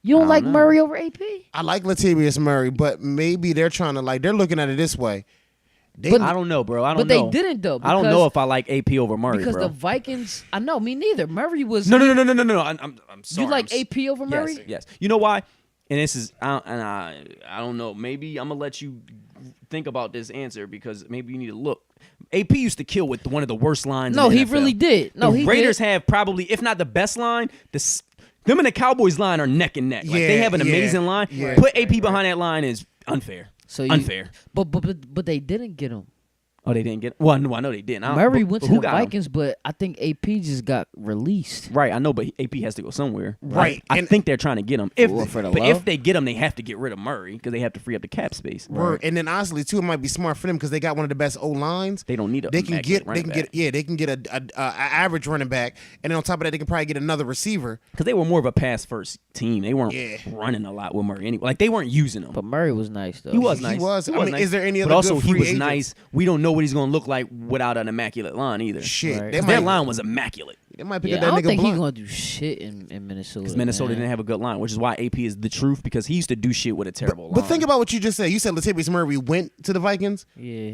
You don't I like don't know. Murray over AP? I like Latavius Murray, but maybe they're trying to they're looking at it this way. They, But- I don't know, bro. I don't But know. they didn't though. I don't because- know if I like AP over Murray, because bro. the Vikings. I know me neither. Murray was. No. I'm sorry. You like AP over Murray? Yes. You know why? And this is I don't know. Maybe I'm gonna let you think about this answer because maybe you need to look. AP used to kill with one of the worst lines. No, in the he NFL. really did. No, the he Raiders did. have probably, if not the best line, them and the Cowboys line are neck and neck. Like they Yeah, have an yeah, amazing line. yeah. Put AP behind that line is unfair. So you, Unfair. But they didn't get him. Oh, they didn't get. Well, no, I know they didn't. I don't- Murray but went to who the got him? Vikings, but I think AP just got released. Right, I know, but AP has to go somewhere. Right, I and- think they're trying to get him. If Well, for the but love? if they get him, they have to get rid of Murray because they have to free up the cap space. were. And then honestly, too, it might be smart for them because they got one of the best O lines. They don't need a They can immaculate get. They running can back. get. They can get a average running back, and then on top of that, they can probably get another receiver. Because they were more of a pass first team. They weren't Yeah. running a lot with Murray anyway. Like they weren't using him. But Murray was nice though. He was He nice. was. He I mean, nice. is there any But other also good he free was agents? nice. We don't know what he's going to look like without an immaculate line either. Shit, Right. they 'Cause might. that line was immaculate. They might pick Yeah, up I that don't nigga think he's Blunt. gonna do shit in Minnesota. Because Minnesota man. didn't have a good line, which is why AP is the truth because he used to do shit with a terrible But line. think about what you just said. You said Latavius Murray went to the Vikings. Yeah,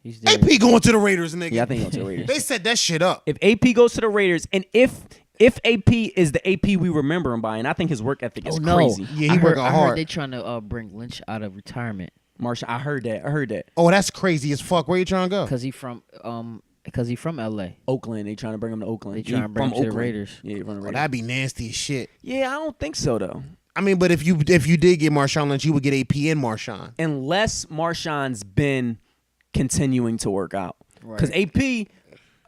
he's there. AP going to the Raiders, nigga. Yeah, I think he'll to the Raiders. They set that shit up. If AP goes to the Raiders, and if AP is the AP we remember him by, and I think his work ethic is Oh no! crazy. Yeah, he I heard, working I hard. heard they trying to bring Lynch out of retirement Marshawn, I heard that. Oh, that's crazy as fuck. Where you trying to go? because he from LA. Oakland, they trying to bring him to Oakland. They trying to bring from him to the Oakland. Raiders. Yeah, from the Oh, Raiders. that'd be nasty as shit. Yeah, I don't think so though. I mean, but if you did get Marshawn Lynch, you would get AP and Marshawn. Unless Marshawn's been continuing to work out, because Right. AP.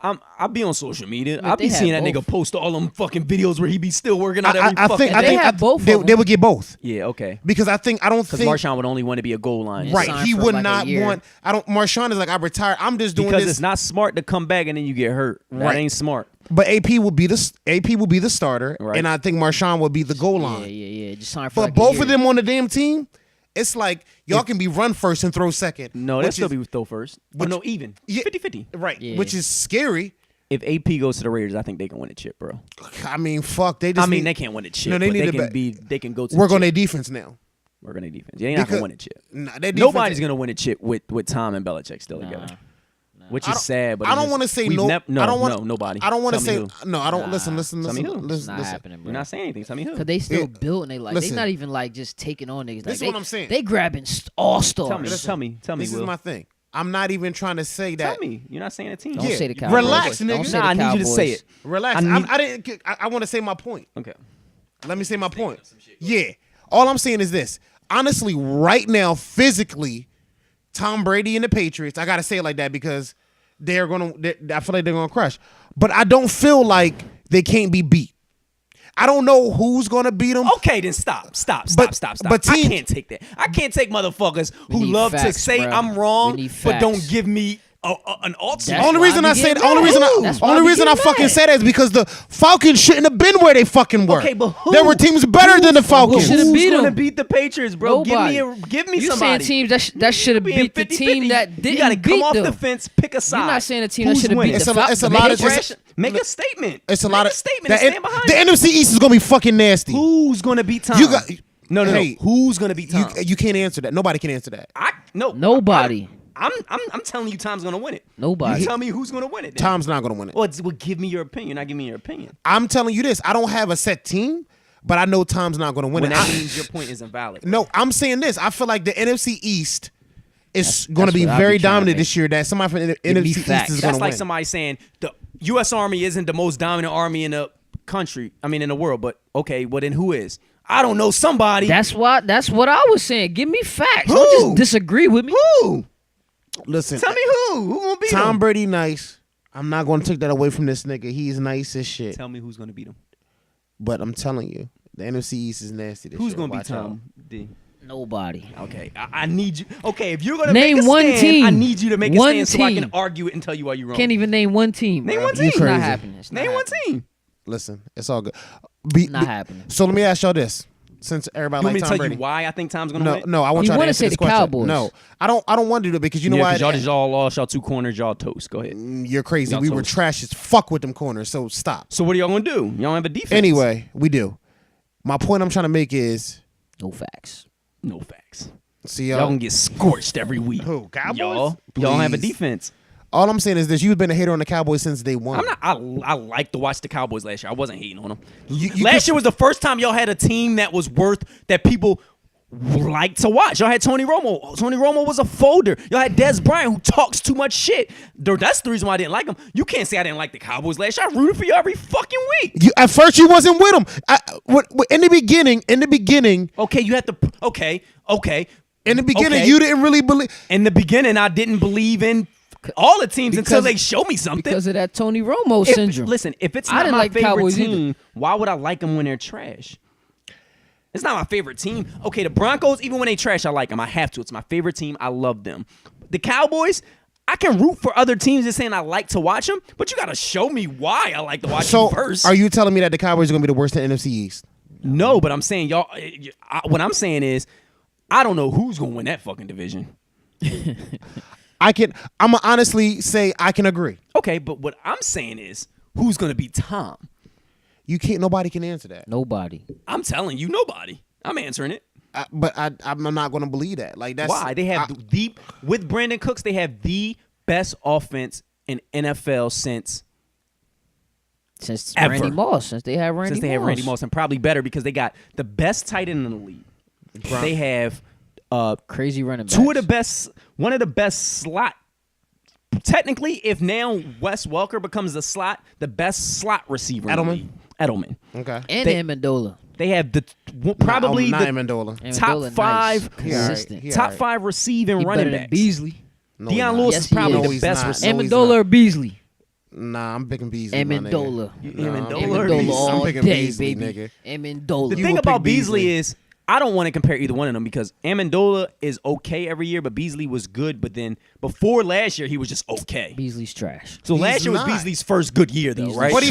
I'll be on social media. But I'll they be have seeing that both. nigga post all them fucking videos where he be still working out every I fucking think day. I think have both they, of them. they would get both Yeah, okay. because I don't Because think Marshawn would only want to be a goal line. Yeah. right. signed He for would like a not year. want. I don't. Marshawn is like I retired. I'm just doing Because this. it's not smart to come back and then you get hurt. That Right. ain't smart. But AP will be the starter, Right. and I think Marshawn will be the goal Yeah, line. yeah. Just sign for But like a both year. of them on the damn team, it's like y'all can be run first and throw second. No, which that'll still is- be throw first. But no, even. Yeah. 50-50. right, Yeah. which is scary. If AP goes to the Raiders, I think they can win the chip, bro. I mean, fuck. They just. I mean, need, they can't win the chip. No, they but need they to can be- They can go to work the on chip. their defense now. Work on their defense. They're not Because- gonna win the chip. Nah, their defense- Nobody's gonna win a chip with Tom and Belichick still Nah. together. Which I is don't- sad. But I it's don't just- want to say we've no. no, I don't want no, nobody. I don't want to Tell me say who. no. I don't Nah. listen. Tell me who. Listen. It's not listen. happening, bro. You're not saying anything. Tell me who. Cause they still Yeah. building they like Listen. they not even like just taking on niggas. Like, This is they, what I'm saying. They grabbing all stars. Tell me. Tell me. Tell me. This Will. is my thing. I'm not even trying to say Tell that. me. You're not saying a team. Don't Yeah. say the Cowboys. Relax, Don't nigga. say Nah, I the need you to say Cowboys. it. Relax. I need- I didn't. I want to say my point. Okay. Let me say my point. Yeah. All I'm saying is this. Honestly, right now, physically, Tom Brady and the Patriots, I got to say it like that because I feel like they're going to crush. But I don't feel like they can't be beat. I don't know who's going to beat them. Okay, then stop. But I team- can't take that. I can't take motherfuckers We who need love to facts, say bruh. I'm wrong, We need but don't facts. give me an ultimate. That's Only why reason I I be say getting only mad. reason That's why I only be reason I getting fucking mad. say that is because the Falcons shouldn't have been where they fucking were. Okay, but who? There were teams better than the Falcons. should've Who's beat gonna them? beat the Patriots, bro? Nobody. Give me You somebody. saying teams that should have Being beat the 50-50, team that didn't you gotta beat come off them. the fence, pick a side. You're not saying a team that Who's should have beat winning? the It's a Falcons. lot of- Trash- Make a statement. It's a Make lot of a statement and stand behind the it. NFC East is gonna be fucking nasty. Who's gonna beat Tom? You got no. Hey, Who's gonna beat Tom? You can't answer that. Nobody can answer that. Nobody. I'm telling you, Tom's gonna win it. Nobody. You tell me who's gonna win it. Then. Tom's not gonna win it. Well, give me your opinion. Not give me your opinion. I'm telling you this. I don't have a set team, but I know Tom's not going to win When it. that means your point is invalid. No, I'm saying this. I feel like the NFC East is going to that's be what I very be trying to dominant make. this year. That somebody from the Give me NFC East facts. is going That's to like win. somebody saying the U.S. Army isn't the most dominant army in the country. I mean, in the world. But okay, well then who is? I don't know. Somebody. That's what I was saying. Give me facts. Who? Don't just disagree with me. who? Listen, Tell me who? Who gonna beat Tom him? Brady nice. I'm not going to take that away from this nigga. He's nice as shit. Tell me who's gonna beat him. But I'm telling you, the NFC East is nasty this Who's year. gonna beat Watch out. Tom? D. Nobody. Okay, I need you. Okay, if you're gonna Name make a one stand, team. I need you to make a One stand so I team. can argue it and tell you why you're wrong. Can't even name one team. Name bro. one team. It's not Crazy. happening. It's not Name one happening. team. Listen, it's all good. Not happening. So let me ask y'all this: since everybody You want me like to Tom tell Brady, you why I think Tom's gonna no, win? no, I want You y'all to wanna answer say this the question. Cowboys. No, I don't want to do that because you know Yeah, why? 'cause y'all just all lost y'all two corners, y'all toast. Go ahead. You're crazy. Y'all We were toast. trash as fuck with them corners. So stop. So what are y'all gonna do? Y'all don't have a defense. Anyway, we do. My point I'm trying to make is, No facts. No facts. see Y'all y'all. gonna get scorched every week. Who, Cowboys? Y'all don't have a Please. defense. All I'm saying is this: you've been a hater on the Cowboys since day one. I'm not. I like to watch the Cowboys last year. I wasn't hating on them. You Last could- year was the first time y'all had a team that was worth that people like to watch. Y'all had Tony Romo. Tony Romo was a folder. Y'all had Dez Bryant, who talks too much shit. That's the reason why I didn't like him. You can't say I didn't like the Cowboys last year. I rooted for you every fucking week. At first, you wasn't with them. In the beginning, Okay, you have to. Okay. Okay. you didn't really believe. In the beginning, I didn't believe in all the teams until they show me something. Because of that Tony Romo If- syndrome. Listen, if it's I not didn't my like favorite Cowboys team, either. why would I like them when they're trash? It's not my favorite team. Okay, the Broncos, even when they trash, I like them. I have to. It's my favorite team. I love them. The Cowboys, I can root for other teams and saying I like to watch them, but you got to show me why I like to watch So, them first. are you telling me that the Cowboys are going to be the worst in the NFC East? No, but I'm saying y'all. What I'm saying is, I don't know who's gonna win that fucking division. I'm gonna honestly say I can agree. Okay, but what I'm saying is, who's gonna beat Tom? You can't. Nobody can answer that. Nobody. I'm telling you, nobody. I'm answering it. But I'm not going to believe that. Like that's Why? They have with Brandon Cooks, they have the best offense in NFL since Since Ever. Randy Moss. Since they had Randy Moss. had Randy Moss, and probably better because they got the best tight end in the league. They have Crazy running backs. one of the best slot. Technically, if now Wes Welker becomes the best slot receiver in the Edelman? league. Edelman. okay. And they- Amendola. They have probably not the Amendola. top Amendola, five, nice, He all right. consistent. He all top right. 5 receiving He running better than backs. Beasley. No, Deion he's Lewis Yes, is he probably is. the he's best not. receiver. No, he's Amendola or Beasley? Nah, I'm picking Beasley. my nigga. Amendola. Amendola or Amendola Beasley? all I'm picking day, Beasley, baby. nigga. Amendola. The You thing would about pick Beasley. Beasley is I don't want to compare either one of them because Amendola is okay every year, but Beasley was good. But then before last year, he was just okay. Beasley's trash. So He's last year was not. Beasley's first good year, though, Beasley's right? But he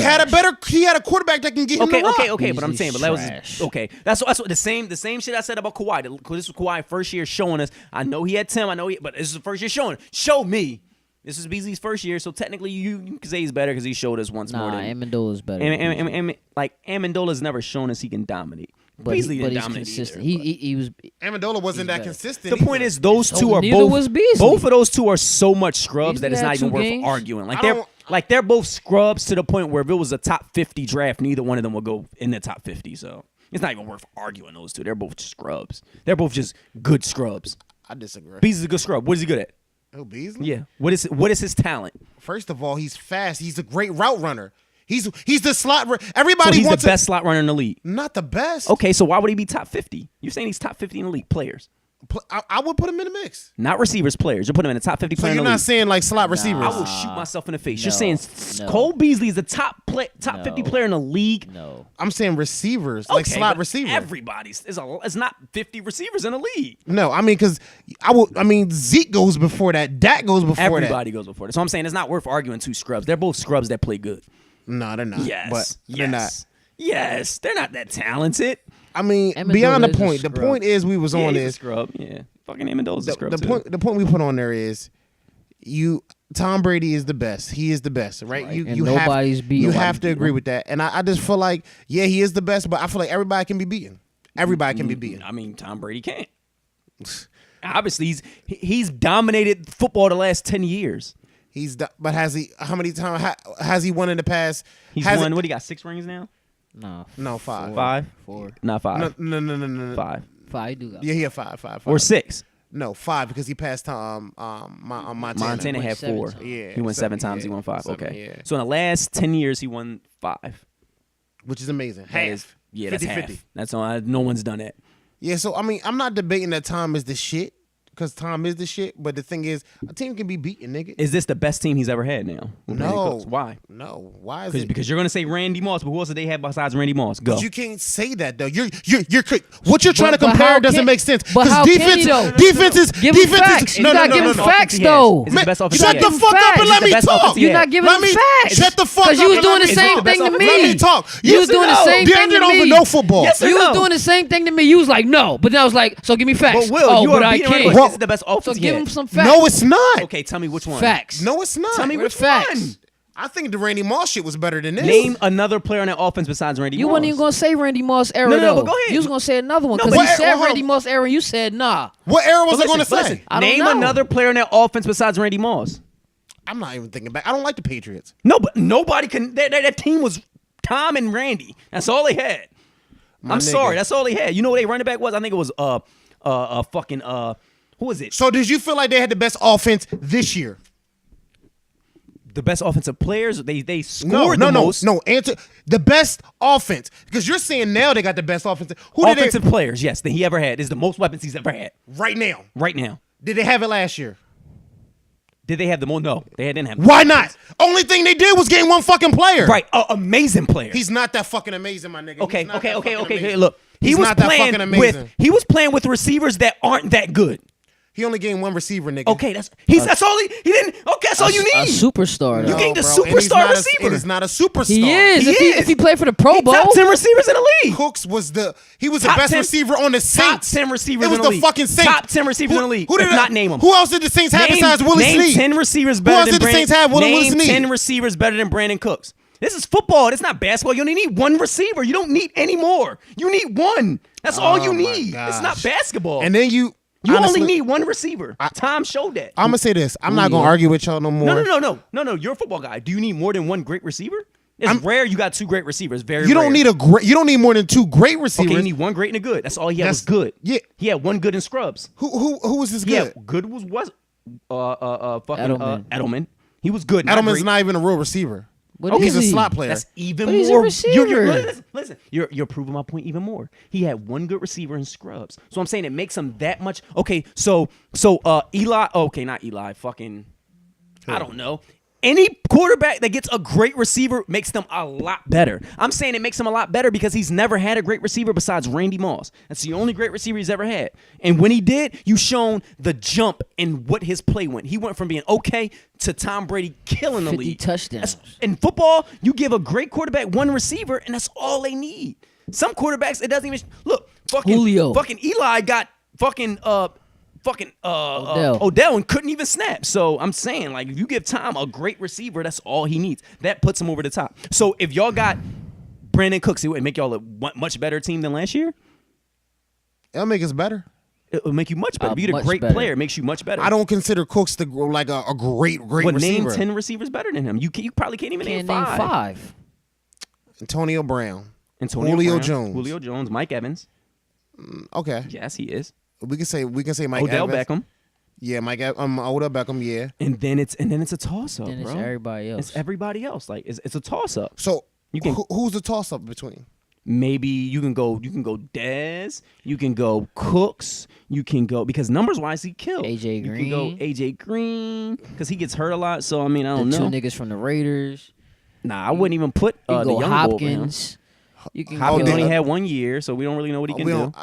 had a quarterback that can get him Okay, the rock. okay. But I'm saying, but that was Beasley's okay. That's what the same shit I said about Kawhi. This was Kawhi first year showing us. I know he had Tim. But this is the first year showing. Show me. This is Beasley's first year, so technically you can say he's better because he showed us once more. Nah, Than, Amendola's better. than Beasley. like Amendola's never shown us he can dominate. but Beasley he's didn't dominate consistent. either, He was. Amendola wasn't that better. consistent. The point either. is, those So two are neither both. was Beasley. Both of those two are so much scrubs that Beasley it's not had even 2 worth games. arguing. Like I they're don't- they're both scrubs to the point where if it was a top 50 draft, neither one of them would go in the top 50. So it's not even worth arguing those two. They're both just scrubs. They're both just good scrubs. I disagree. Beasley's a good scrub. What is he good at? Oh, Beasley? Yeah. What is his talent? First of all, he's fast. He's a great route runner. He's the slot. So Everybody he's the wants best slot runner in the league. Not the best. Okay, so why would he be top 50? You're saying he's top 50 in the league players, I would put him in the mix. not receivers. Players. You put him in the top 50 So player in you're the not league. saying like slot receivers. I will shoot myself in the face. You're No, saying no. Cole Beasley is the top 50 No. player in the league. No. I'm saying receivers, like Okay, slot but receiver. Everybody's it's not 50 receivers in the league. No, I mean because Zeke goes before that. Dak goes before Everybody goes before that. So I'm saying it's not worth arguing two scrubs. They're both scrubs that play good. that. No, they're not. Yes, but yes, they're not. Yes, they're not that talented. I mean, Amendola beyond the is a point. The scrub. point is we was Yeah, on he's a this. scrub. Yeah, fucking Amendola's a scrub The too. point. The point we put on there is Tom Brady is the best. He is the best, right? Right. You And you nobody's have beating you him. have to agree with that. And I just feel like he is the best, but I feel like everybody can be beaten. Everybody can be beaten. I mean, Tom Brady can't. Obviously, he's dominated football the last 10 years. But has he? How many times has he won in the past? He's Has won. it- What he got? 6 rings now. No. No, 5. 5? 4. Not 5. No. 5. 5. You do got. Yeah, he had 5. Or 6. No, 5 because he passed Montana. Montana had 7 4. times. Yeah, He won 7 7, times. He yeah. won 5. 7, Okay. yeah. So in the last 10 years, he won 5. Which is amazing. That Half. is- yeah, that's 50-50. half. That's all. No one's done that. Yeah, so I mean, I'm not debating that Tom is the shit because Tom is the shit. But the thing is, a team can be beaten, nigga. Is this the best team he's ever had now? with Brandon No. Cooks? Why? No, why is it? Because you're gonna say Randy Moss, but who else did they have besides Randy Moss? Go. But you can't say that though. You're what you're trying to But compare how doesn't can- make sense. but how can he, though? Defenses, Give him facts. You gotta give him no. facts, Offense he has. though. It's the best offense Shut he the has. fuck up Facts. and let It's me the best talk. offense he You're has. not giving Let him me facts. shut the fuck up. Because you was and doing let the me same talk. thing to me. Let me talk. You was doing the same DeAndre thing to don't me. even know football. Yes, You No. was doing the same thing to me. You was like, no. But then I was like, so give me facts. But Will, oh, you but are I beating Randy can't. Moss. This is the best offense So he give had. him some facts. No, it's not. Okay, tell me which one. Facts. No, it's not. Tell me Where which the facts? one. I think the Randy Moss shit was better than this. Name another player on that offense besides Randy You Moss. wasn't even gonna say Randy Moss era No, though. but go ahead. You was gonna say another one No, because but- you said hold on. Randy Moss era. And you said nah. What era was But I going to listen, say? listen, I don't name know. another player on that offense besides Randy Moss. I'm not even thinking back. I don't like the Patriots. No, but nobody can. That team was Tom and Randy. That's all they had. I'm nigga. sorry, that's all they had. You know what their running back was? I think it was fucking who was it? So did you feel like they had the best offense this year? The best offensive players. They scored the most. No. Answer the best offense because you're saying now they got the best offense. Who did Offensive they players, yes, that he ever had. This is the most weapons he's ever had right now? right now. Did they have it last year? Did they have the most? No, they didn't have. Why not? Only thing they did was gain one fucking player. Right, amazing player. He's not that fucking amazing, my nigga. Okay, He's not okay, that okay, fucking okay. amazing. Look, he He's was not that playing fucking amazing. with receivers that aren't that good. He only gained one receiver, nigga. Okay, that's all he didn't. Okay, that's all you A need. superstar though. You gained a bro, and he's superstar not receiver. And he's not a superstar. He is. He if is. he played for the Pro He Bowl. top 10 receivers in the league. Cooks was the Top best 10 receiver on the Top Saints. 10 receivers It was in the the league. fucking Saints. Top 10 receivers in the league. Who If not, name them. Who else did the Saints have besides Willie Name Snead? 10 receivers Who better else than did the Brandon. Saints have? Willie Name Snead. 10 receivers better than Brandon Cooks. This is football. It's not basketball. You only need one receiver. You don't need any more. You need one. That's all you Oh, my need. It's not gosh. basketball. And then you honestly, only need one receiver. Tom showed that. I'm gonna say this. I'm not gonna argue with y'all no more. No. You're a football guy. Do you need more than one great receiver? It's rare you got two great receivers. Very You rare. don't need you don't need more than two great receivers. Okay, you need one great and a good. That's all he had was good. Yeah. He had one good in scrubs. Who was this Yeah, good? good was fucking Edelman. Edelman. He was good. Edelman's great. not even a real receiver. What He's is a he? slot player. That's even But he's a more. receiver. Listen. You're proving my point even more. He had one good receiver in scrubs. So I'm saying it makes him that much. Okay, so Eli. Okay, not Eli. Fucking. I don't know. Any quarterback that gets a great receiver makes them a lot better. I'm saying it makes him a lot better because he's never had a great receiver besides Randy Moss. That's the only great receiver he's ever had. And when he did, you shown the jump in what his play went. He went from being okay to Tom Brady killing the 50 league. touchdowns. In football, you give a great quarterback one receiver, and that's all they need. Some quarterbacks, it doesn't even look. Julio. Fucking Eli got Odell and couldn't even snap. So I'm saying, like, if you give Tom a great receiver, that's all he needs. That puts him over the top. So if y'all got Brandon Cooks, it would make y'all a much better team than last year. It'll make us better. It would make you much better. If you're a much great better. player, it makes you much better. I don't consider Cooks a great But receiver. name 10 receivers better than him. You probably can't even Can't name name 5. Antonio Brown. Antonio Julio Brown, Jones. Julio Jones, Mike Evans. Okay, Yes, he is. we can say Mike Odell Evans. Beckham. Yeah, Odell Beckham. Yeah. And then it's a toss up, Then it's bro. everybody else. It's everybody else. Like it's a toss up. So You can- who's the toss up between? Maybe you can go Dez, you can go Cooks, you can go because numbers wise he killed. A.J. You can go Green. AJ Green because he gets hurt a lot. So I mean I The don't two know. niggas from the Raiders. Nah, I wouldn't even put You the can go young Hopkins. You can Hopkins go, only had 1 year, so we don't really know what he can We do. don't-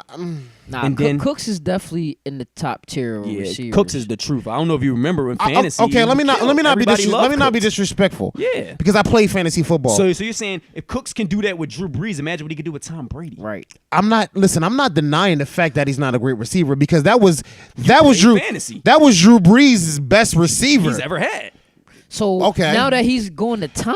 Nah, and then- Cooks is definitely in the top tier of Yeah, receivers. Cooks is the truth. I don't know if you remember in fantasy. okay, let me not be be disrespectful. Yeah. Because I play fantasy football. So you're saying if Cooks can do that with Drew Brees, imagine what he could do with Tom Brady. right. I'm not denying the fact that he's not a great receiver because that was Drew fantasy. That was Drew Brees' best receiver. He's ever had. So Okay. now that he's going to Tom,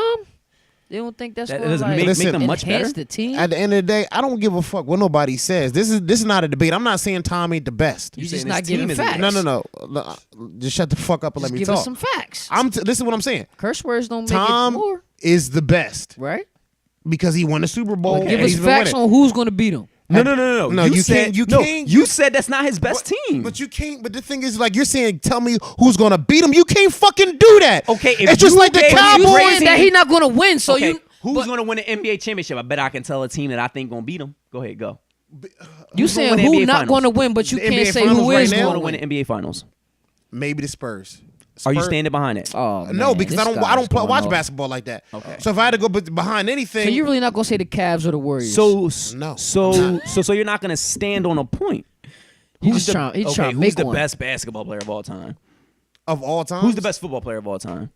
they don't think that's That going to doesn't like make them much enhance better? the team. At the end of the day, I don't give a fuck what nobody says. This is not a debate. I'm not saying Tom ain't the best. You You just saying not his team giving isn't facts. the No. Just shut the fuck up and Just let me give talk. us some facts. This is what I'm saying. Curse words don't make Tom it more, is the best. right? because he won the Super Bowl. Give and us he's been facts winning. on who's going to beat him. No, you said, can't. You said that's not his best team. But you can't. But the thing is, like, you're saying, tell me who's gonna beat him. You can't fucking do that. Okay, if it's just you like the gave me You Cowboys. saying that he not going to win, so okay, you. who's but going to win the NBA championship? I bet I can tell a team that I think going to beat him. Go ahead, go. You who's gonna saying win the who NBA not Finals? going to win, but you The can't NBA say Finals who right is now? Who's going going to to win win. the NBA Finals? Maybe the Spurs. Are you Spurs- standing behind it? Oh, No, man, because this I guy's don't going watch off. basketball like that. Okay. So if I had to go behind anything, So you're really not going to say the Cavs or the Warriors? So No, so you're not going to stand on a point. He's trying to Who's make the one. best basketball player of all time? of all time, Who's the best football player of all time?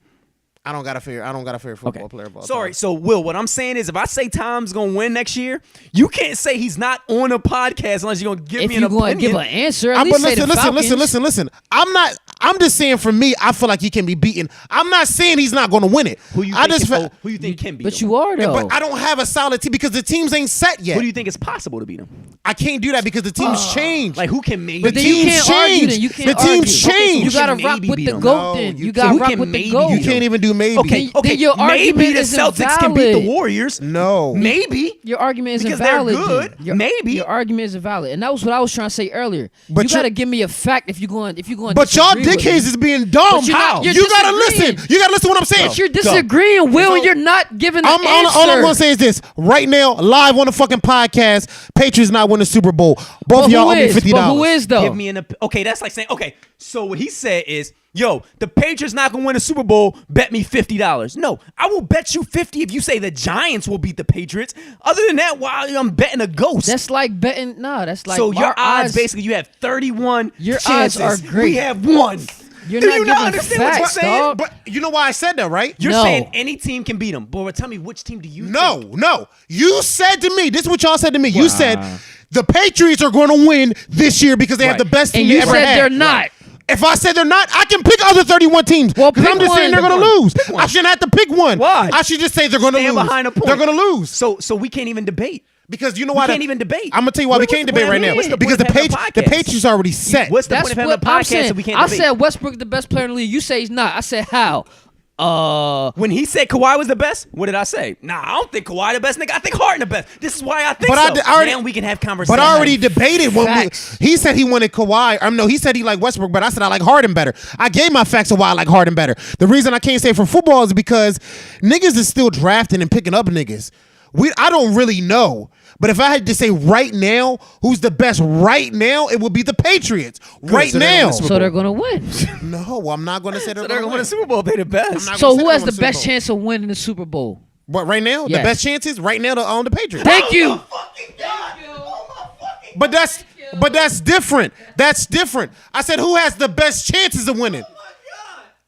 I don't got a favorite football player of all Sorry. time. So, Will, what I'm saying is if I say Tom's going to win next year, you can't say he's not on a podcast unless you're going to give If me an you're going opinion. to give an answer, at But least say the Falcons. listen. I'm just saying for me, I feel like he can be beaten. I'm not saying he's not going to win it. who you I think just can, who you think can beat But him? you are, though. But I don't have a solid team because the teams ain't set yet. Who do you think is possible to beat him? I can't do that because the teams change. Like, who can maybe The But then beat you him? teams can't argue change. then. You can't The teams argue. change. You got to Who rock can with maybe the beat 'em? GOAT No, then. you You can't. got So to who rock can with the maybe GOAT. beat You can't even do maybe. Okay, Then okay. your argument Maybe the is Celtics can beat the invalid. Warriors. No. Maybe. Your argument is Because they're invalid. good. then. Maybe. Your argument is invalid, and that was what I was trying to say earlier. But you got to you- give me a fact if you're going. But y'all dickheads is being dumb. But you're not- you're You gotta disagreeing. listen. You gotta listen to what I'm saying. But you're disagreeing, Will, and you're not giving an answer. All I'm gonna say is this: right now, live on the fucking podcast, Patriots not win the Super Bowl. Both But of y'all who owe me is? $50. But who is though? Give me an okay. That's like saying okay. So what he said is, yo, the Patriots not gonna win a Super Bowl. Bet me $50. No, I will bet you 50 if you say the Giants will beat the Patriots. Other than that, why I'm betting a ghost. That's like betting. No, that's like so your our odds basically you have 31. Your chances. odds are great. We have one. You're Do not you giving not understand what you're facts, saying? dog. But you know why I said that, right? You're No. saying any team can beat them. But tell me which team do you think? No. You said to me, this is what y'all said to me. You said the Patriots are going to win this year because they have Right. the best team And they you ever said had. they're not. If I said they're not, I can pick other 31 teams. Well, Because I'm pick just saying one. they're going Pick to one. lose. Pick one. I shouldn't have to pick one. Why? I should just say they're going to lose. Stand behind a point. They're going to lose. So we can't even debate. Because you know We why? can't even debate. I'm gonna tell you why we What's can't the debate point right of now. having a Because the podcast? Patriots are already set. What's the That's point of having a what I'm podcast saying. if we can't I debate? said Westbrook the best player in the league. You say he's not. I said how? When he said Kawhi was the best, what did I say? Nah, I don't think Kawhi the best, nigga. I think Harden the best. This is why I think But so. I already- now we can have conversations. But I already debated when Facts. he said he wanted Kawhi. No, he said he liked Westbrook, but I said I like Harden better. I gave my facts of why I like Harden better. The reason I can't say for football is because niggas is still drafting and picking up niggas. I don't really know. But if I had to say right now, who's the best right now, it would be the Patriots. Right so they're gonna now. win the Super So they're gonna win. No, I'm not going to say they're So they're going gonna to win a Super Bowl. They the best. not So gonna say who they're has gonna the Super best Bowl. chance of winning the Super Bowl? But right now, Yes. the best chances right now to own the Patriots. Thank you. But that's different. That's different. I said who has the best chances of winning?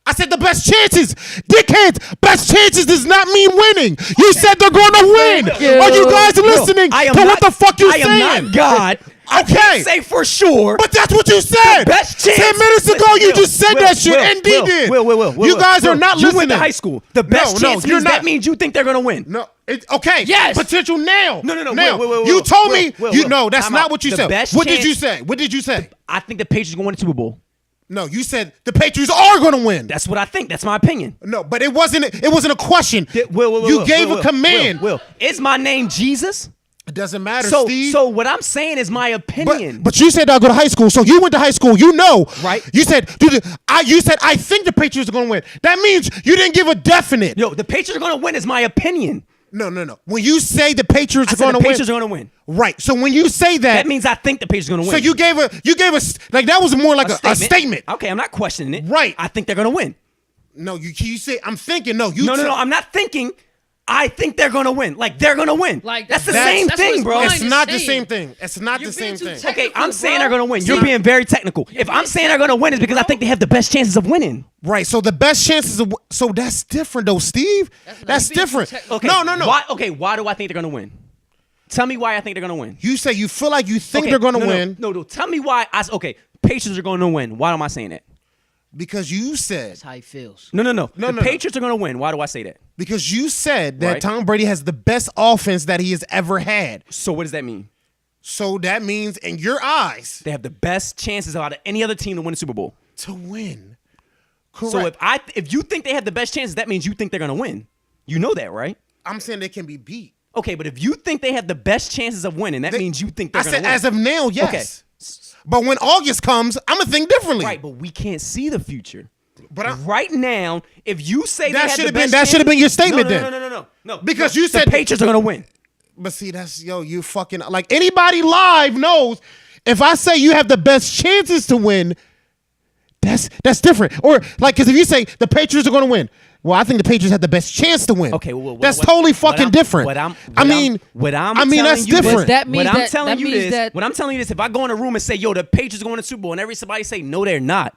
I said the best chances. Dickheads, best chances does not mean winning. You said they're going to win. Thank you. Are you guys listening I am to not, what the fuck you I saying? am not God. I Okay. can't say for sure. But that's what you said. The best chance. 10 minutes ago, you just said that shit. ND did. You guys are not You listening. went to high school. The best No, chance you're means not. that means you think they're gonna win. No. Okay. Yes. Potential now. No. Now. Wait, You told me. Will, You know that's time not out. what you The said. best What did chance- you say? What did you say? I think the Patriots gonna win the Super Bowl. No, you said the Patriots are going to win. That's what I think. That's my opinion. No, but it wasn't a question. Will, You gave a command. Will, is my name Jesus? It doesn't matter, So, Steve. so what I'm saying is my opinion. But you said I'll go to high school, so you went to high school. You know, Right. You said, I think the Patriots are going to win. That means you didn't give a definite. Yo, the Patriots are gonna win is my opinion. No. When you say the Patriots I are said going the to win, Patriots are gonna win. right? So when you say That means I think the Patriots are gonna win. so you gave a like that was more like a statement. Okay, I'm not questioning it. Right. I think they're gonna win. No, you say I'm thinking. No, you No, said- I'm not thinking. I think they're gonna win. Like they're gonna win. Like, that's the that's- same that's what thing, it's bro. going It's You're not the saying. same thing. It's not You're the same being too thing. technical. Okay, I'm saying bro. they're gonna win. You're See? being very technical. If I'm saying they're gonna win, it's because I think they have the best chances of winning. Right. So the best chances of so that's different though, Steve. That's you being different. too technical. Okay. No. Why do I think they're gonna win? Tell me why I think they're gonna win. You say you feel like you think Okay, they're going to no, win No. Tell me why. Patriots are going to win. Why am I saying that? because you said That's how he feels. No. No, The no. Patriots are going to win. Why do I say that? because you said that Right. Tom Brady has the best offense that he has ever had. So what does that mean? So that means in your eyes They have the best chances out of any other team to win the Super Bowl. to win. Correct. So if you think they have the best chances, that means you think they're going to win. You know that, right? I'm saying they can be beat. Okay, but if you think they have the best chances of winning, that means you think they're I going to said win. as of now, yes. Okay. But when August comes, I'm gonna think differently. Right, but we can't see the future. But right now, if you say That they should have have the been- best that should have been your statement no, then. No. Because No, you said- the Patriots are going to win. But see, that's you fucking like anybody live knows. If I say you have the best chances to win, that's different. Or like, because if you say the Patriots are going to win, well, I think the Patriots have the best chance to win. Okay, well, that's totally fucking different. I mean, that's different. That means what I'm that- telling that you means is, that- what I'm telling you is, if I go in a room and say, "Yo, the Patriots going to Super Bowl," and everybody say, "No, they're not,"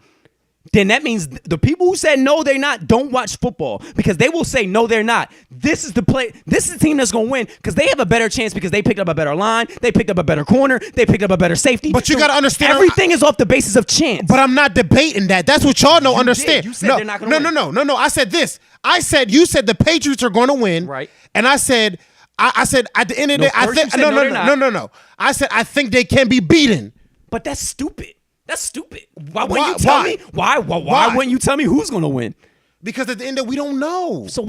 then that means the people who said no, they're not, don't watch football, because they will say no, they're not. This is the team that's going to win because they have a better chance because they picked up a better line, they picked up a better corner, they picked up a better safety. But you gotta understand- everything is off the basis of chance. But I'm not debating that. That's what y'all don't understand. You said no, they're not gonna win. No. I said this. You said the Patriots are going to win. Right. And I said at the end of the day, I first think you said no, they're not. no. I said I think they can be beaten. But that's stupid. That's stupid. Why Why- wouldn't you tell why? me? Why Why? wouldn't you tell me who's going to win? Because at the end of we don't know. So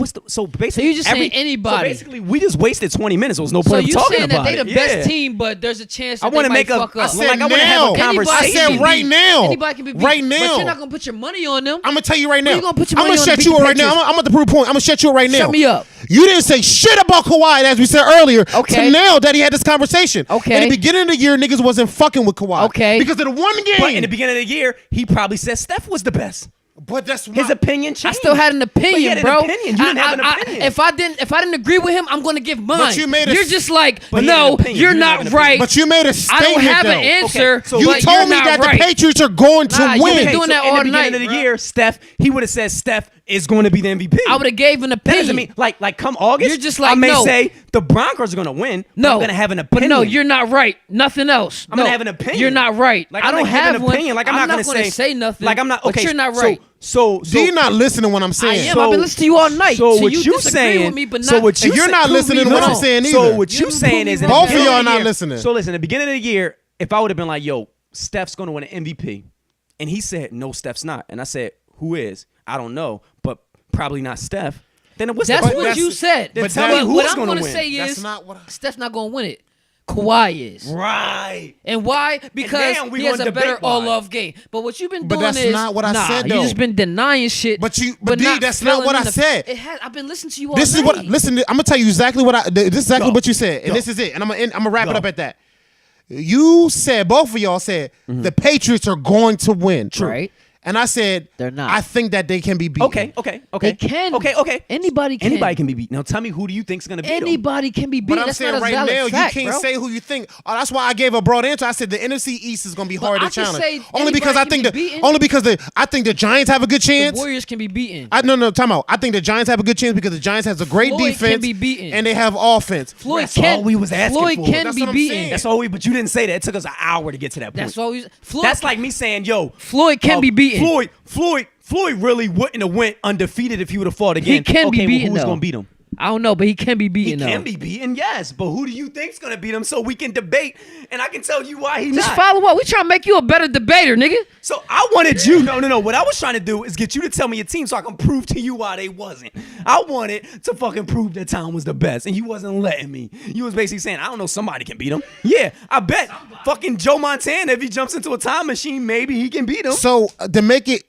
basically, you just saying anybody. So basically, we just wasted 20 minutes. There was no So point of you talking saying that about they it. the best Yeah. team, but there's a chance that I wanna they make might a- fuck I up. said like, I wanna have a now. conversation. I said right now. Anybody can be beat. Right now. But you're not gonna put your money on them. I'm gonna tell you right now. you gonna put your I'm money gonna on shut to you beat up the right now. Patriots? I'm at the proof point. I'm gonna shut you up right now. Shut me up. You didn't say shit about Kawhi as we said earlier. Okay. To now that he had this conversation. Okay. In the beginning of the year, niggas wasn't fucking with Kawhi. Okay. Because of the one game. But in the beginning of the year, he probably said Steph was the best. But that's His opinion changed. I still had an But he opinion, had an bro. opinion. You didn't have an opinion. If I didn't agree with him, I'm gonna give mine. But you made a- You're just like, But he had an no, opinion. you're You didn't have not an right. opinion. But you made a I statement. don't have an though. answer. Okay, so You but told you're me not that right. the Patriots are going to Nah, you win. been doing that all in the beginning night, of the bro. year, Steph, he would have said Steph is going to be the MVP. I would have gave an That opinion. doesn't mean like come August. You're just I like, may no. say the Broncos are going to win. But No, I'm going to have an But opinion. no, you're not right. Nothing else. I'm gonna have an opinion. You're not right. Like, I I'm don't not giving have an one. opinion. Like, I'm not gonna say nothing. Like I'm not. Okay, But you're not so- right. So You're not listening to what I'm I saying. am. I've been listening to you all night. So what you you disagree saying? with me, but so not. what you And you're say- not prove listening me to what I'm wrong. saying So either. what You you didn't saying prove me is, in wrong. the Both of beginning y'all the not year- listening. So listen, in the beginning of the year, if I would have been like, "Yo, Steph's going to win an MVP," and he said, "No, Steph's not," and I said, "Who is? I don't know, but probably not Steph." Then what's That's the what you said. Then but tell that- me what who's I'm going to gonna win. say That's is not what I- Steph's not gonna win it. Kawhi is. Right. And why? Because now we he has gonna a better debate why. all-off game. But what you've been But doing that's is not what I said, You though. just been denying shit. But D, that's not filling what in I the- said. I've been listening to you all This is night. what. Listen, I'm gonna tell you exactly what I. This is exactly Go. what you said, and Go. this is it. And I'm gonna wrap it Go. up at that. You said, both of y'all said the Patriots are going to win. True. Right. And I said They're not. I think that they can be beaten. Okay. They can. Okay. Anybody can. Anybody can be beat. Now tell me who do you think's going to beat them? Anybody can be beat. But I'm That's saying not a right valid now, fact, you can't bro. say who you think. Oh, that's why I gave a broad answer. I said the NFC East is going to be But hard I to can challenge. say Only because I anybody think can be beaten. only because I think the Giants have a good The chance. Warriors can be beaten. No, time out. I think the Giants have a good chance because the Giants has a great Floyd can defense be beaten. and they have offense. Floyd That's can. all we was asking Floyd for. can That's be what I'm beaten. saying. That's all we. But you didn't say that. It took us an hour to get to that point. That's always Floyd. That's like me saying, "Yo, Floyd can be beaten. Floyd really wouldn't have went undefeated if he would have fought again." He can be okay, beaten, Well, who's though. going to beat him? I don't know, but he can be He beaten. can though. be beaten, yes. But who do you think's going to beat him? So we can debate, and I can tell you why he Just not. follow up. We trying to make you a better debater, nigga. So I wanted you. No. What I was trying to do is get you to tell me your team so I can prove to you why they wasn't. I wanted to fucking prove that Tom was the best, and you wasn't letting me. You was basically saying, I don't know, somebody can beat him. Yeah, I bet fucking Joe Montana, if he jumps into a time machine, maybe he can beat him. So to make it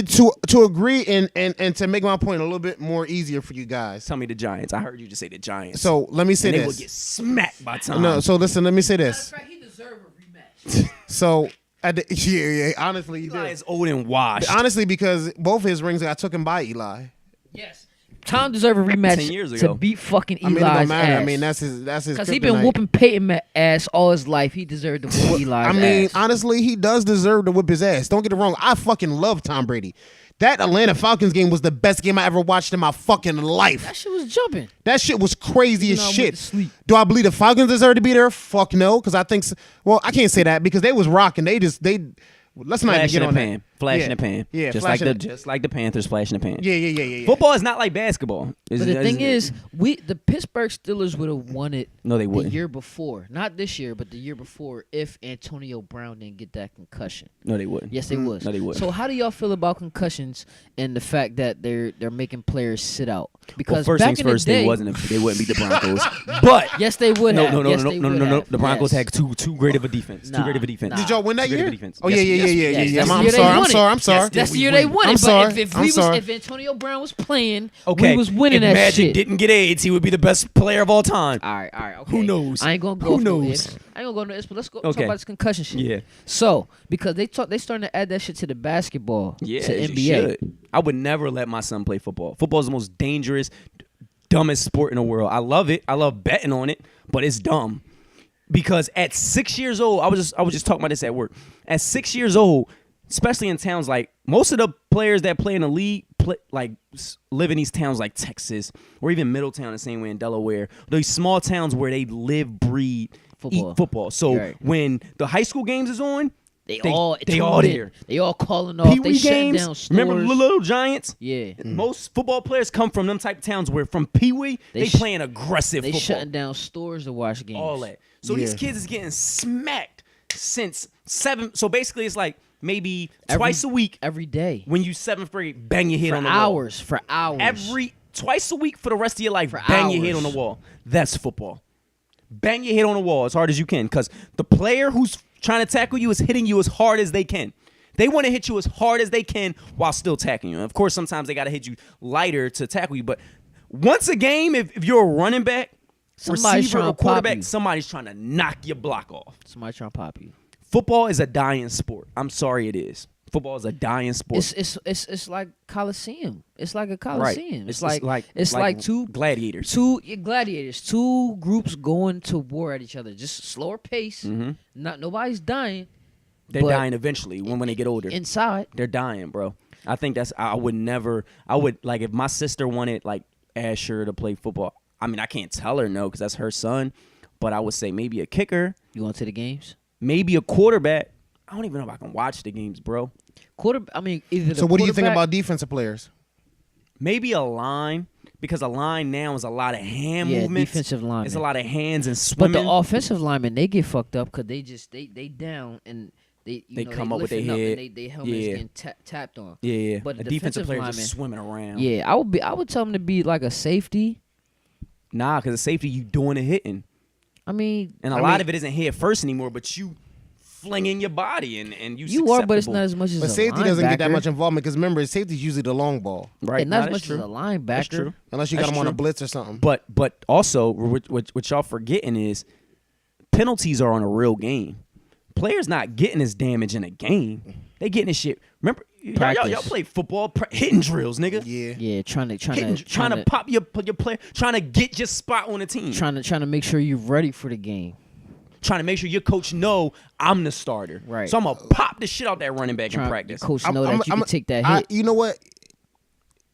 to agree and to make my point a little bit more easier for you guys. Tell me the Giants. I heard you just say the Giants. So let me say and they this. would get smacked by Tom. No, so listen, let me say this. He deserved a rematch. So yeah, honestly, he Eli did. is old and washed. Honestly, because both his rings, I took him by Eli. Yes. Tom deserved a rematch 10 years to ago. beat fucking I mean, it Eli's don't matter. ass. I mean, that's his. Because he been kryptonite. whooping Peyton ass all his life. He deserved to whoop Eli's I mean, ass. honestly, he does deserve to whip his ass. Don't get it wrong. I fucking love Tom Brady. That Atlanta Falcons game was the best game I ever watched in my fucking life. That shit was jumping. That shit was crazy You as know, I went shit. to sleep. Do I believe the Falcons deserve to be there? Fuck no, because I think. Well, I can't say that because they was rocking. Let's not even Flash get in on the that. pan. flash Yeah. in the pan. Yeah, just flash like in the just like the Panthers flash in the pan. Yeah. Football is not like basketball. But the thing is, the Pittsburgh Steelers would have won it no, they the wouldn't. year before. Not this year, but the year before if Antonio Brown didn't get that concussion. No, they wouldn't. Yes, they would. No, they wouldn't. So how do y'all feel about concussions and the fact that they're making players sit out? Well, Because first back things in the first, day, they wouldn't beat the Broncos. But yes, they would no, have. no, no, Yes, no, they no, would no, no. have. The Broncos Yes. had too great of a defense. Too Nah, great of a defense. nah. Did y'all win that Too great of year? a defense. Oh Yes, yeah. yes, yes, Yeah. that's the I'm year they sorry. won I'm it. sorry. I'm sorry. That's the year they won I'm it. sorry. But if I'm we sorry. if Antonio Brown was playing, Okay, we was winning if that Magic shit. didn't get AIDS, he would be the best player of all time. All right, okay. Who knows? I ain't gonna go. Who off no knows? ifs. I ain't gonna go no ifs, but let's go Okay. talk about this concussion shit. Yeah. So because they starting to add that shit to the basketball, Yeah, to you NBA. should. I would never let my son play football. Football is the most dangerous, dumbest sport in the world. I love it. I love betting on it, but it's dumb. Because at 6 years old, I was just talking about this at work. At 6 years old, especially in towns like most of the players that play in the league live in these towns like Texas or even Middletown, the same way in Delaware. These small towns where they live, breathe, Football. eat football. So Right. when the high school games is on, They They all all tuned in. there. They all calling off. Pee They Wee shutting games. down stores. Remember the Little Giants? Yeah. Most football players come from them type of towns where from Pee Wee They they sh- playing aggressive They football. shutting down stores to watch games. All that. So these Yeah. kids is getting smacked since 7. So basically, it's like maybe Every- twice a week every day when you 7th grade, bang your head for on the hours. wall. For hours. Twice a week for the rest of your life, For bang your head hours. on the wall. That's football. Bang your head on the wall as hard as you can, because the player who's trying to tackle you is hitting you as hard as they can. They want to hit you as hard as they can while still tackling you. And of course, sometimes they got to hit you lighter to tackle you. But once a game, if you're a running back, Somebody's receiver, trying or to pop quarterback, you. somebody's trying to knock your block off. Somebody trying to pop you. Football is a dying sport. I'm sorry it is. Football is a dying sport. It's like Coliseum. It's like a Coliseum. It's like two gladiators. gladiators. Two groups going to war at each other. Just slower pace. Nobody's dying. They're but dying eventually when they get older. Inside. They're dying, bro. I think I would like if my sister wanted like Asher to play football. I mean, I can't tell her no because that's her son, but I would say maybe a kicker, You going to the games? maybe a quarterback. I don't even know if I can watch the games, bro. Either. So what do you think quarterback- about defensive players? Maybe a line because a line now is a lot of hand Yeah, movements. defensive linemen. It's a lot of hands and But swimming. the offensive linemen, they get fucked up because they down and they They come up with their lifting up head. and they helmets Yeah. getting tapped on. yeah, But a the defensive defensive player lineman- just swimming around. Yeah, I would tell them to be like a safety. Nah, because the safety you doing the hitting. I mean, And a lot of it isn't head first anymore, but you flinging your body and you are, but it's susceptible. not as much as But a safety doesn't get that linebacker. much involvement because remember, safety is usually the long ball, right. And not Nah, as that's much as a linebacker. That's true. unless you got That's them on a true. blitz or something. But also what y'all forgetting is penalties are on a real game. Players not getting this damage in a game. They getting this shit. Remember, y'all Practice. play football, hitting drills, nigga. Yeah. Yeah, trying Trying to pop your player, trying to get your spot on the team. trying to make sure you're ready for the game. Trying to make sure your coach know I'm the starter. Right. So I'm gonna pop the shit out that running back in Trying practice. the coach know that you can take that hit. You know what?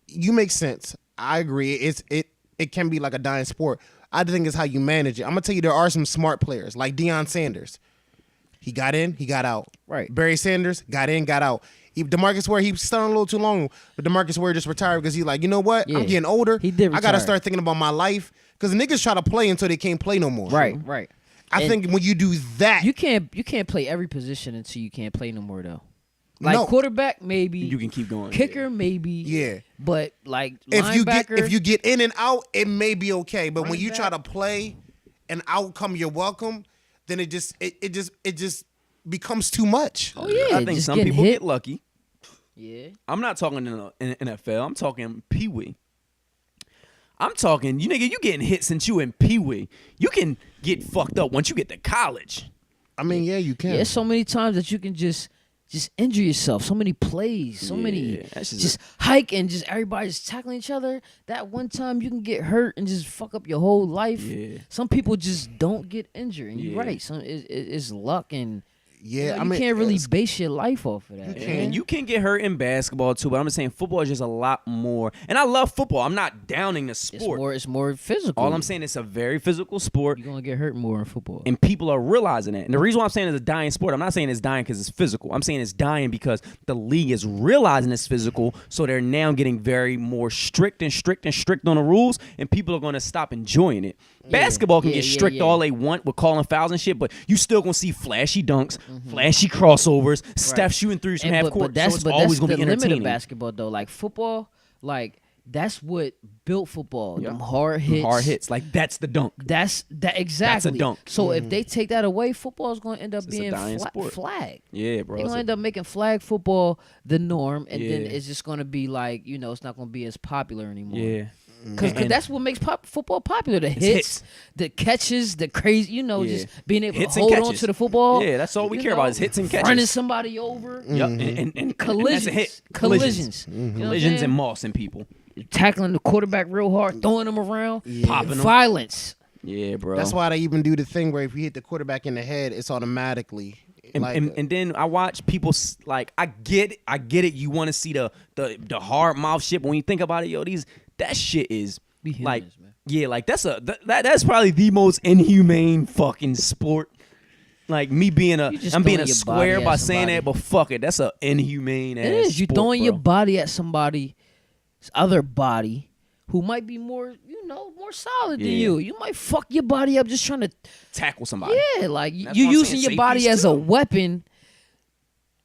You make sense. I agree. It can be like a dying sport. I think it's how you manage it. I'm gonna tell you there are some smart players like Deion Sanders. He got in, he got out. Right. Barry Sanders got in, got out. DeMarcus Ware, he stung a little too long, but DeMarcus Ware just retired because he's like, you know what? Yeah. I'm getting older. He did I gotta retire. start thinking about my life because niggas try to play until they can't play no more. right. I And think when you do that, you can't play every position until you can't play no more though. Like No. quarterback maybe, You can keep going. kicker maybe, Yeah. But like if linebacker, you get in and out, it may be okay. But when Running you try to back. play and outcome your welcome, then it just becomes too much. oh yeah, I think just some getting people hit. get lucky. Yeah, I'm not talking in the NFL. I'm talking Pee Wee. I'm talking you getting hit since you in Pee Wee. You can get fucked up once you get to college. I mean, yeah, you can. yeah. So many times that you can just injure yourself. So many plays. So many Yeah, that's just hike and just everybody just tackling each other. That one time you can get hurt and just fuck up your whole life. Yeah. Some people just don't get injured. And you're Yeah. right. It's luck and Yeah, you can't really base your life off of that. can't. And you can get hurt in basketball too, but I'm just saying football is just a lot more. And I love football. I'm not downing the sport. It's more physical. All I'm saying it's a very physical sport, You're gonna get hurt more in football. and people are realizing it. And the reason why I'm saying it's a dying sport, I'm not saying it's dying because it's physical. I'm saying it's dying because the league is realizing it's physical, so they're now getting very more strict on the rules, and people are going to stop enjoying it. Basketball can get strict all they want with calling fouls and shit, but you still gonna see flashy dunks, flashy crossovers, Steph shooting threes from half court. So it's always gonna be the limit entertaining. of basketball though. Like football, like that's what built football. Them hard hits. Like that's the dunk. That's exactly. dunk. So if they take that away, football is going to end up It's a being dying sport. flag. Yeah, bro. They're going to end up making flag football the norm, and then it's just going to be like, it's not going to be as popular anymore. Yeah. Because that's what makes football popular. The hits, hits. the catches, the crazy, just being able Hits to and hold on catches. to the football. Yeah, that's all we care about is hits and catches. Running somebody over. Yep. And Collisions. that's a hit. Collisions. You know what I'm Collisions saying? and mossing people. Tackling the quarterback real hard, throwing them around, Popping them. violence. Yeah, bro. That's why they even do the thing where if you hit the quarterback in the head, it's automatically. And then I watch people like I get it. You want to see the hard mouth shit, but when you think about it, that shit is Be humans, like man. yeah, like that's probably the most inhumane fucking sport. Like me being You just I'm being throwing a your square body by at saying somebody. that, but fuck it, that's a inhumane. It is. You're sport, throwing your bro. body at somebody's other body who might be more, more solid than Yeah. you. You might fuck your body up just trying to, tackle somebody. yeah, like That's you what I'm using saying, your body safeties as a too. weapon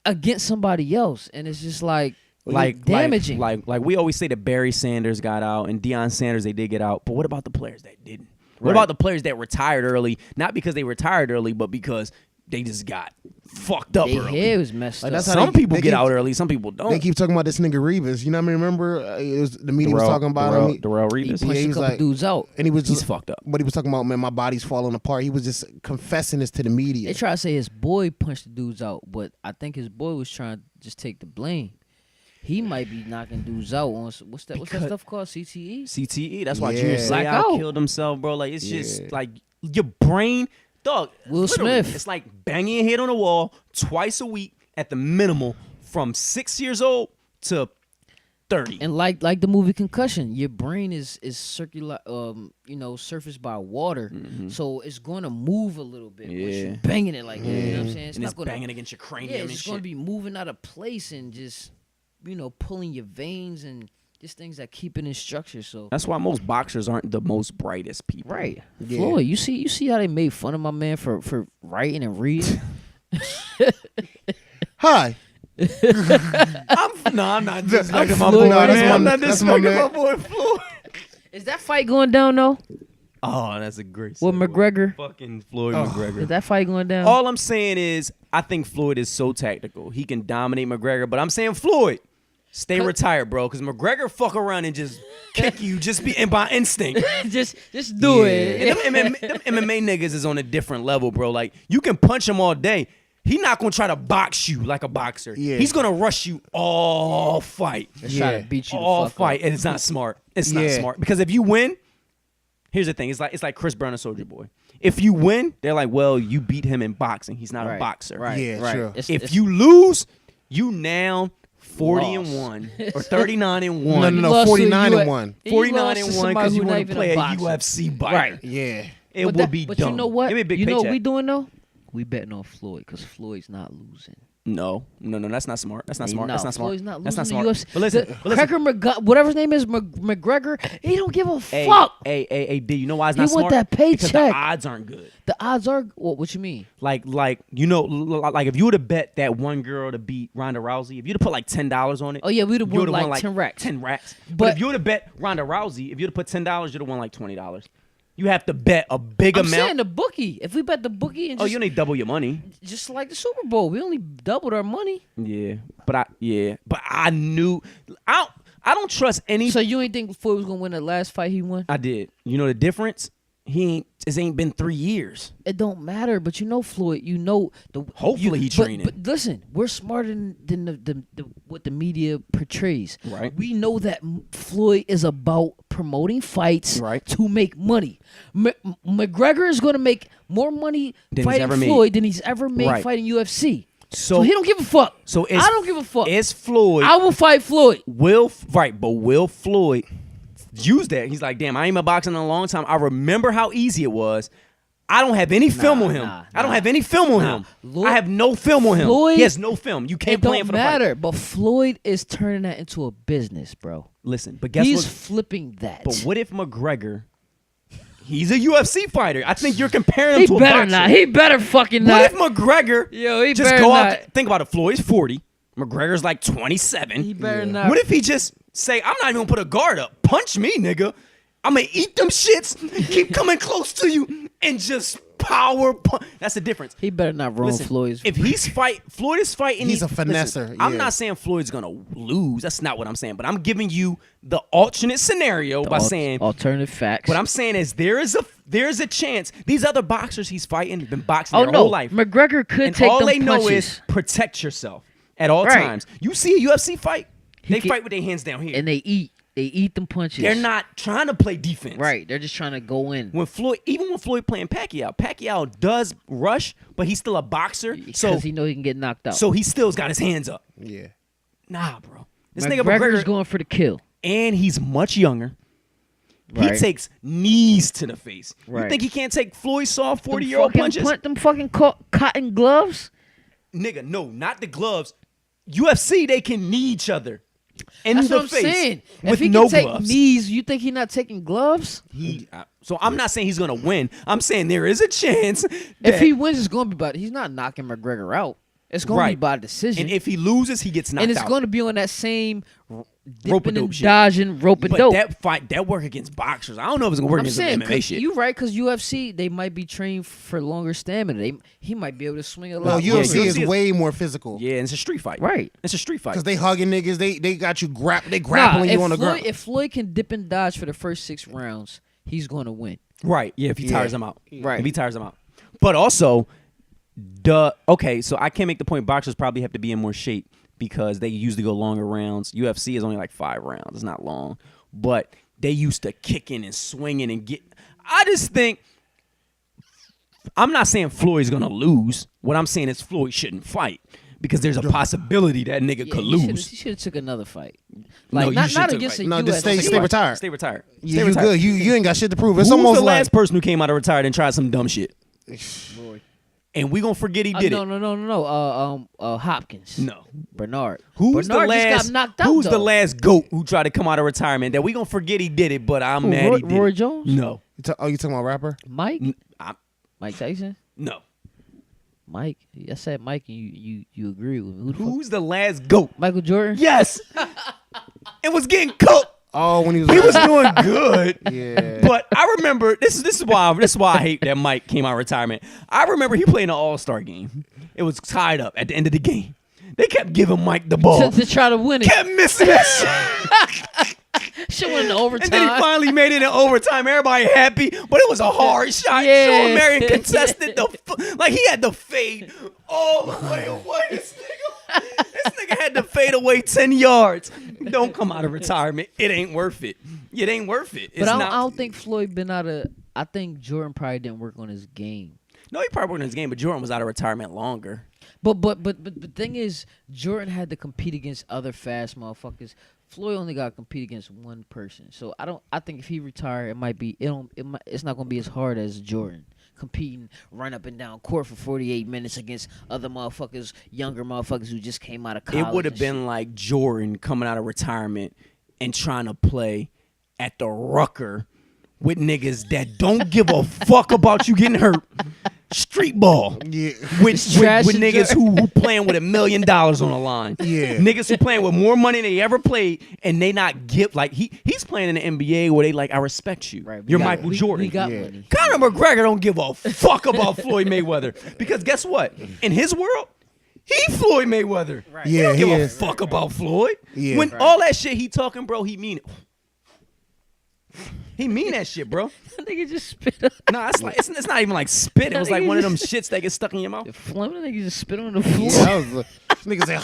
against somebody else, and it's just like damaging. Like we always say that Barry Sanders got out and Deion Sanders they did get out, but what about the players that didn't? What about the players that retired early? Not because they retired early, but because they just got fucked up Their early. hair was messed Like, up. that's how Some they- people they get keep- out early, some people don't. They keep talking about this nigga Revis. You know what I mean? Remember, it was the media was talking about him. Darrell He Revis. punched he a was couple like- dudes out. And he was He's just fucked up. But he was talking about, man, my body's falling apart. He was just confessing this to the media. They try to say his boy punched the dudes out, but I think his boy was trying to just take the blame. He might be knocking dudes out on what's that stuff called? CTE? CTE. That's why Yeah. Junior Seau Blackout. killed himself, bro. Like it's Yeah. just like your brain, dog. Will literally, Smith. It's like banging your head on the wall twice a week at the minimal from 6 years old to 30. And like the movie Concussion, your brain is circular, surfaced by water, so it's going to move a little bit. Once Yeah. you're banging it like that, you know what I'm saying? and it's gonna, banging against your cranium yeah, and it's just shit. going to be moving out of place and just pulling your veins and just things that keep it in structure. So That's why most boxers aren't the most brightest people. right, Yeah. Floyd, you see how they made fun of my man for writing and reading. Hi. I'm not disrespecting my Floyd. boy, No, that's man. my- I'm not that's my disrespecting man. my boy Floyd. Is that fight going down though? Oh, that's a great With segue. McGregor? Fucking Floyd Is McGregor. that fight going down? All I'm saying is I think Floyd is so tactical. He can dominate McGregor, but I'm saying Floyd, stay retired, bro, because McGregor fuck around and just kick you and by instinct. just do And it. them MMA niggas is on a different level, bro. Like you can punch him all day. He not gonna try to box you like a boxer. Yeah. He's gonna rush you all fight. Just try Yeah. to beat you the All fuck fight. up. And it's not smart. It's not Yeah. smart. Because if you win, here's the thing. It's like Chris Brown and Soulja Boy. If you win, they're like, well, you beat him in boxing. He's not a boxer. Right. Yeah, right. true. If you lose, you now 40 and Lost. 1 or 39 and 1. No, You lost to 49 a and U- 1. you 49 lost and to 1 somebody because you who want not to even play a boxer. UFC fighter. Right. Yeah. It But would that- be but dumb. you know what? Give me a big You know what paycheck. we doing though? We betting on Floyd because Floyd's not losing. No, that's not smart. That's not smart. No, That's not smart. Floyd's not That's losing not the smart. UFC. But listen, Whatever his name is, McGregor, he don't give a Hey, fuck. hey, D, you know why it's He not want smart? that Because the paycheck. odds aren't good. The odds are what you mean? Like if you would have bet that one girl to beat Ronda Rousey, if you'd have put like $10 on it, Oh yeah, we'd have you won would've like 10 racks. 10 racks. But But- if you would have bet Ronda Rousey, if you'd have put $10, you'd have won like $20. You have to bet a big I'm amount. saying the bookie. If we bet the bookie and Oh, just, you only double your money. just like the Super Bowl, we only doubled our money. Yeah, but I knew I don't trust any. So you ain't think Floyd was gonna win the last fight he won? I did. You know the difference? It ain't been 3 years. It don't matter, but you know Floyd. You know the. Hopefully he training. But listen, we're smarter than the what the media portrays. Right. We know that Floyd is about promoting fights Right. to make money. McGregor is going to make more money Than he's fighting ever made. Floyd than he's ever made Right. fighting UFC. So- So he don't give a fuck. So I don't give a fuck. It's Floyd. I will fight Floyd. Will Floyd use that? He's like, damn, I ain't been boxing in a long time. I remember how easy it was. I don't have any film on him. I don't have any film on him. Lloyd- I have no film on him. Floyd- He has no film. You can't It play him don't for the fight. matter. But Floyd is turning that into a business, bro. Listen, but guess He's what? flipping that. But what if McGregor? He's a UFC fighter. I think you're comparing him He to a better boxer. not. He better fucking What not. if McGregor Yo, he just better go out? not. Think about it. Floyd's 40. McGregor's like 27. He better not. What if he just say, I'm not even gonna put a guard up. Punch me, nigga. I'm gonna eat them shits, keep coming close to you, and just power punch. That's the difference. He better not ruin Listen, Floyd's. if Floyd is fighting. He's a listen, finesser, I'm yeah. not saying Floyd's gonna lose. That's not what I'm saying. But I'm giving you the alternate scenario by saying alternative facts. what I'm saying is there is a chance these other boxers he's fighting have been boxing oh their no, whole life. McGregor could And take all them they know punches. is protect yourself at all Right. times. You see a UFC fight, He they can- fight with their hands down here. and they eat them punches. They're not trying to play defense. right. They're just trying to go in. When Floyd playing Pacquiao does rush, but he's still a boxer. So Because he know he can get knocked out. he still's got his hands up. Yeah. Nah, bro. This nigga McGregor's McGregor, going for the kill. and he's much younger. Right. He takes knees to the face. You Right. think he can't take Floyd's soft Them 40-year-old fucking punches? them fucking cotton gloves. Nigga, no, not the gloves. UFC, they can knee each other in That's the what I'm face saying. with If he no can take gloves. knees, you think he not taking gloves? So I'm not saying he's gonna win. I'm saying there is a chance. If that- he wins, it's going to be by. He's not knocking McGregor out. It's going to Right. be by decision. and if he loses, he gets knocked And it's out. going to be on that same dipping Rope-a-dope and shit. dodging, rope and But dope. that work against boxers. I don't know if it's gonna work I'm against saying, MMA shit. you right, because UFC, they might be trained for longer stamina. He might be able to swing a lot. No, more. UFC UFC is is- way more physical. Yeah, and it's a street fight. Right. It's a street fight. Because they hugging niggas, they got you grappling if you on the Floyd, ground. If Floyd can dip and dodge for the first 6 rounds, he's going to win. Right. Yeah, if he tires him out. Right. If he tires him out. But also, okay, so I can't make the point boxers probably have to be in more shape because they usually go longer rounds. UFC is only like 5 rounds. It's not long. But they used to kicking and swinging and get. I just think. I'm not saying Floyd's going to lose. What I'm saying is Floyd shouldn't fight because there's a possibility that nigga could lose. He should have took another fight. No, Like you not should've took against a a fight. No, just US. stay retired. Stay retired. Yeah, Stay you retired. good. You ain't got shit to prove. It's Who's almost the like last person who came out of retired and tried some dumb shit? Boy. And we gonna forget he did no, it. no. Hopkins. No. Bernard. Who's Bernard the last? just got knocked out, who's the though. last goat who tried to come out of retirement that we gonna forget he did it? But I'm mad he did Roy it. Jones? No, you talking about rapper? Mike? I- Mike Tyson? no. Mike? I said Mike, and you agree with me. Who the fuck? Who's the last goat? Michael Jordan? Yes, it was getting cooked. Oh, when he was He was doing good. Yeah. But I remember this is why I hate that Mike came out of retirement. I remember he played in an All-Star game. It was tied up at the end of the game. They kept giving Mike the ball. to try to win it. Kept missing that shit. Shit went into And overtime. then he finally made it in overtime. Everybody happy, but it was a hard shot. Yeah. Sean Marion contested like he had to fade all the way away. This nigga had to fade away 10 yards. Don't come out of retirement. It ain't worth it. It ain't worth it. It's but I not. don't think Floyd been out of. I think Jordan probably didn't work on his game. No, he probably worked in his game, but Jordan was out of retirement longer. But the thing is, Jordan had to compete against other fast motherfuckers. Floyd only got to compete against one person. So I think if he retired, it might be it's not gonna be as hard as Jordan competing, run up and down court for 48 minutes against other motherfuckers, younger motherfuckers who just came out of college. It would have and been like Jordan coming out of retirement and trying to play at the Rucker with niggas that don't give a fuck about you getting hurt. Street ball. Yeah. With Trash and niggas who playing with $1 million on the line. Yeah. Niggas who playing with more money than they ever played and they not give like he's playing in the NBA where they like, I respect you. Right, You're Michael Jordan. We got Yeah. money. Conor McGregor don't give a fuck about Floyd Mayweather. Because guess what? In his world, he Floyd Mayweather. Right. He Yeah, don't he give a is. fuck about Floyd. Yeah. When Right. all that shit he talking, bro, he mean it. He mean that shit, bro. That nigga just spit on Nah, it's like it's not even like spit. It was like one of them shits that gets stuck in your mouth. the floor. That nigga just spit on the floor. Yeah, that was nigga say.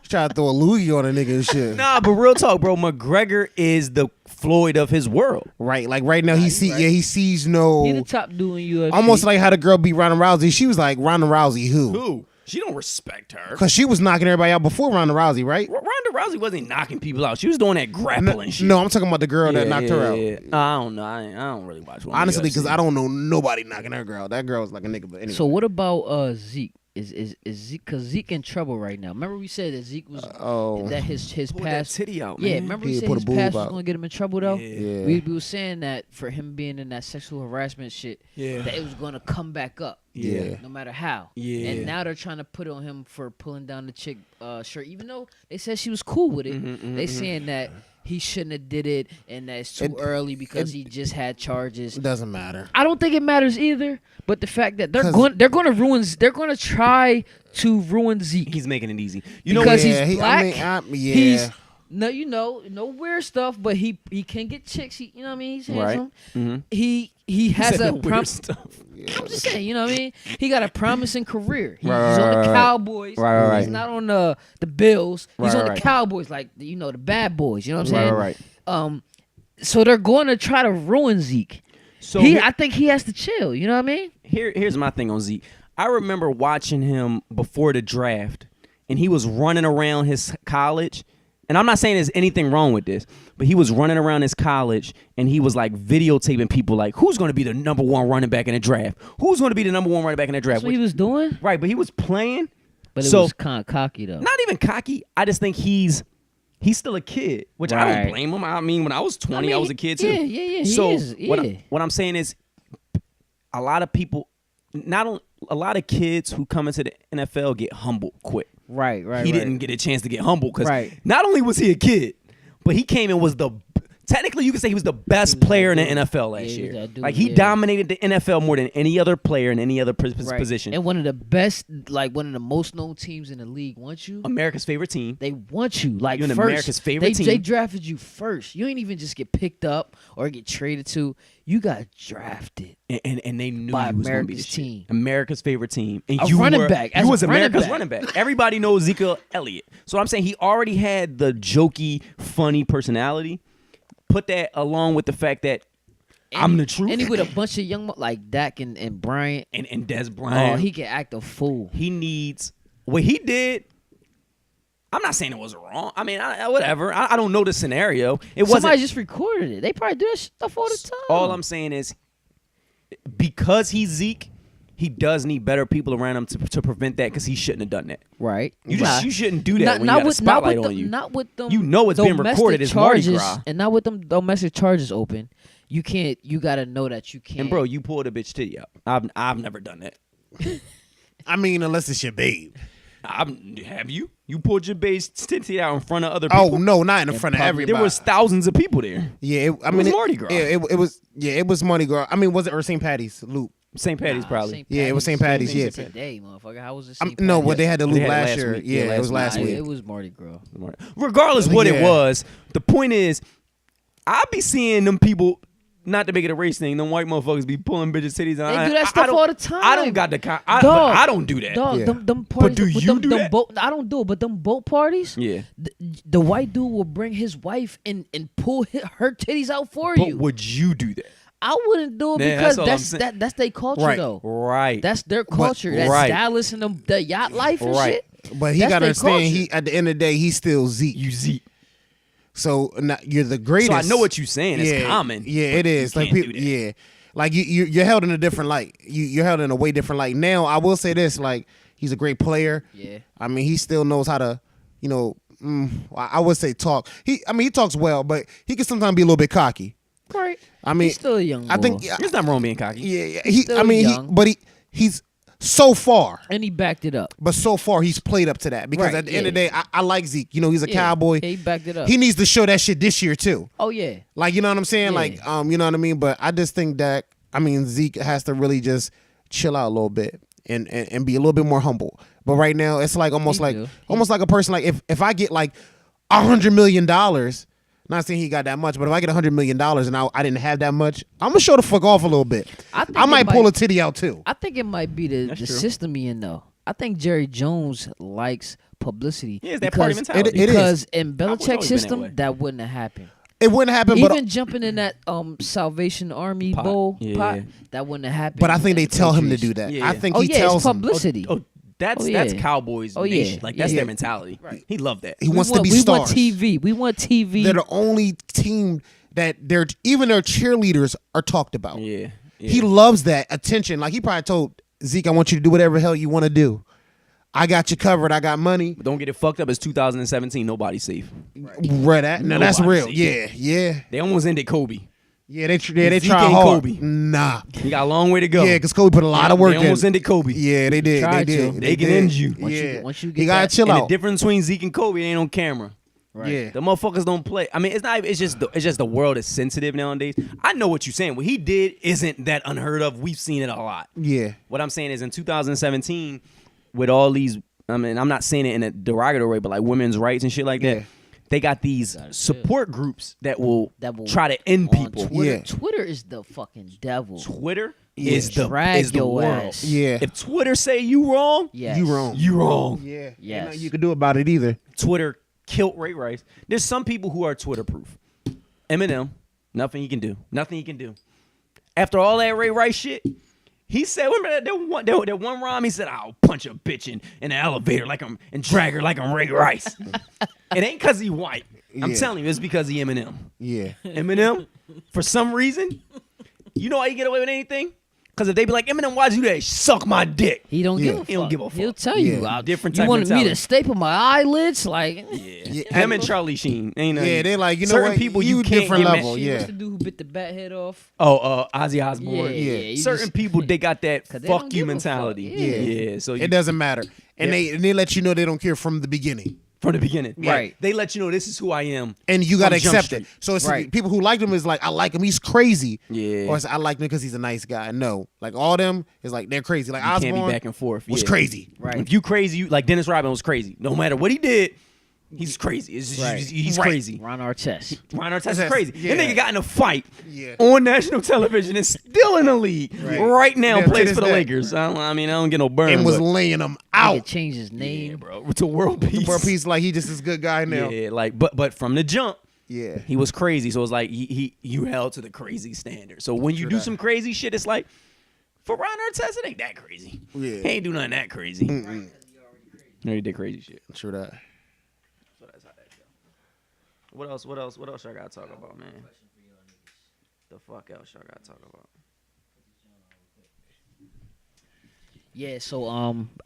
Try to throw a loogie on a nigga and shit. Nah, but real talk, bro. McGregor is the Floyd of his world. Right, like right now he sees no. He the top dude in UFC. Almost like how the girl beat Ronda Rousey. She was like, Ronda Rousey who? Who? She don't respect her. Because she was knocking everybody out before Ronda Rousey, right? Ronda Rousey wasn't knocking people out. She was doing that grappling shit. No, I'm talking about the girl that knocked her out. I don't know. I don't really watch one. Honestly, because I don't know nobody knocking that girl. That girl was like a nigga. But anyway. So what about Zeke? Is Zeke, because Zeke in trouble right now? Remember we said that Zeke was that his pulled past that titty out, Yeah, man. remember He we said put a his boob past was out. gonna get him in trouble though. Yeah. We were saying that for him being in that sexual harassment shit, Yeah. that it was gonna come back up. Yeah. No matter how. Yeah. And now they're trying to put on him for pulling down the chick shirt, even though they said she was cool with it. They saying that he shouldn't have did it and that it's too early because he just had charges. It doesn't matter. I don't think it matters either. But the fact that they're 'Cause- they're gonna try to ruin Zeke. He's making it easy. You know Because what? he's black. yeah. He's no weird stuff, but he can get chicks. You know what I mean? He's handsome. He has Said a the weird prom- stuff. I'm just saying, you know what I mean? He got a promising career. He's Right, on the right. Cowboys. Right. He's not on the Bills. He's Right, on right. the Cowboys, like the bad boys. You know what I'm saying? Right. So they're going to try to ruin Zeke. So I think he has to chill. You know what I mean? here's my thing on Zeke. I remember watching him before the draft, and he was running around his college. And I'm not saying there's anything wrong with this, but he was running around his college, and he was like videotaping people, like, who's going to be the number one running back in the draft? Who's going to be the number one running back in the draft? That's what he was doing. Right, but he was playing. But it So- was kind of cocky though. Not even cocky. I just think he's still a kid, which I Right. don't blame him. I mean, when I was 20, I was a kid too. Yeah. He So is, what I'm saying is, a lot of people, a lot of kids who come into the NFL get humbled quick. Right. He didn't get a chance to get humbled because Right. not only was he a kid, but he came and was technically you could say he was the best player in the NFL last Yeah, he was year. that dude, Like he yeah. dominated the NFL more than any other player in any other Right. position. And one of the best, like one of the most known teams in the league wants you. America's favorite team. They want you like You're in first. America's favorite They team. drafted you first. You ain't even just get picked up or get traded to. You got drafted. And they knew By you was going to be the America's shit. team. America's favorite team. And A you running were, back. You As was a running America's back. running back. Everybody knows Ezekiel Elliott. So I'm saying he already had the jokey, funny personality. Put that along with the fact that I'm the truth. And he with a bunch of young like Dak and Bryant. and Des Bryant. Oh, he can act a fool. He needs what he did. I'm not saying it was wrong. I mean, whatever. I don't know the scenario. It Somebody wasn't. just recorded it. They probably do that stuff all the time. All I'm saying is, because he's Zeke, he does need better people around him to prevent that because he shouldn't have done that. Right. You shouldn't do that when you got a spotlight on you. Not with them. You know it's being domestic recorded. It's Mardi charges, Gras. and not with them domestic charges open. You can't. You gotta know that you can't. And bro, you pulled a bitch titty out. I've never done that. I mean, unless it's your babe. Have you? You pulled your babe's titty out in front of other people? Oh no, not in front of public. everybody. There was thousands of people there. Yeah, I mean, was Mardi Gras. Yeah, it was. Yeah, it was Mardi Gras. I mean, was it or St. Patty's loop? St. Patty's probably. St. Yeah, it was St. Patty's, yeah. Today, motherfucker. How was it? No, what they had the They loop had it last last year. week. Yeah, Yeah, it was last last Nah, week. it was Mardi Gras. Regardless what it Yeah. was, the point is, I be seeing them people. Not to make it a race thing, them white motherfuckers be pulling bitches' titties. And They do that stuff don't- all the time. I don't got the but Dog. I don't do that. Dog, Yeah. them parties. do with you them, do them that? Boat, I don't do it, but them boat parties. Yeah. The white dude will bring his wife and pull her titties out for But you. would you do that? I wouldn't do it Yeah, because that's all I'm saying. that's their culture Right. though. Right. That's their culture. That's right. Dallas and the yacht life and Right. shit. But he That's got to their understand. culture. He at the end of the day, he's still Zeke. you Zeke. So you're the greatest. So I know what you're saying. It's common. Yeah, it is. you Like can't people. do that. Yeah, like you're held in a different light. You're held in a way different light. Now I will say this: like he's a great player. Yeah. I mean, he still knows how to, I would say talk. He talks well, but he can sometimes be a little bit cocky. Right. I mean, He's still a young boy. I think. There's nothing wrong being cocky. Yeah. He's still young. He's so far. And he backed it up. But so far, he's played up to that because Right, at the end of yeah. the day, I like Zeke. He's a Yeah, cowboy. yeah, he backed it up. He needs to show that shit this year too. Oh yeah. Like, you know what I'm saying? Yeah. Like, you know what I mean? But I just think that, Zeke has to really just chill out a little bit and be a little bit more humble. But right now, it's like almost He like do. almost like a person like if I get like $100 million, Not saying he got that much, but if I get $100 million and I didn't have that much, I'm gonna show the fuck off a little bit. I might pull a titty out too. I think it might be the That's true. system he in though. I think Jerry Jones likes publicity. Yeah, it's that party because- mentality. It is. Because in always Belichick's been that system, way. that wouldn't have happened. It wouldn't happen, but Even jumping in that Salvation Army Pot. bowl Yeah. pot, that wouldn't have happened. but I think they in the tell him to Patriots. do that. Yeah. I think Oh he yeah, tells it's him. publicity. Oh, that's Oh, yeah. Cowboys Oh, yeah. nation. Like that's Yeah. their mentality. Right. He loved that. He wants to want, be we stars. want TV. We want TV. They're the only team that even their cheerleaders are talked about. Yeah. Yeah. He loves that attention. Like he probably told Zeke, "I want you to do whatever the hell you want to do. I got you covered. I got money." But don't get it fucked up. It's 2017. Nobody's safe. Right at no, that's Nobody's real. safe. Yeah. They almost ended Kobe. They Zeke try ain't hard. Kobe. Nah. He got a long way to go. Yeah, because Kobe put a lot of work They almost in. ended Kobe. Yeah, they did. They Tried did. to. They can did. end you. Once you He get gotta that- chill And the out. difference between Zeke and Kobe ain't on camera. Right. Yeah. The motherfuckers don't play. I mean, it's not. It's just the world is sensitive nowadays. I know what you're saying. What he did isn't that unheard of. We've seen it a lot. Yeah. What I'm saying is in 2017, with all these, I mean, I'm not saying it in a derogatory way, but like women's rights and shit like that. Yeah. They got these support groups that will That will try to end on people. Twitter, Yeah. Twitter is the fucking devil. Twitter Yeah. is the Drag is the your world. ass. Yeah. If Twitter say you wrong, Yes. You wrong. you wrong. Yeah. Ain't Yes. nothing you can do about it either. Twitter killed Ray Rice. There's some people who are Twitter proof. Eminem, nothing he can do. Nothing he can do. After all that Ray Rice shit, he said, remember that one rhyme? He said, "I'll punch a bitch in the elevator like I'm and drag her like I'm Ray Rice." It ain't because he white. I'm Yeah. telling you, it's because he Eminem. Yeah. Eminem, for some reason, you know how you get away with anything? Because if they be like, "Eminem, why'd you do that? Suck my dick." He don't Yeah. give a fuck. He don't give a fuck. He'll tell you. Yeah. Different You type wanted me mentality. to staple my eyelids? Like, Yeah. Him and Charlie Sheen. Ain't nothing. Yeah, they like, you know certain what? people You you can't different get mad- level. She yeah. what's the dude who bit the bat head off? Ozzy Osbourne. Yeah, you Certain just- people they got that 'Cause they don't fuck you give a fuck. mentality. Yeah. Yeah. So you, It doesn't matter. And Yeah. they let you know they don't care from the beginning. from the beginning, Right. They let you know this is who I am, And you gotta From Jump accept it. Street. So it's Right. people who like him is like, I like him, he's crazy. Yeah. Or it's, I like him because he's a nice guy. No. Like all them is like they're crazy. Like You Osborne can't be back and forth. was Yeah. crazy. Right. If you crazy, you like Dennis Rodman was crazy. No matter what he did, he's crazy. It's just, Right. he's Right. crazy. Ron Artest. Ron Artest is That's- crazy. yeah. That nigga got in a fight Yeah. on national television and still in the league right now. Yeah, to plays this for the day. Lakers. I mean, I don't get no burn. And was but- laying them He out. could change his name. yeah, bro. It's a world peace. For a piece like he just is a good guy now. Yeah, like but from the jump, Yeah. he was crazy. So it's like you held to the crazy standard. So when you do that. some crazy shit, it's like for Ron Artest, it ain't that crazy. Yeah. He ain't do nothing that crazy. No, he did crazy shit. True that. So that's how that go. What else y'all gotta talk about, man? The fuck else y'all gotta talk about? Yeah, so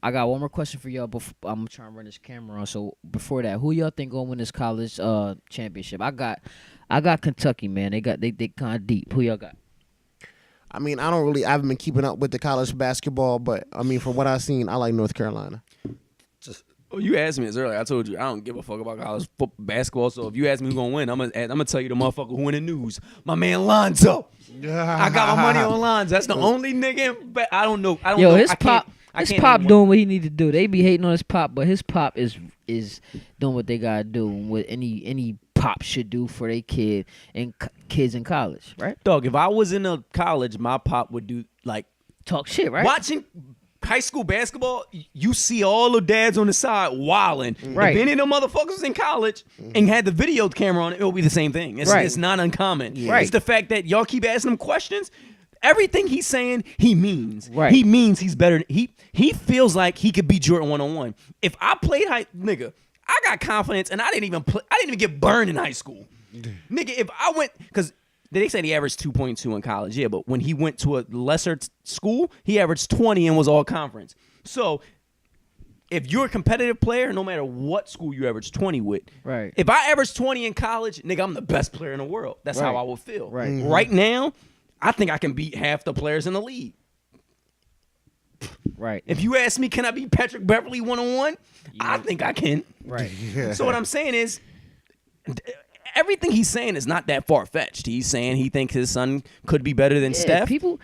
I got one more question for y'all. I'm trying to run this camera on. So before that, who y'all think gonna win this college championship? I got Kentucky, man. They kind of deep. Who y'all got? I mean, I haven't been keeping up with the college basketball, but I mean, from what I've seen, I like North Carolina. Oh, you asked me this earlier. I told you I don't give a fuck about college basketball. So if you ask me who's gonna win, I'm gonna tell you the motherfucker who in the news. My man Lonzo. I got my money on Lonzo. That's the only nigga. I don't know. I don't Yo, know. his I can't- pop, I his can't pop name doing what he need to do. They be hating on his pop, but his pop is doing what they gotta do. What any pop should do for their kid and kids in college, right? Dog, if I was in a college, my pop would do like Talk shit, right? watching high school basketball. You see all the dads on the side wilding. Right. If any of them motherfuckers was in college and had the video camera on it, it would be the same thing. It's, Right. it's not uncommon. Right. It's the fact that y'all keep asking him questions. Everything he's saying, he means. Right. He means he's better. He feels like he could beat Jordan 1-on-1. If I played nigga, I got confidence, and I didn't even get burned in high school. Nigga, if I went, because they said he averaged 2.2 in college, yeah, but when he went to a lesser school, he averaged 20 and was all conference. So if you're a competitive player, no matter what school you average 20 with, Right. if I average 20 in college, nigga, I'm the best player in the world. That's how Right. I would feel. Right. Mhm. Right now, I think I can beat half the players in the league. Right. If you ask me, can I beat Patrick Beverly 1-on-1? I think I can. Right. So what I'm saying is, everything he's saying is not that far fetched. He's saying he thinks his son could be better than Yeah, Steph. People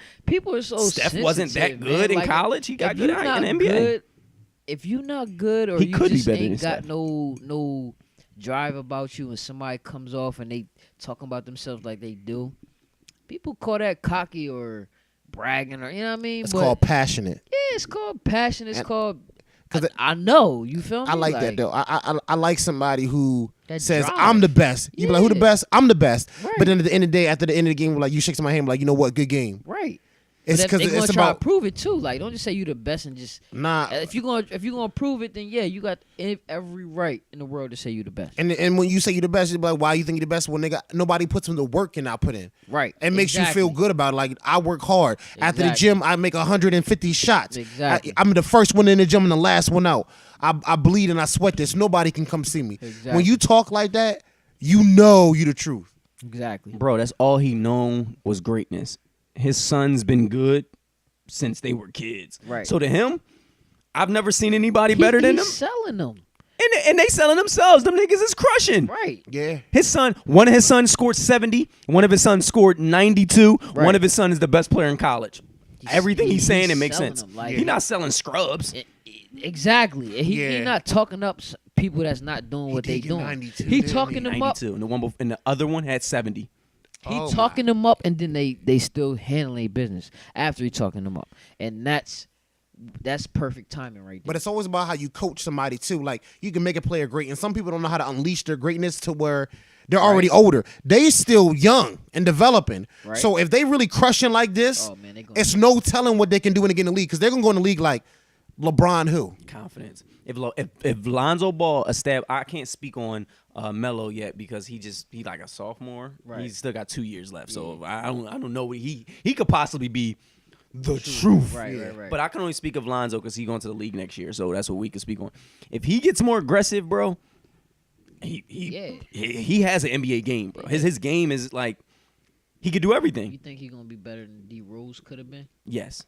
are so Steph wasn't that sensitive, good man. in Like, college. He got if good you're in the not NBA. good- if you not good or He you could be just better ain't than got Steph. no drive about you and somebody comes off and they talking about themselves like they do, people call that cocky or bragging, or you know what I mean. It's But called passionate. yeah, it's called passion. It's And- called. 'Cause I know, you feel me? I like that though. I like somebody who That says drive. I'm the best. You be like, who the Yeah. best? I'm the best. Right. But then at the end of the day, after the end of the game, like you shake my hand, like you know what, good game. Right. It's But if they because gonna it's try to about prove it too. Like, don't just say you the best and just. nah. If you gonna prove it, then yeah, you got every right in the world to say you the best. And when you say you the best, you be like, why you think you the best? Well, nigga, nobody puts in the work and I put in. Right. It makes you feel Exactly. good about it. Like I work hard. After the Exactly. gym, I make 150 shots. Exactly. I'm the first one in the gym and the last one out. I bleed and I sweat this. Nobody can come see me. Exactly. When you talk like that, you know you the truth. Exactly. Bro, that's all he known was greatness. His son's been good since they were kids. Right. So to him, I've never seen anybody better than him. He's selling them. And they selling themselves. Them niggas is crushing. Right. Yeah. One of his sons scored 70. One of his sons scored 92. Right. One of his sons is the best player in college. Everything he's saying, he's it makes selling sense. them, like- He's not selling scrubs. Exactly. He Yeah. not talking up people that's not doing what they did get doing. 92, He didn't talking them up. 92. And and the other one had 70. He Oh, talking them up, and then they still handling business after he talking them up, and that's perfect timing right there. But it's always about how you coach somebody too. Like you can make a player great, and some people don't know how to unleash their greatness to where they're already older. They still young and developing. Right. So if they really crushing like this, Oh, man, they gonna- it's no telling what they can do when they get in the league because they're gonna go in the league like LeBron, who Confidence. If Lonzo Ball I can't speak on Melo yet because he like a sophomore. Right. He's still got 2 years left, so I don't know what he could possibly be the truth. Right. But I can only speak of Lonzo because he's going to the league next year, so that's what we can speak on. If he gets more aggressive, bro, he has an NBA game, bro. His game is like he could do You everything. think he gonna be better than D Rose could have been? Yes,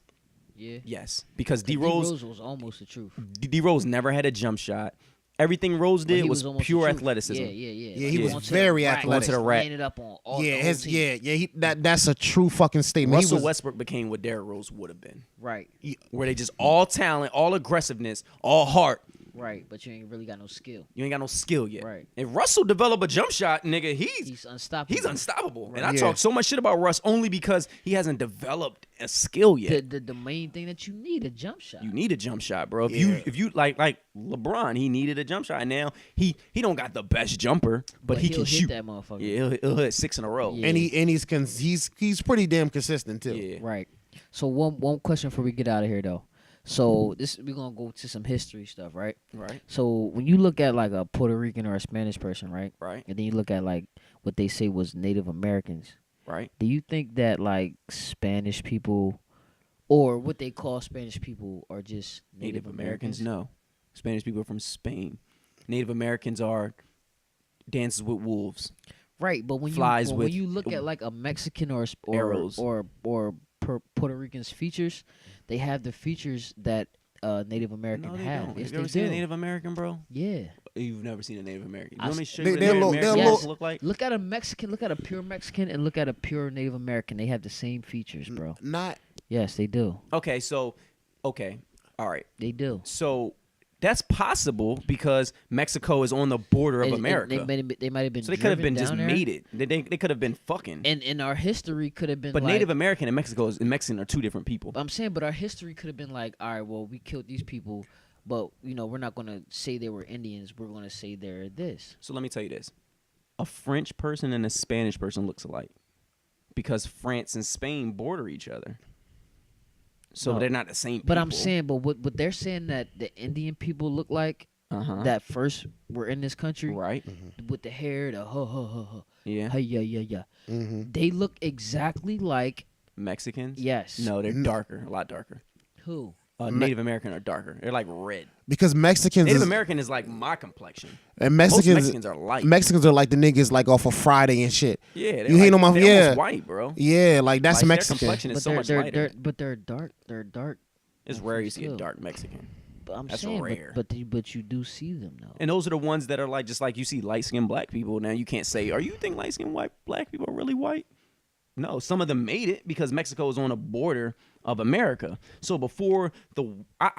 Yeah. yes, because D D Rose was almost the truth. D Rose never had a jump shot. Everything Rose But did he was almost the pure truth. athleticism. Yeah. Yeah, he was Going to very the rack, athletic. Going to the rack. laying it up on all yeah, the his whole team. that's a true fucking statement. Russell he was, Westbrook became what Derrick Rose would have been, Right. where they just all talent, all aggressiveness, all heart. Right. But you ain't really got no skill. You ain't got no skill yet. Right. If Russell develop a jump shot, nigga, he's He's unstoppable. he's unstoppable. Right. And I Yeah. talk so much shit about Russ only because he hasn't developed a skill yet. The main thing that you need, a jump shot. You need a jump shot, bro. Yeah. If you like LeBron, he needed a jump shot. And now he don't got the best jumper, but he he'll can hit shoot. that motherfucker. Yeah, he'll hit 6 in a row. Yeah. and he's pretty damn consistent too. Yeah. Right. So one question before we get out of here though. So we're gonna go to some history stuff, right? Right. So when you look at like a Puerto Rican or a Spanish person, right? Right. And then you look at like what they say was Native Americans. Right. Do you think that like Spanish people or what they call Spanish people are just Native Americans, no. Spanish people are from Spain. Native Americans are dances with wolves. Right, but Flies when with you look at like a Mexican or arrows. or Puerto Rican's features, they have the features that Native American No, they have. don't. Yes, Have you ever they seen a do. Native American, bro? Yeah. You've never seen a Native American. You I want me s- to show They- you what they're Native low- American they're wolves low- look like? Look at a Mexican, look at a pure Mexican, and look at a pure Native American. They have the same features, bro. Not Yes, they do. Okay, all right. They do. So that's possible because Mexico is on the border of And America. They might have been. So they could have driven been just down there. made it. They could have been fucking. And in our history could have been. But like, Native American and Mexican are two different people. I'm saying, but our history could have been like, all right, well, we killed these people, but we're not gonna say they were Indians. We're gonna say they're this. So let me tell you this: a French person and a Spanish person looks alike because France and Spain border each other. So No. they're not the same. But I'm people. saying, but what they're saying that the Indian people look like Uh-huh. that first were in this country Right. with the hair, the ha, Yeah. hey, yeah. mhm. They look exactly like Mexicans. yes. No, they're darker, a lot darker. Who? Native American are darker. They're like red. because Mexicans Native is, American is like my complexion. and Most Mexicans Mexicans are light. Mexicans are like the niggas like off of Friday and shit. Yeah, they're You hate like, on my- they're yeah. almost white, bro. Yeah, like that's Like, their Mexican. complexion is But so much they're lighter. they're dark. They're dark. It's rare you see a Still. dark Mexican. But I'm That's saying, rare. but you do see them though. And those are the ones that are like just like you see light skinned black people. Now you can't say, are you think light skinned white black people are really white? No, some of them made it because Mexico is on a border of America. So before I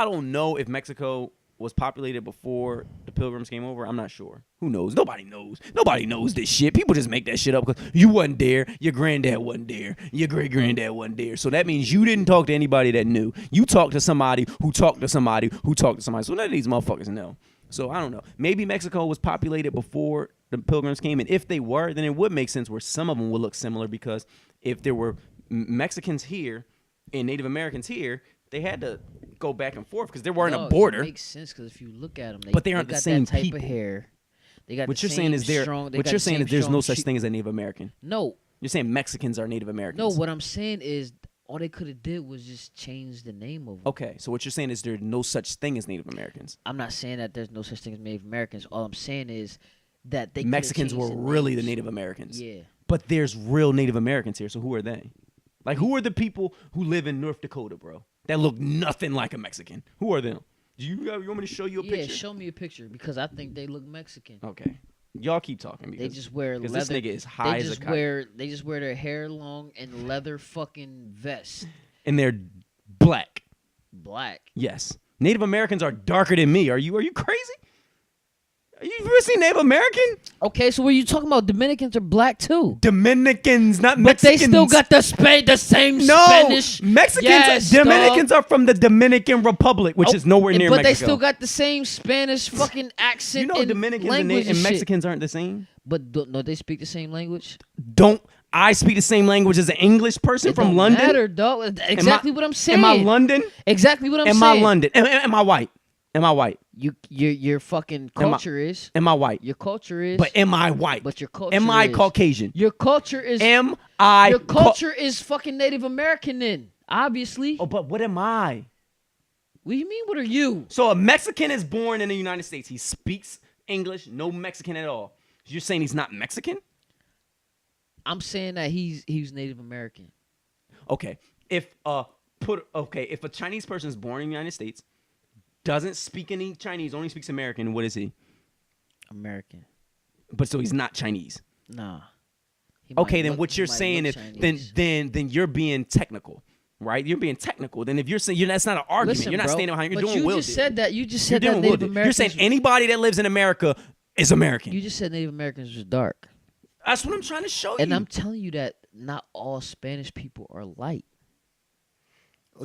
don't know if Mexico was populated before the Pilgrims came over? I'm not sure. Who knows? Nobody knows. Nobody knows this shit. People just make that shit up because you wasn't there, your granddad wasn't there, your great granddad wasn't there. So that means you didn't talk to anybody that knew. You talked to somebody who talked to somebody who talked to somebody. So none of these motherfuckers know. So I don't know. Maybe Mexico was populated before the Pilgrims came, and if they were, then it would make sense where some of them would look similar, because if there were Mexicans here and Native Americans here, they had to go back and forth because there weren't a border. It makes sense because if you look at them, But they aren't the got same that type people. of hair. They got What the you're same saying is strong, what you're saying is there's no such thing. thing as a Native American. No, You're saying Mexicans are Native Americans. no. What I'm saying is all they could have did was just change the name of them. Okay, so what you're saying is there's no such thing as Native Americans. I'm not saying that there's no such thing as Native Americans. All I'm saying is that they Mexicans were changed really the names. Native Americans. Yeah. But there's real Native Americans here, so who are they? Like, who are the people who live in North Dakota, bro, that look nothing like a Mexican? Who are them? You want me to show you a Yeah, picture? show me a picture because I think they look Mexican. Okay. Y'all keep talking because They just wear this leather. nigga is high as a kite. They just wear their hair long and leather fucking vests, And they're black. black. Yes. Native Americans are darker than me. Are you crazy? You ever seen Native American? Okay, so what you talking about? Dominicans are black too, Dominicans, not but Mexicans. they still got the same no Spanish. Mexicans. Yes, Dominicans dog. are from the Dominican Republic, which is nowhere near but Mexico. they still got the same Spanish fucking accent. You know, and Dominicans language and shit. Mexicans aren't the same. But no, they speak the same language. Don't I speak the same language as an English person It from don't London? matter, dog. Exactly what I'm saying. Am I London? Exactly what I'm Am saying. I London? Am I white? Am I white? Your fucking Am I- culture is. Am I white? Your culture is. But am I white? But your culture Am I is. Caucasian? Your culture is. Am I? Your culture is fucking Native American. Then obviously. Oh, but what am I? What do you mean? What are you? So a Mexican is born in the United States. He speaks English, no Mexican at all. You're saying he's not Mexican? I'm saying that he's Native American. Okay. If a Chinese person is born in the United States, doesn't speak any Chinese, only speaks American, what is he? American. But so he's not Chinese. Nah. He Okay, might then look- what he you're might saying look is Chinese. then you're being technical, right? You're being technical. Then if you're saying that's not an argument, Listen, you're not bro, standing behind. You're but doing you Will just did. said that. You just You're said that doing Will Native did. Americans. You're saying anybody that lives in America is American. You just said Native Americans was dark, That's what I'm trying to show and you. I'm telling you that not all Spanish people are light.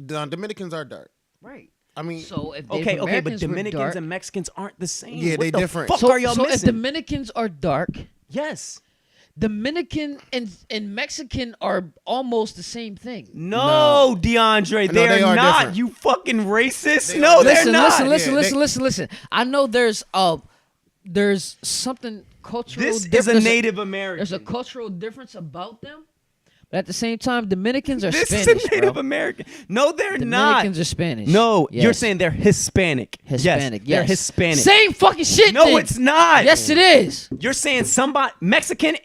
Dominicans are dark. Right. I mean, So if okay, Native but Americans were Dominicans dark, and Mexicans aren't the same. Yeah, What they the different. Fuck so, are y'all so missing? if Dominicans are dark, Yes. Dominican and Mexican are almost the same thing. No, DeAndre, No, they're they are not. different. You fucking racist. They No, are they're Listen, not. listen. I know there's something cultural. This is difference. a Native American. There's a cultural difference about them, but at the same time, Dominicans are This Spanish, is a Native bro. American. No, they're Dominicans not. are Spanish. No, you're Yes. saying they're Hispanic. Hispanic. Yes, they're Yes, Hispanic. Same fucking shit. No, then. it's not. Yes, it is. You're saying somebody Mexican.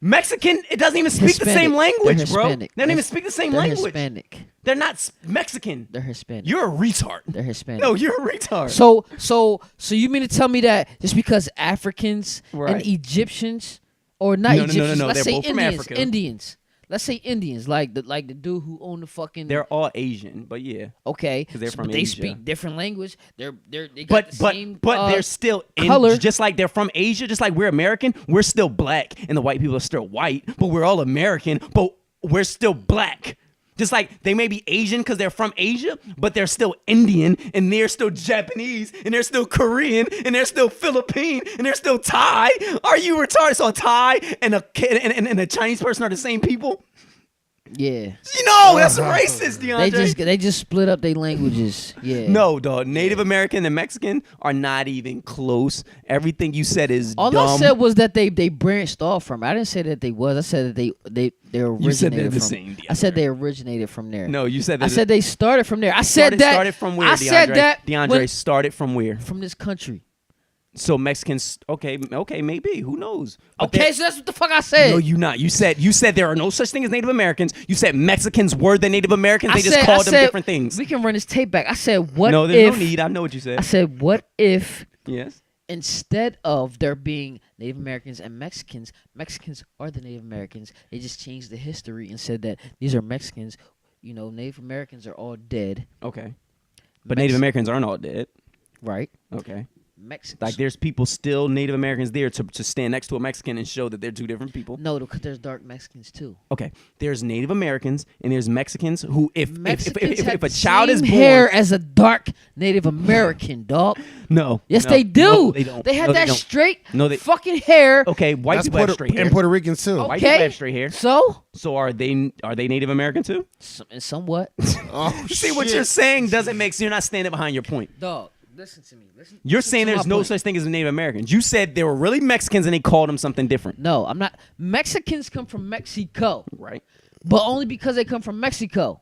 It doesn't even speak the Hispanic. same language, They're bro. They Hispanic. don't even speak the same They're language. Hispanic. They're not Mexican. They're Hispanic. You're a retard. They're Hispanic. No, you're a retard. So you mean to tell me that just because Africans Right. and Egyptians, or not No, Egyptians, no, let's they're say both from Indians, Africa. Indians. Let's say Indians, like the dude who owned the fucking. They're all Asian, but yeah. okay. 'Cause they're from but they Asia. speak different language. They got the same. But they're still color. just like they're from Asia, just like we're American. We're still black, and the white people are still white. But we're all American, but we're still black. Just like they may be Asian because they're from Asia, but they're still Indian, and they're still Japanese, and they're still Korean, and they're still Philippine, and they're still Thai. Are you retarded? So a Thai and a Chinese person are the same people? Yeah. You know, that's racist, DeAndre. They just split up their languages. Yeah. No, dog. Native American and Mexican are not even close. Everything you said is All dumb. I said was that they branched off from. I didn't say that they was. I said that they originated You said they're the from. same, I said DeAndre. they originated from there. No, you said that. I said they started from there. I said that. Started from where, I DeAndre? said that DeAndre when- started from where? from this country. So Mexicans, okay, maybe. Who knows? But Okay, they're- so that's what the fuck I said. No, you not. You said there are no such thing as Native Americans. You said Mexicans were the Native Americans. They just called them different things. We can run this tape back. I said, what No, if? there's no need. I know what you said. I said, what if Yes. instead of there being Native Americans and Mexicans, Mexicans are the Native Americans. They just changed the history and said that these are Mexicans. You know, Native Americans are all dead. Okay. But Native Americans aren't all dead. Right. Okay. Mexicans. Like there's people still Native Americans there to stand next to a Mexican and show that they're two different people. No, because there's dark Mexicans too. Okay. There's Native Americans and there's Mexicans who if Mexicans have a the child is same born hair as a dark Native American, dog. No. Yes, no, they do. No, they don't. They had No, that don't. straight No, they- fucking hair. Okay, white That's people have Puerto, straight hair. and Puerto Ricans too. White Okay. people have straight hair. So, So are they Native American too? somewhat. Oh, See what shit. you're saying doesn't make sense. You're not standing behind your point. Dog, listen to me. Listen. You're listen saying to there's my no point. such thing as Native Americans. You said they were really Mexicans and they called them something different. No, I'm not. Mexicans come from Mexico, Right. but only because they come from Mexico.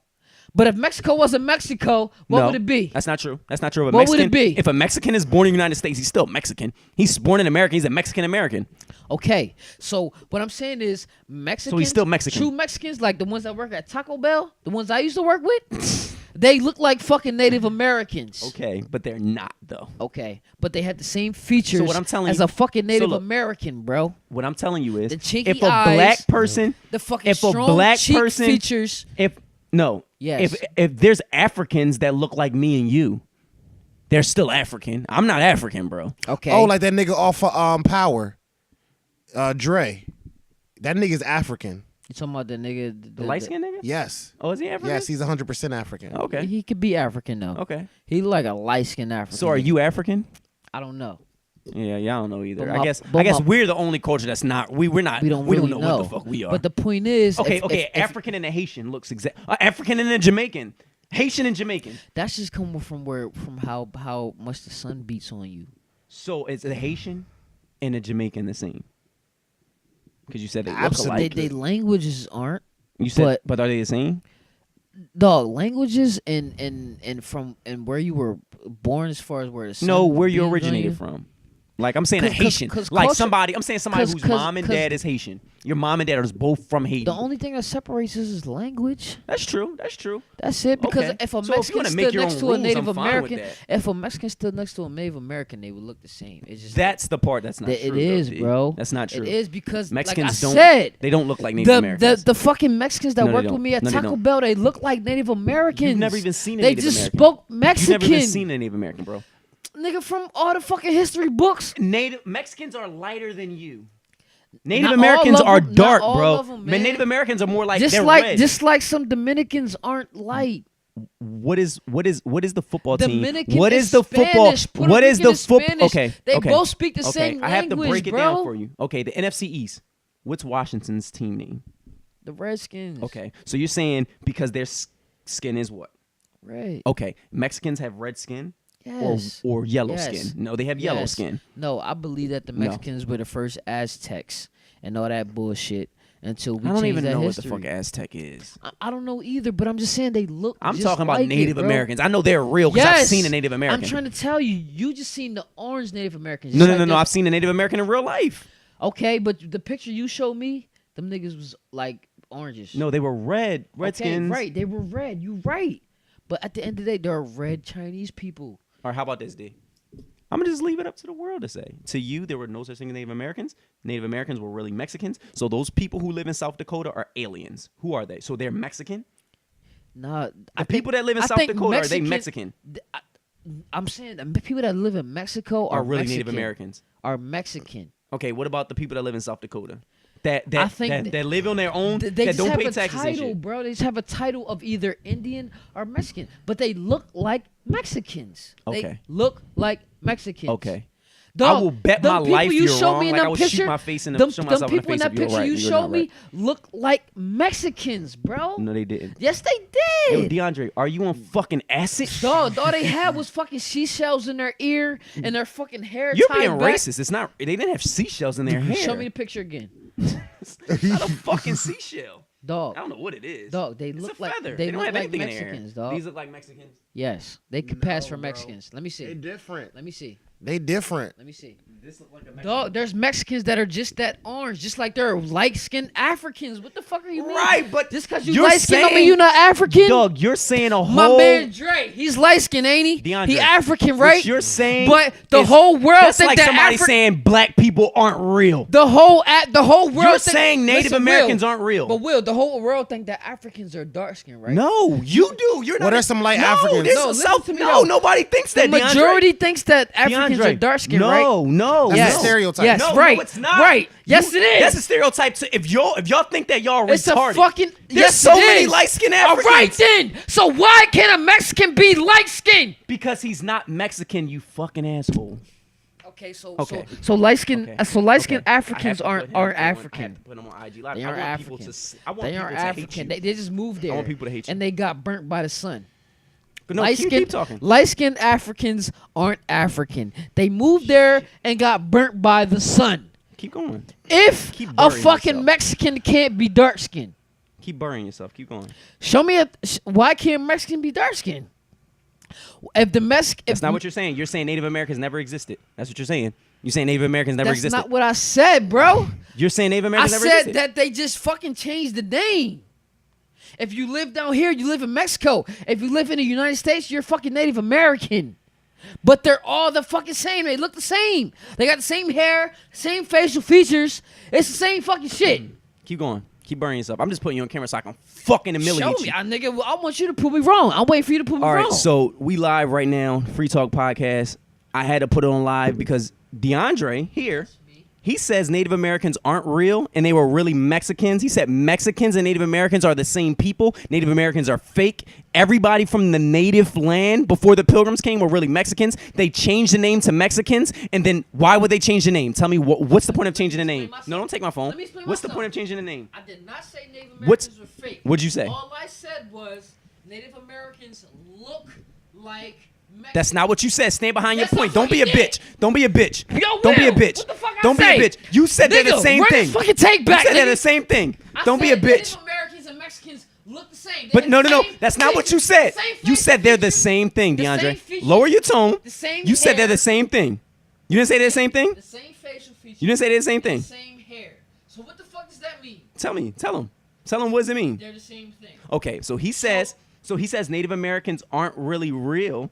But if Mexico wasn't Mexico, what No, would it be? That's not true. That's not true. If a What would Mexican, it be? If a Mexican is born in the United States, he's still Mexican. He's born in America. He's a Mexican American. Okay, so what I'm saying is Mexicans. still Mexican. True Mexicans, like the ones that work at Taco Bell, the ones I used to work with, they look like fucking Native Americans. Okay, but they're not though. Okay, but they had the same features So what I'm telling as you- a fucking Native look, Black bro. What I'm telling you is, The chinky if a eyes, black person, The fucking if a strong black cheek person, features. Yes. if there's Africans that look like me and you, they're still African. I'm not African, bro. Okay. Oh, like that nigga off of Power, Dre. That nigga's African. you talking about the nigga? The light skinned nigga? Yes. Oh, is he African? Yes, he's 100% African. Okay. He could be African though. Okay. He like a light skinned African. So are you African? I don't know. Yeah, I don't know either. But I my- guess but my- we're the only culture that's not. We're not. We don't really know what the fuck we are. But the point is, okay, if- okay. if- African and a Haitian looks exact. African and a Jamaican. Haitian and Jamaican. that's just coming from how much the sun beats on you. So is a Haitian and a Jamaican the same? Because you said they look Absolutely. alike. They languages aren't. You said, but- but are they the same? Dog, languages and from and where you were born as far as where the sun No, where you beams on originated you. from. Like I'm saying a 'Cause- Haitian. 'cause Like culture- somebody. I'm saying somebody 'cause- whose 'cause- mom and 'cause- dad is Haitian. Your mom and dad are both from Haiti. The only thing that separates us is language. That's true. That's true. That's it. Because Okay. if a So if you Mexican wanna make stood your next own to a rules, Native I'm fine with American, that. if a Mexican stood next to a Native American, they would look the same. It's just That's the part that's not that true. it is, though, D. bro. That's not true. It is because Mexicans like I don't. said, They don't look like Native Americans. the fucking Mexicans that No, they worked don't. with me at No, they Taco don't. Bell, they look like Native Americans. You've never even seen a They Native just American. spoke You've Mexican. never even seen a Native American, bro. Nigga from all the fucking history books. Native Mexicans are lighter than you. Native Not all Americans of are them- not dark, all bro. of them, man. Native Americans are more like Just they're like red. just like some Dominicans aren't light. What is the football team? Dominican What is is the football? Spanish, Puerto What is Rican the is football? Spanish. Okay, They okay. both speak the Okay, same I have to language, break it bro. down for you. Okay, the NFC East. What's Washington's team name? The Redskins. Okay, so you're saying because their skin is what? Right. Okay, Mexicans have red skin Yes. or yellow Yes. skin. No, they have yellow Yes. skin. No, I believe that the No. Mexicans were the first Aztecs and all that bullshit until we I don't changed even that know history. what the fuck Aztec is. I don't know either, but I'm just saying they look. I'm just talking about like Native it, bro. Americans. I know they're real because I've Yes. seen a Native American. I'm trying to tell you, you just seen the orange Native Americans. No, Just no, like no, no. the- I've seen a Native American in real life. Okay, but the picture you showed me, them niggas was like oranges. No, they were red. Okay, Redskins. right. They were red. You right. But at the end of the day, they're red Chinese people. Or how about this, D? I'm gonna just leave it up to the world to say. To you, there were no such thing as Native Americans. Native Americans were really Mexicans. So those people who live in South Dakota are aliens. Who are they? So they're Mexican. Nah, The people that live in I South think Dakota are they Mexican? I'm saying the people that live in Mexico Are really Mexican, Native Americans? Are Mexican. Okay, what about the people that live in South Dakota? That I think that live on their own. They that just don't have pay a taxes and title, shit. bro. They just have a title of either Indian or Mexican, but they look like Mexicans. Okay. They look like Mexicans. Okay. Dog, I will bet them my people life you you're showed wrong. me in Like I that would picture, shoot my face in the them, shoot them myself in the people in face that if you're picture right. you You're showed not me right. look like Mexicans, bro. No, they didn't. Yes, they Yo, did. DeAndre, are you on fucking acid? Dog, all they had was fucking seashells in their ear and their fucking hair You're tied being back. racist. It's not. They didn't have seashells in their hair. Show me the picture again. It's not a fucking seashell. Dog. I don't know what it is. Dog, they It's look a like feather. they don't look have like anything in Mexicans, their hair. dog. These look like Mexicans. Yes, they could pass for No, bro. Mexicans. Let me They see. different. Let me see. They different. Let me see. This look like a Dog, there's Mexicans that are just that orange, just like there are light-skinned Africans. What the fuck are you mean? Right, but just because you you're light-skinned don't mean saying- you not African. Dog, you're saying a My whole. man Dre, he's light-skinned, ain't he? DeAndre, He African, what right? you're saying, but the is- whole world that's think like that somebody saying black people aren't real. the whole world. You're think, saying Native listen, Americans Will, aren't real. But Will, the whole world think that Africans are dark-skinned, right? No, you do. You're not. Well, there's some light no, Africans. There's No, some listen South. to me, No, though. nobody thinks The that. DeAndre. majority thinks that Africans DeAndre, are dark-skinned, right? No, That's Yes. a stereotype. Yes, No, right. no, it's not. Right. Yes, it is. That's a stereotype. So if y'all think that y'all are It's retarded, a fucking. there's Yes, so it many is. light-skinned All Africans. right then. So why can't a Mexican be light-skinned? Because he's not Mexican, you fucking asshole. Okay, so Okay. so light-skinned Okay. so light-skinned Okay. Africans I have to aren't put him- I have African. to put them on IG Live. They I aren't want African. people to. I want They people aren't to hate African. you. They just moved there. want people to hate you. And they got burnt by the sun. But no, keep talking. Light-skinned Africans aren't African. They moved there and got burnt by the sun. Keep going. If Keep a burying fucking yourself. Mexican can't be dark-skinned, Keep burying yourself. Keep going. show me why can't Mexican be dark-skinned? If the That's not what you're saying. You're saying Native Americans never existed. That's what you're saying. You're saying Native Americans never That's existed. not what I said, bro. You're saying Native I Americans never said existed. that they just fucking changed the name. If you live down here, you live in Mexico. If you live in the United States, you're fucking Native American. But they're all the fucking same. They look the same. They got the same hair, same facial features. It's the same fucking shit. Keep going. Keep burying yourself. I'm just putting you on camera so I can fucking humiliate Show me, you. nigga. I want you to prove me wrong. I'm waiting for you to prove me All wrong. right, so we live right now, Free Talk Podcast. I had to put it on live because DeAndre here, he says Native Americans aren't real and they were really Mexicans. He said Mexicans and Native Americans are the same people. Native Americans are fake. Everybody from the native land before the Pilgrims came were really Mexicans. They changed the name to Mexicans, and then why would they change the name? Tell me what's the point of changing the name? myself. No, don't take my phone. Let me explain What's the myself. point of changing the name? I did not say Native What's- Americans were fake. what'd you say? All I said was Native Americans look like Mexicans. That's not what you said. Stand behind your Yes, I point. Don't be a fucking did. bitch. Don't be a bitch. Yo, Don't be a Will, bitch. what the fuck I Don't be say? a bitch. You said they're the Nigga, same run thing. this fucking take back, You said they're nigga. the same thing. I Don't be a said bitch. Native Americans and Mexicans look the same. They But have no, the no, no. same That's not what you features, said. the same You said they're the features, same thing, the same DeAndre. features, Lower your tone. the same You said they're hair. the same thing. You didn't say they're the same thing? The same facial features. You didn't say they're the same and thing. The same hair. So what the fuck does that mean? Tell me. Tell him. Tell him what does it mean? They're the same thing. Okay, so he says Native Americans aren't really real.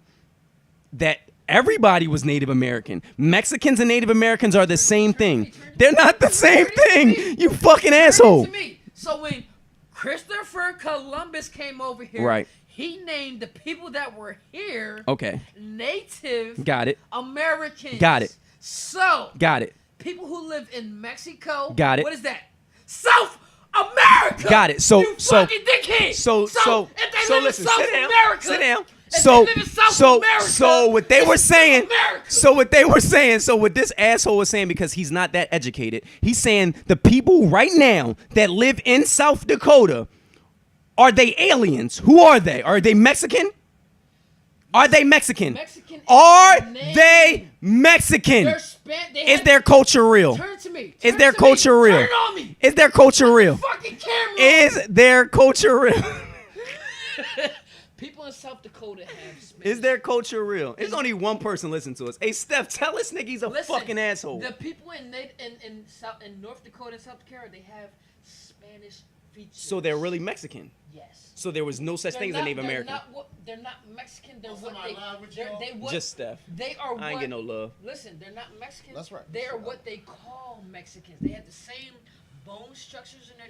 That everybody was Native American. Mexicans and Native Americans are the same thing. They're not the same thing. You fucking asshole. To me. So when Christopher Columbus came over here, Right. he named the people that were here Okay. Native Got it. Americans. Got it. So Got it. people who live in Mexico. Got it. What is that? South America. Got it. So- you so- fucking dickhead. So if they live listen, in South sit down. America, Sit down. if they So live in South America, so what they it's were South saying, America. so what this asshole was saying, because he's not that educated, he's saying the people right now that live in South Dakota, are they aliens? Who are they? Are they Mexican? Are they Mexican? Mexican Are is the name. they Mexican? They Is had- their culture real? Turn to me. Is Turn their to culture me. real? Turn on me. Is their culture real? Fucking camera. Is their culture real? People in South Dakota have Spanish. Is their culture real? There's only one person listening to us. Hey, Steph, tell this nigga he's a Listen, fucking asshole. The people in North Dakota and South Dakota, they have Spanish features. So they're really Mexican. Yes. So there was no such thing as a Native American. They're not Mexican. They're what somebody they. lied with They're, y'all? they what, Just Steph. They are what. I ain't getting no love. Listen, they're not Mexicans. That's right. They are what they call Mexicans. They have the same bone structures in their